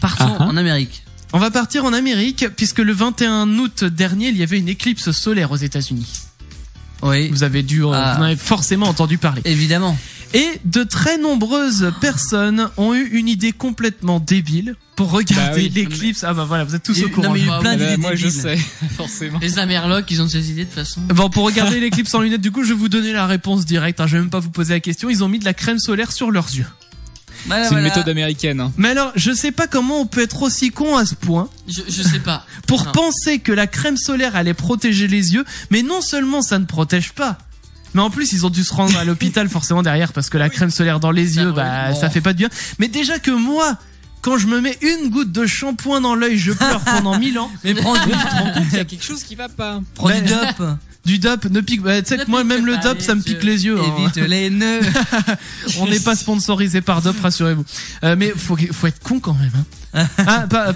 [SPEAKER 2] Partons en Amérique.
[SPEAKER 1] On va partir en Amérique puisque le 21 août dernier, il y avait une éclipse solaire aux États-Unis.
[SPEAKER 2] Oui.
[SPEAKER 1] Vous avez dû, vous en avez forcément entendu parler.
[SPEAKER 2] Évidemment.
[SPEAKER 1] Et de très nombreuses personnes ont eu une idée complètement débile pour regarder l'éclipse. Ah bah voilà, vous êtes tous au courant.
[SPEAKER 2] Non mais il y a eu plein d'idées
[SPEAKER 4] Moi je
[SPEAKER 2] débiles.
[SPEAKER 4] sais, forcément.
[SPEAKER 3] Les Amerlocs, ils ont ces idées de toute façon.
[SPEAKER 1] Bon, pour regarder l'éclipse en lunettes, du coup, je vais vous donner la réponse directe. Hein, je vais même pas vous poser la question. Ils ont mis de la crème solaire sur leurs yeux.
[SPEAKER 2] Voilà,
[SPEAKER 4] C'est une
[SPEAKER 2] voilà.
[SPEAKER 4] méthode américaine. Hein.
[SPEAKER 1] Mais alors, je sais pas comment on peut être aussi con à ce point
[SPEAKER 3] Je sais pas.
[SPEAKER 1] pour
[SPEAKER 3] Non.
[SPEAKER 1] penser que la crème solaire allait protéger les yeux, mais non seulement ça ne protège pas, mais en plus ils ont dû se rendre à l'hôpital forcément derrière parce que la crème solaire dans les yeux, bah ça fait pas de bien. Mais déjà que moi, quand je me mets une goutte de shampoing dans l'œil, je pleure pendant 1000 ans.
[SPEAKER 2] Mais prends du
[SPEAKER 4] Il y a quelque chose qui va pas.
[SPEAKER 2] dop.
[SPEAKER 1] Du dop, ne pique. Tu sais que moi même le dop, ça me pique les yeux.
[SPEAKER 2] Évite les nœuds.
[SPEAKER 1] On n'est pas sponsorisé par dop, rassurez-vous. Mais faut être con quand même. Hein.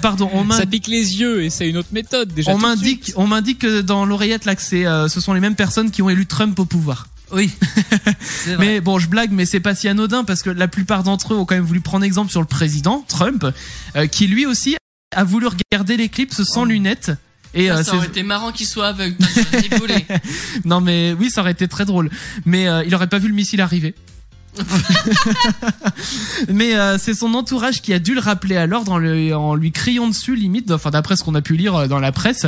[SPEAKER 1] Pardon.
[SPEAKER 4] Ça pique les yeux et c'est une autre méthode déjà.
[SPEAKER 1] On m'indique que dans l'oreillette là que ce sont les mêmes personnes qui ont élu Trump au pouvoir.
[SPEAKER 2] Oui.
[SPEAKER 1] Mais bon, je blague, mais c'est pas si anodin parce que la plupart d'entre eux ont quand même voulu prendre exemple sur le président Trump, qui lui aussi a voulu regarder l'éclipse sans lunettes. Et
[SPEAKER 3] ça aurait été marrant qu'il soit aveugle. T'as rigolé.
[SPEAKER 1] Non mais oui, ça aurait été très drôle. Mais il aurait pas vu le missile arriver. Mais c'est son entourage qui a dû le rappeler à l'ordre en lui criant dessus limite, enfin d'après ce qu'on a pu lire dans la presse,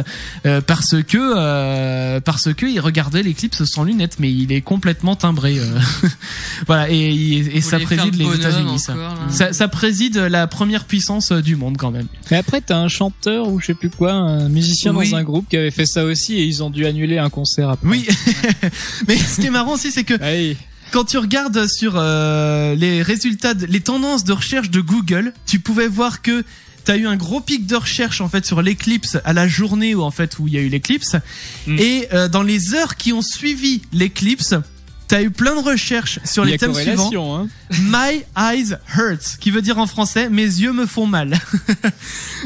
[SPEAKER 1] parce que il regardait l'éclipse sans lunettes, mais il est complètement timbré. Voilà, et ça préside les États-Unis. Ça préside la première puissance du monde quand même.
[SPEAKER 4] Mais après t'as un chanteur ou je sais plus quoi, un musicien dans un groupe qui avait fait ça aussi et ils ont dû annuler un concert après.
[SPEAKER 1] Oui, mais ce qui est marrant aussi c'est que quand tu regardes sur les résultats, les tendances de recherche de Google, tu pouvais voir que t'as eu un gros pic de recherche en fait sur l'éclipse à la journée où il y a eu l'éclipse, et dans les heures qui ont suivi l'éclipse, t'as eu plein de recherches sur les thèmes suivants.
[SPEAKER 4] Hein.
[SPEAKER 1] My eyes hurt, qui veut dire en français mes yeux me font mal.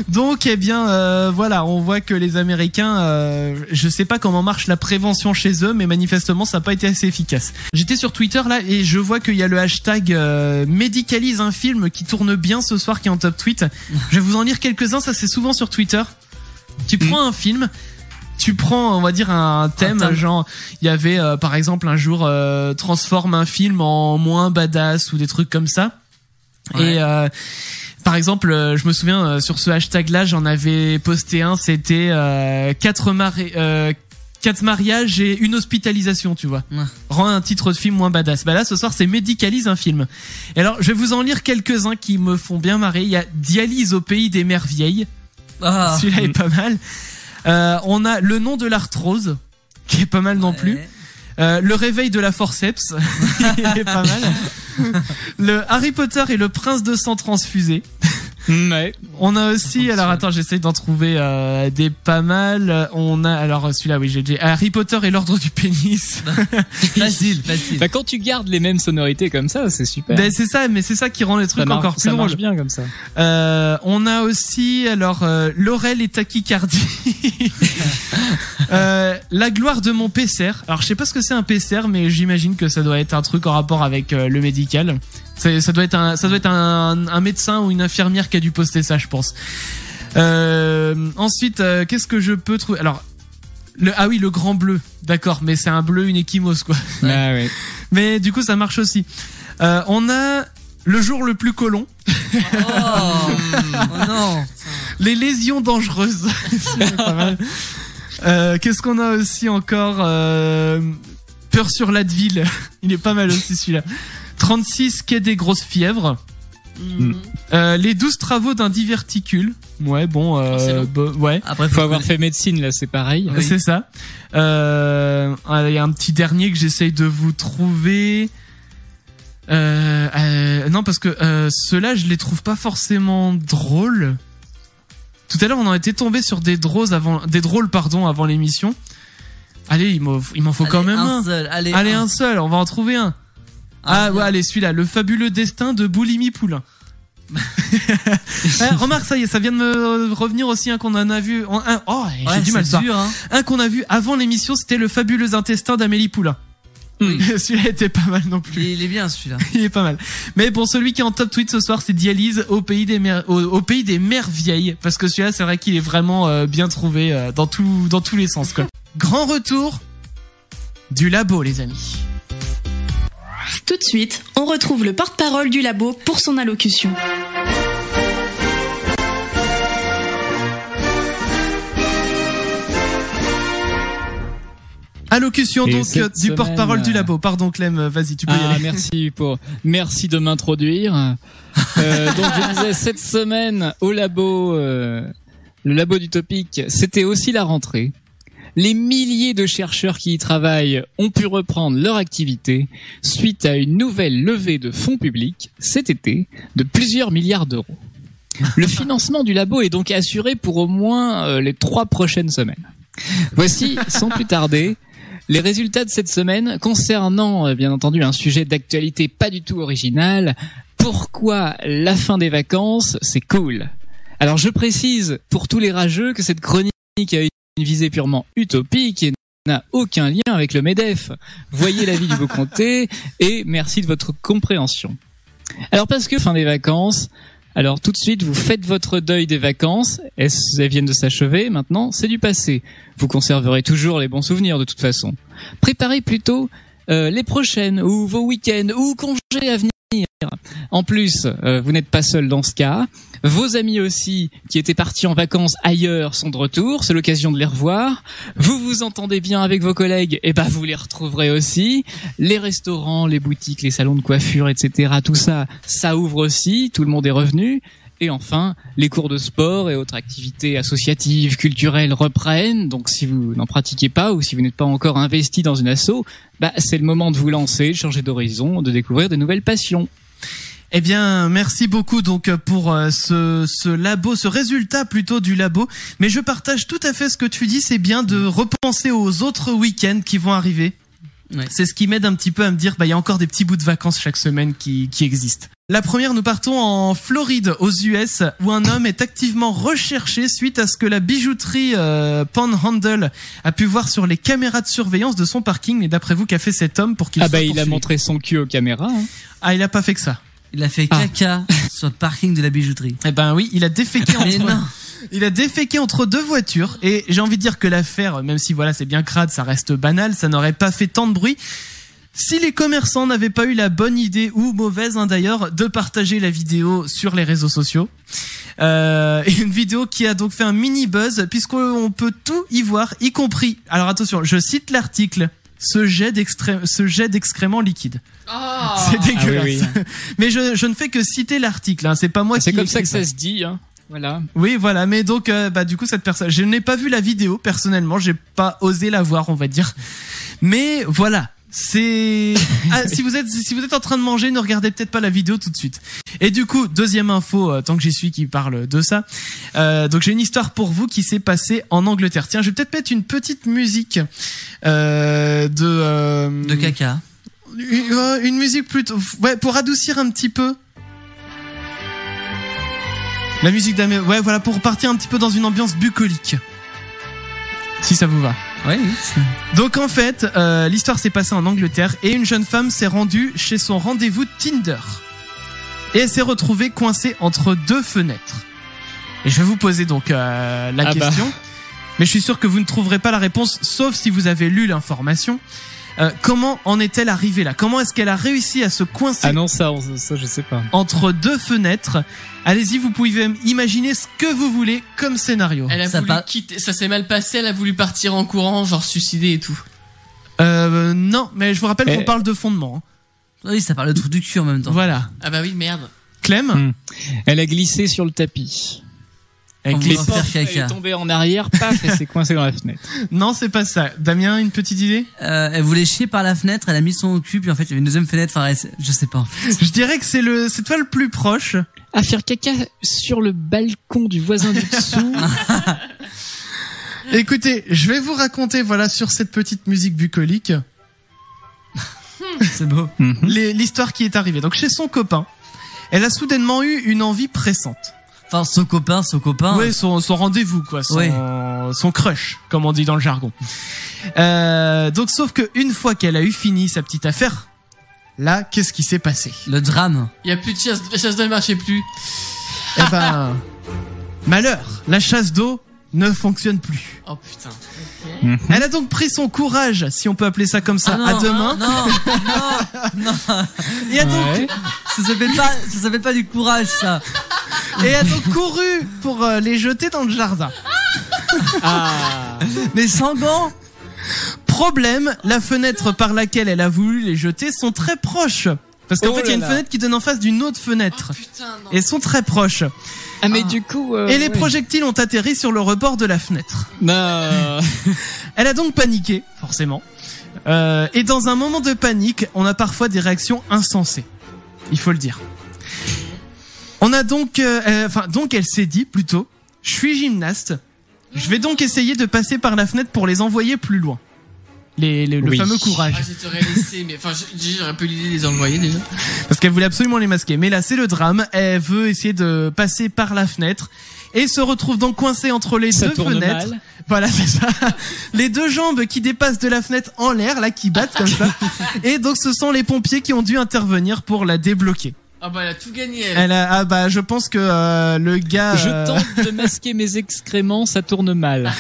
[SPEAKER 1] Donc voilà, on voit que les Américains, je sais pas comment marche la prévention chez eux, mais manifestement ça n'a pas été assez efficace. J'étais sur Twitter là et je vois qu'il y a le hashtag médicalise un film qui tourne bien ce soir, qui est en top tweet. Je vais vous en lire quelques-uns, ça c'est souvent sur Twitter. Tu prends un film, tu prends, on va dire, un thème, genre, il y avait, par exemple, un jour, transforme un film en moins badass ou des trucs comme ça. Ouais. Et, par exemple, je me souviens, sur ce hashtag-là, j'en avais posté un, c'était, 4 mariages et une hospitalisation, tu vois. Ouais. Rend un titre de film moins badass. Bah là, ce soir, c'est médicalise un film. Et alors, je vais vous en lire quelques-uns qui me font bien marrer. Il y a Dialyse au pays des mères vieilles. Ah. Celui-là est pas mal. On a Le nom de l'arthrose, qui est pas mal non plus. Le réveil de la forceps, qui est pas mal. Le Harry Potter et le prince de sang transfusé.
[SPEAKER 4] Ouais.
[SPEAKER 1] On a aussi, alors attends, j'essaye d'en trouver des pas mal. On a, alors celui-là, oui, j'ai Harry Potter et l'ordre du pénis.
[SPEAKER 2] Facile.
[SPEAKER 4] Bah, quand tu gardes les mêmes sonorités comme ça, c'est super.
[SPEAKER 1] Ben c'est ça, mais c'est ça qui rend les trucs encore plus drôles.
[SPEAKER 4] Ça marche bien comme ça.
[SPEAKER 1] On a aussi, alors, Laurel et tachycardie. La gloire de mon PCR. Alors je sais pas ce que c'est un PCR, mais j'imagine que ça doit être un truc en rapport avec le médical. Ça doit être un médecin ou une infirmière qui a dû poster ça, je pense. Ensuite, qu'est-ce que je peux trouver? Alors, le grand bleu, d'accord, mais c'est un bleu, une échymose, quoi.
[SPEAKER 4] Ah, oui.
[SPEAKER 1] Mais du coup, ça marche aussi. On a le jour le plus colon.
[SPEAKER 2] Oh non.
[SPEAKER 1] Les lésions dangereuses. C'est pas mal. Qu'est-ce qu'on a aussi encore? Peur sur l'Advil. Il est pas mal aussi celui-là. 36 quai des grosses fièvres. Les 12 travaux d'un diverticule. Ouais, bon, ouais.
[SPEAKER 4] Après, faut avoir fait médecine, là, c'est pareil.
[SPEAKER 1] Oui. C'est ça. Il y a un petit dernier que j'essaye de vous trouver. Non, parce que ceux-là, je les trouve pas forcément drôles. Tout à l'heure, on en était tombé sur des drôles avant l'émission. Allez, il m'en faut quand même un. Allez, un seul, on va en trouver un. Ouais, allez, celui-là, le fabuleux destin de Boulimie Poulain. Remarque, ça y est, ça vient de me revenir aussi, un qu'on en a vu. J'ai du mal ça. Un qu'on a vu avant l'émission, c'était le fabuleux intestin d'Amélie Poulain. Oui. Celui-là était pas mal non plus.
[SPEAKER 2] Il est bien celui-là.
[SPEAKER 1] Il est pas mal. Mais pour celui qui est en top tweet ce soir, c'est Dialyse au pays des mères vieilles, parce que celui-là, c'est vrai qu'il est vraiment bien trouvé dans tous les sens, quoi. Grand retour du labo, les amis.
[SPEAKER 7] Tout de suite, on retrouve le porte-parole du labo pour son allocution.
[SPEAKER 1] Allocution donc du porte-parole du labo. Pardon Clem, vas-y, tu peux y aller.
[SPEAKER 4] Merci de m'introduire. Donc je disais, cette semaine au labo, le labo du Topic, c'était aussi la rentrée. Les milliers de chercheurs qui y travaillent ont pu reprendre leur activité suite à une nouvelle levée de fonds publics cet été de plusieurs milliards d'euros. Le financement du labo est donc assuré pour au moins les 3 prochaines semaines. Voici, sans plus tarder, Les résultats de cette semaine concernant, bien entendu, un sujet d'actualité pas du tout original. Pourquoi la fin des vacances, c'est cool? Alors je précise pour tous les rageux que cette chronique a une visée purement utopique et n'a aucun lien avec le MEDEF. Voyez l'avis du Beau-Comté et merci de votre compréhension. Alors parce que fin des vacances, alors tout de suite vous faites votre deuil des vacances, elles viennent de s'achever, maintenant c'est du passé. Vous conserverez toujours les bons souvenirs de toute façon. Préparez plutôt les prochaines ou vos week-ends ou congés à venir. En plus, vous n'êtes pas seul dans ce cas. Vos amis aussi, qui étaient partis en vacances ailleurs, sont de retour. C'est l'occasion de les revoir. Vous vous entendez bien avec vos collègues, et ben vous les retrouverez aussi. Les restaurants, les boutiques, les salons de coiffure, etc. Tout ça, ça ouvre aussi. Tout le monde est revenu. Et enfin, les cours de sport et autres activités associatives, culturelles reprennent. Donc si vous n'en pratiquez pas ou si vous n'êtes pas encore investi dans une asso, bah, c'est le moment de vous lancer, de changer d'horizon, de découvrir de nouvelles passions.
[SPEAKER 1] Eh bien, merci beaucoup donc pour ce labo, ce résultat plutôt du labo. Mais je partage tout à fait ce que tu dis, c'est bien de repenser aux autres week-ends qui vont arriver. Ouais. C'est ce qui m'aide un petit peu à me dire, bah il y a encore des petits bouts de vacances chaque semaine qui existent. La première, nous partons en Floride, aux US, où un homme est activement recherché suite à ce que la bijouterie Panhandle a pu voir sur les caméras de surveillance de son parking. Et d'après vous, qu'a fait cet homme pour qu'il soit poursuivi ?
[SPEAKER 4] Il a montré son cul aux caméras. Hein.
[SPEAKER 1] Ah, il a pas fait que ça.
[SPEAKER 2] Il a fait caca sur le parking de la bijouterie.
[SPEAKER 1] Eh ben oui, il a déféqué il a déféqué entre deux voitures. Et j'ai envie de dire que l'affaire, même si voilà c'est bien crade, ça reste banal, ça n'aurait pas fait tant de bruit si les commerçants n'avaient pas eu la bonne idée, ou mauvaise d'ailleurs, de partager la vidéo sur les réseaux sociaux. Une vidéo qui a donc fait un mini buzz, puisqu'on peut tout y voir, y compris, alors attention, je cite l'article, ce jet d'excréments liquide. Oh, c'est dégueulasse. Oui. Mais je ne fais que citer l'article, hein. C'est pas moi qui...
[SPEAKER 4] C'est comme ça que ça se dit, hein. Voilà.
[SPEAKER 1] Oui, voilà. Mais donc, du coup, cette personne, je n'ai pas vu la vidéo personnellement, j'ai pas osé la voir, on va dire. Mais voilà. C'est si vous êtes en train de manger, ne regardez peut-être pas la vidéo tout de suite. Et du coup, deuxième info, tant que j'y suis, qui parle de ça. Donc j'ai une histoire pour vous qui s'est passée en Angleterre. Tiens, je vais peut-être mettre une petite musique de
[SPEAKER 2] caca.
[SPEAKER 1] Une musique plutôt, ouais, pour adoucir un petit peu. La musique ouais, voilà, pour partir un petit peu dans une ambiance bucolique. Si ça vous va.
[SPEAKER 2] Oui.
[SPEAKER 1] Donc en fait, l'histoire s'est passée en Angleterre et une jeune femme s'est rendue chez son rendez-vous Tinder. Et elle s'est retrouvée coincée entre deux fenêtres. Et je vais vous poser donc la question. Mais je suis sûr que vous ne trouverez pas la réponse, sauf si vous avez lu l'information. Comment en est-elle arrivée là ? Comment est-ce qu'elle a réussi à se coincer ?
[SPEAKER 4] Ah non, ça je sais pas.
[SPEAKER 1] Entre deux fenêtres. Allez-y, vous pouvez imaginer ce que vous voulez comme scénario.
[SPEAKER 3] Elle a voulu quitter, ça s'est mal passé, elle a voulu partir en courant, genre suicider et tout.
[SPEAKER 1] Non, mais je vous rappelle qu'on parle de fondement. Hein.
[SPEAKER 2] Oui, ça parle de trou du cul en même temps.
[SPEAKER 1] Voilà.
[SPEAKER 3] Ah bah oui, merde.
[SPEAKER 1] Clem
[SPEAKER 4] Elle a glissé sur le tapis.
[SPEAKER 1] Avec les
[SPEAKER 4] portes, elle est tombée en arrière, paf, elle s'est coincée dans la fenêtre.
[SPEAKER 1] Non, c'est pas ça. Damien, une petite idée ?
[SPEAKER 2] Elle voulait chier par la fenêtre, elle a mis son cul, puis en fait, il y avait une deuxième fenêtre, enfin, je sais pas.
[SPEAKER 1] Je dirais que c'est toi le plus proche.
[SPEAKER 4] À faire caca sur le balcon du voisin du dessous.
[SPEAKER 1] Écoutez, je vais vous raconter, voilà, sur cette petite musique bucolique.
[SPEAKER 2] C'est beau.
[SPEAKER 1] L'histoire qui est arrivée. Donc, chez son copain, elle a soudainement eu une envie pressante.
[SPEAKER 2] Enfin, son copain.
[SPEAKER 1] Oui, son rendez-vous, quoi. Son crush, comme on dit dans le jargon. Donc, sauf que une fois qu'elle a eu fini sa petite affaire, là, qu'est-ce qui s'est passé ?
[SPEAKER 2] Le drame.
[SPEAKER 3] Il y a plus de chasse d'eau, ne marchait plus.
[SPEAKER 1] Eh ben, malheur, la chasse d'eau ne fonctionne plus.
[SPEAKER 3] Oh putain.
[SPEAKER 1] Okay. Elle a donc pris son courage, si on peut appeler ça comme ça, à deux mains.
[SPEAKER 2] Non.
[SPEAKER 1] Et a donc...
[SPEAKER 2] Ça s'appelle pas du courage, ça.
[SPEAKER 1] Et a donc couru pour les jeter dans le jardin.
[SPEAKER 2] Mais sans gants.
[SPEAKER 1] Problème, la fenêtre par laquelle elle a voulu les jeter sont très proches. Parce qu'en fait, il y a une fenêtre qui donne en face d'une autre fenêtre.
[SPEAKER 3] Oh, putain, non.
[SPEAKER 1] Et sont très proches.
[SPEAKER 4] Ah, mais du coup...
[SPEAKER 1] Et les projectiles ont atterri sur le rebord de la fenêtre.
[SPEAKER 4] Non.
[SPEAKER 1] Elle a donc paniqué, forcément. Et dans un moment de panique, on a parfois des réactions insensées. Il faut le dire. On a donc... donc elle s'est dit, plutôt, je suis gymnaste. Je vais donc essayer de passer par la fenêtre pour les envoyer plus loin. le fameux courage.
[SPEAKER 3] Ah, je t'aurais laissé, mais enfin, j'aurais pu les envoyer déjà.
[SPEAKER 1] Parce qu'elle voulait absolument les masquer. Mais là, c'est le drame. Elle veut essayer de passer par la fenêtre et se retrouve donc coincée entre les deux fenêtres.
[SPEAKER 4] Mal.
[SPEAKER 1] Voilà, c'est ça. Les deux jambes qui dépassent de la fenêtre en l'air, là, qui battent comme ça. Et donc, ce sont les pompiers qui ont dû intervenir pour la débloquer.
[SPEAKER 3] Ah bah elle a tout gagné. Elle.
[SPEAKER 1] Je pense que le gars.
[SPEAKER 4] Je tente de masquer mes excréments, ça tourne mal.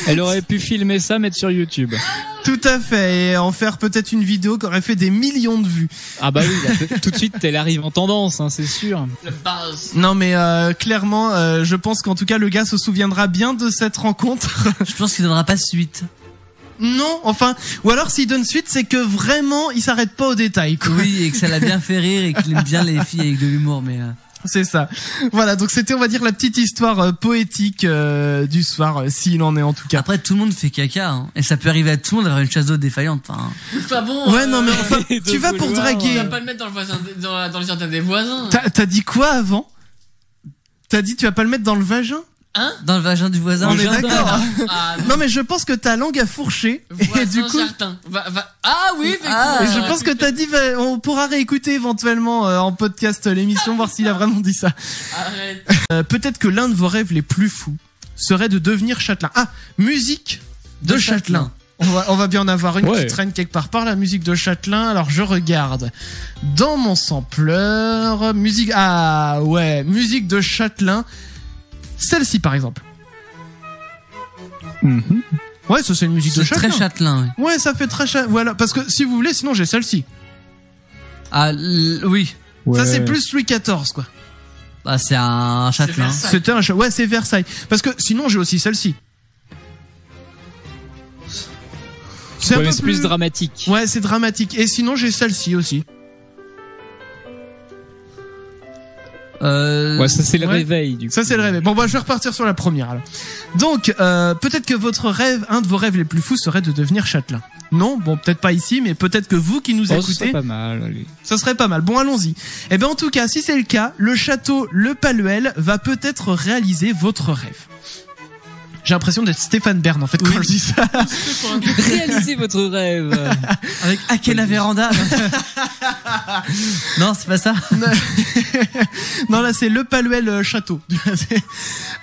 [SPEAKER 4] Elle aurait pu filmer ça, mettre sur YouTube.
[SPEAKER 1] Tout à fait, et en faire peut-être une vidéo qui aurait fait des millions de vues.
[SPEAKER 4] Ah bah oui, là, tout de suite elle arrive en tendance, hein, c'est sûr.
[SPEAKER 3] Le buzz.
[SPEAKER 1] Non mais clairement, je pense qu'en tout cas le gars se souviendra bien de cette rencontre.
[SPEAKER 2] Je pense qu'il donnera pas suite.
[SPEAKER 1] Non, enfin, ou alors s'il donne suite, c'est que vraiment il s'arrête pas aux détails, quoi.
[SPEAKER 2] Oui, et que ça l'a bien fait rire et qu'il aime bien les filles avec de l'humour, mais.
[SPEAKER 1] C'est ça. Voilà, donc c'était, on va dire, la petite histoire poétique du soir, s'il en est en tout cas.
[SPEAKER 2] Après, tout le monde fait caca, hein, et ça peut arriver à tout le monde d'avoir une chasse d'eau défaillante. Hein.
[SPEAKER 3] Enfin bon.
[SPEAKER 1] Ouais, non mais enfin, tu vas pour draguer.
[SPEAKER 3] Tu vas pas le mettre dans le jardin des voisins.
[SPEAKER 1] T'as dit quoi avant? T'as dit tu vas pas le mettre dans le vagin?
[SPEAKER 3] Hein?
[SPEAKER 2] Dans le vagin du voisin.
[SPEAKER 1] On est d'accord.
[SPEAKER 3] Ah,
[SPEAKER 1] non mais je pense que ta langue a fourché. Et du coup.
[SPEAKER 3] Ah oui,
[SPEAKER 1] et je pense que t'as dit, on pourra réécouter éventuellement en podcast l'émission, voir s'il a vraiment dit ça.
[SPEAKER 3] Arrête.
[SPEAKER 1] Peut-être que l'un de vos rêves les plus fous serait de devenir châtelain. Ah, musique de châtelain. On va bien en avoir une qui traîne quelque part par la musique de châtelain. Alors je regarde dans mon sampleur, musique. Ah ouais, musique de châtelain. Celle-ci par exemple. Ouais, ça c'est une musique de châtelain.
[SPEAKER 2] Très châtelain.
[SPEAKER 1] Ouais, ça fait très châtelain. Voilà, parce que si vous voulez, sinon j'ai celle-ci.
[SPEAKER 2] Ah oui.
[SPEAKER 1] Ouais. Ça c'est plus Louis XIV quoi.
[SPEAKER 2] Bah c'est un châtelain.
[SPEAKER 1] C'était ouais, c'est Versailles. Parce que sinon j'ai aussi celle-ci. C'est un peu
[SPEAKER 4] plus dramatique.
[SPEAKER 1] Ouais, c'est dramatique. Et sinon j'ai celle-ci aussi.
[SPEAKER 4] Ouais, ça c'est le réveil du coup.
[SPEAKER 1] Ça c'est le réveil. Bon bah je vais repartir sur la première alors. Donc peut-être que votre rêve, un de vos rêves les plus fous serait de devenir châtelain. Non, bon peut-être pas ici, mais peut-être que vous qui nous écoutez.
[SPEAKER 4] Ça serait pas mal. Allez.
[SPEAKER 1] Ça serait pas mal. Bon allons-y. Eh ben en tout cas, si c'est le cas, le château Le Paluel va peut-être réaliser votre rêve. J'ai l'impression d'être Stéphane Bern en fait quand je dis ça.
[SPEAKER 4] Réalisez votre rêve
[SPEAKER 2] avec Akena Véranda. Non, c'est pas ça.
[SPEAKER 1] Non, là c'est Le Paluel château.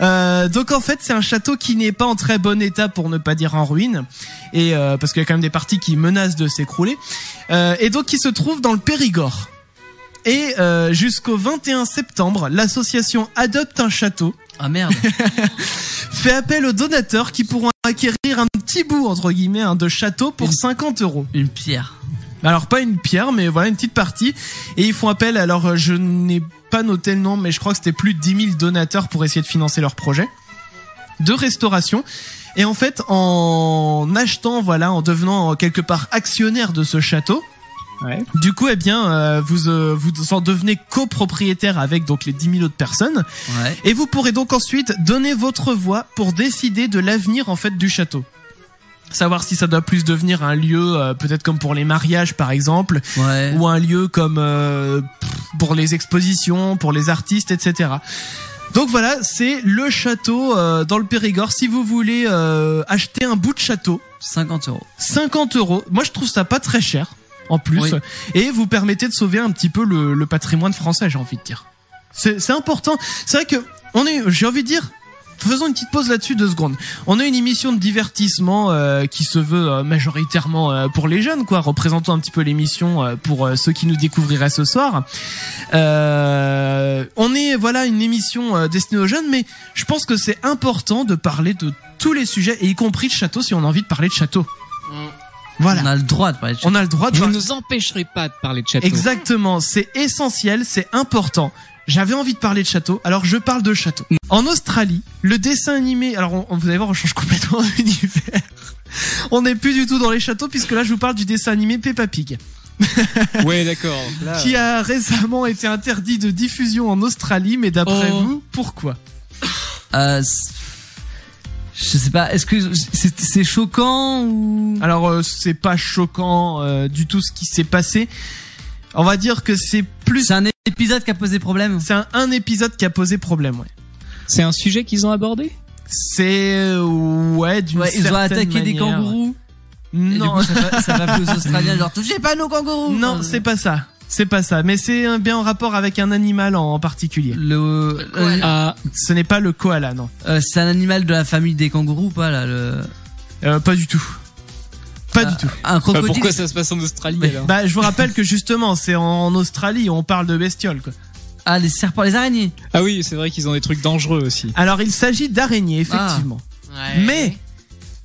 [SPEAKER 1] Donc en fait, c'est un château qui n'est pas en très bon état pour ne pas dire en ruine, et parce qu'il y a quand même des parties qui menacent de s'écrouler, et donc qui se trouve dans le Périgord. Et jusqu'au 21 septembre, l'association Adopte un château.
[SPEAKER 2] Ah merde.
[SPEAKER 1] Fait appel aux donateurs qui pourront acquérir un petit bout entre guillemets de château pour 50 €.
[SPEAKER 2] Une pierre.
[SPEAKER 1] Alors pas une pierre, mais voilà une petite partie. Et ils font appel. Alors je n'ai pas noté le nom, mais je crois que c'était plus de 10 000 donateurs pour essayer de financer leur projet de restauration. Et en fait, en achetant, voilà, en devenant quelque part actionnaire de ce château.
[SPEAKER 4] Ouais.
[SPEAKER 1] Du coup, eh bien, vous en devenez copropriétaire avec donc les 10 000 autres personnes.
[SPEAKER 2] Ouais.
[SPEAKER 1] Et vous pourrez donc ensuite donner votre voix pour décider de l'avenir en fait du château. Savoir si ça doit plus devenir un lieu, peut-être comme pour les mariages par exemple,
[SPEAKER 2] ouais.
[SPEAKER 1] Ou un lieu comme pour les expositions, pour les artistes, etc. Donc voilà, c'est le château dans le Périgord. Si vous voulez acheter un bout de château,
[SPEAKER 2] 50 €.
[SPEAKER 1] 50 €. Moi, je trouve ça pas très cher. En plus, oui. Et vous permettez de sauver un petit peu le patrimoine français, j'ai envie de dire. C'est important. C'est vrai que j'ai envie de dire, faisons une petite pause là-dessus 2 secondes. On a une émission de divertissement qui se veut majoritairement pour les jeunes, quoi, représentant un petit peu l'émission pour ceux qui nous découvriraient ce soir. On est voilà une émission destinée aux jeunes, mais je pense que c'est important de parler de tous les sujets, et y compris de château si on a envie de parler de château. Voilà.
[SPEAKER 2] On a le droit de parler de château.
[SPEAKER 1] On a le droit de
[SPEAKER 4] Vous ne nous empêcherez pas de parler de château.
[SPEAKER 1] Exactement, c'est essentiel, c'est important. J'avais envie de parler de château, alors je parle de château. En Australie, le dessin animé... Alors, vous allez voir, on change complètement d'univers. On n'est plus du tout dans les châteaux, puisque là, je vous parle du dessin animé Peppa Pig.
[SPEAKER 4] Ouais, d'accord. Là...
[SPEAKER 1] Qui a récemment été interdit de diffusion en Australie, mais d'après vous, pourquoi ?
[SPEAKER 2] Je sais pas, est-ce que c'est choquant ou...
[SPEAKER 1] Alors c'est pas choquant du tout ce qui s'est passé. On va dire que c'est plus...
[SPEAKER 2] C'est un épisode qui a posé problème.
[SPEAKER 1] C'est un épisode qui a posé problème, ouais.
[SPEAKER 4] C'est un sujet qu'ils ont abordé ?
[SPEAKER 1] C'est... Ouais, d'une certaine manière.
[SPEAKER 2] Ils ont attaqué des kangourous.
[SPEAKER 1] Non,
[SPEAKER 2] ça va plus aux Australiens, genre touchez pas nos kangourous.
[SPEAKER 1] non, c'est pas ça. C'est pas ça, mais c'est bien en rapport avec un animal en particulier. Ce n'est pas le koala, non.
[SPEAKER 2] C'est un animal de la famille des kangourous ou pas là
[SPEAKER 1] Pas du tout. Pas du tout.
[SPEAKER 2] Un crocodile.
[SPEAKER 4] Pourquoi ça se passe en Australie alors?
[SPEAKER 1] Bah, je vous rappelle que justement, c'est en Australie, on parle de bestioles, quoi.
[SPEAKER 2] Ah, les serpents, les araignées.
[SPEAKER 4] Ah oui, c'est vrai qu'ils ont des trucs dangereux aussi.
[SPEAKER 1] Alors, il s'agit d'araignées, effectivement.
[SPEAKER 3] Ouais.
[SPEAKER 1] Mais,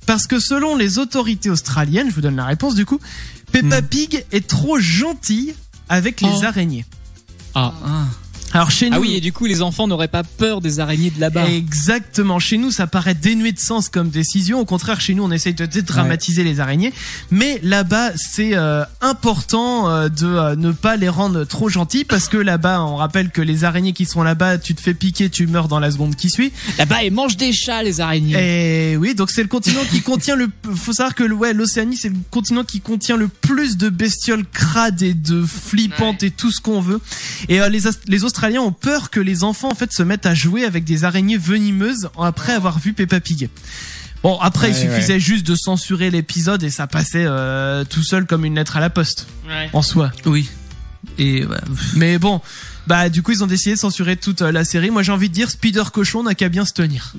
[SPEAKER 1] parce que selon les autorités australiennes, je vous donne la réponse du coup, Peppa Pig est trop gentille avec les araignées. Alors chez nous,
[SPEAKER 4] Ah oui, et du coup, les enfants n'auraient pas peur des araignées de là-bas.
[SPEAKER 1] exactement. Chez nous, ça paraît dénué de sens comme décision. Au contraire, chez nous, on essaye de dédramatiser les araignées. Mais là-bas, c'est important de ne pas les rendre trop gentils parce que là-bas, on rappelle que les araignées qui sont là-bas, tu te fais piquer, tu meurs dans la seconde qui suit.
[SPEAKER 4] Là-bas, ils mangent des chats, les araignées.
[SPEAKER 1] Et oui, donc c'est le continent qui contient faut savoir que l'Océanie, c'est le continent qui contient le plus de bestioles crades et de flippantes et tout ce qu'on veut. Et les Australiens ont peur que les enfants en fait se mettent à jouer avec des araignées venimeuses après avoir vu Peppa Pig. Bon, après, il suffisait juste de censurer l'épisode et ça passait tout seul comme une lettre à la poste. En soi.
[SPEAKER 2] Oui. Et
[SPEAKER 1] mais bon, bah du coup, ils ont décidé de censurer toute la série. Moi, j'ai envie de dire, Spider Cochon n'a qu'à bien se tenir.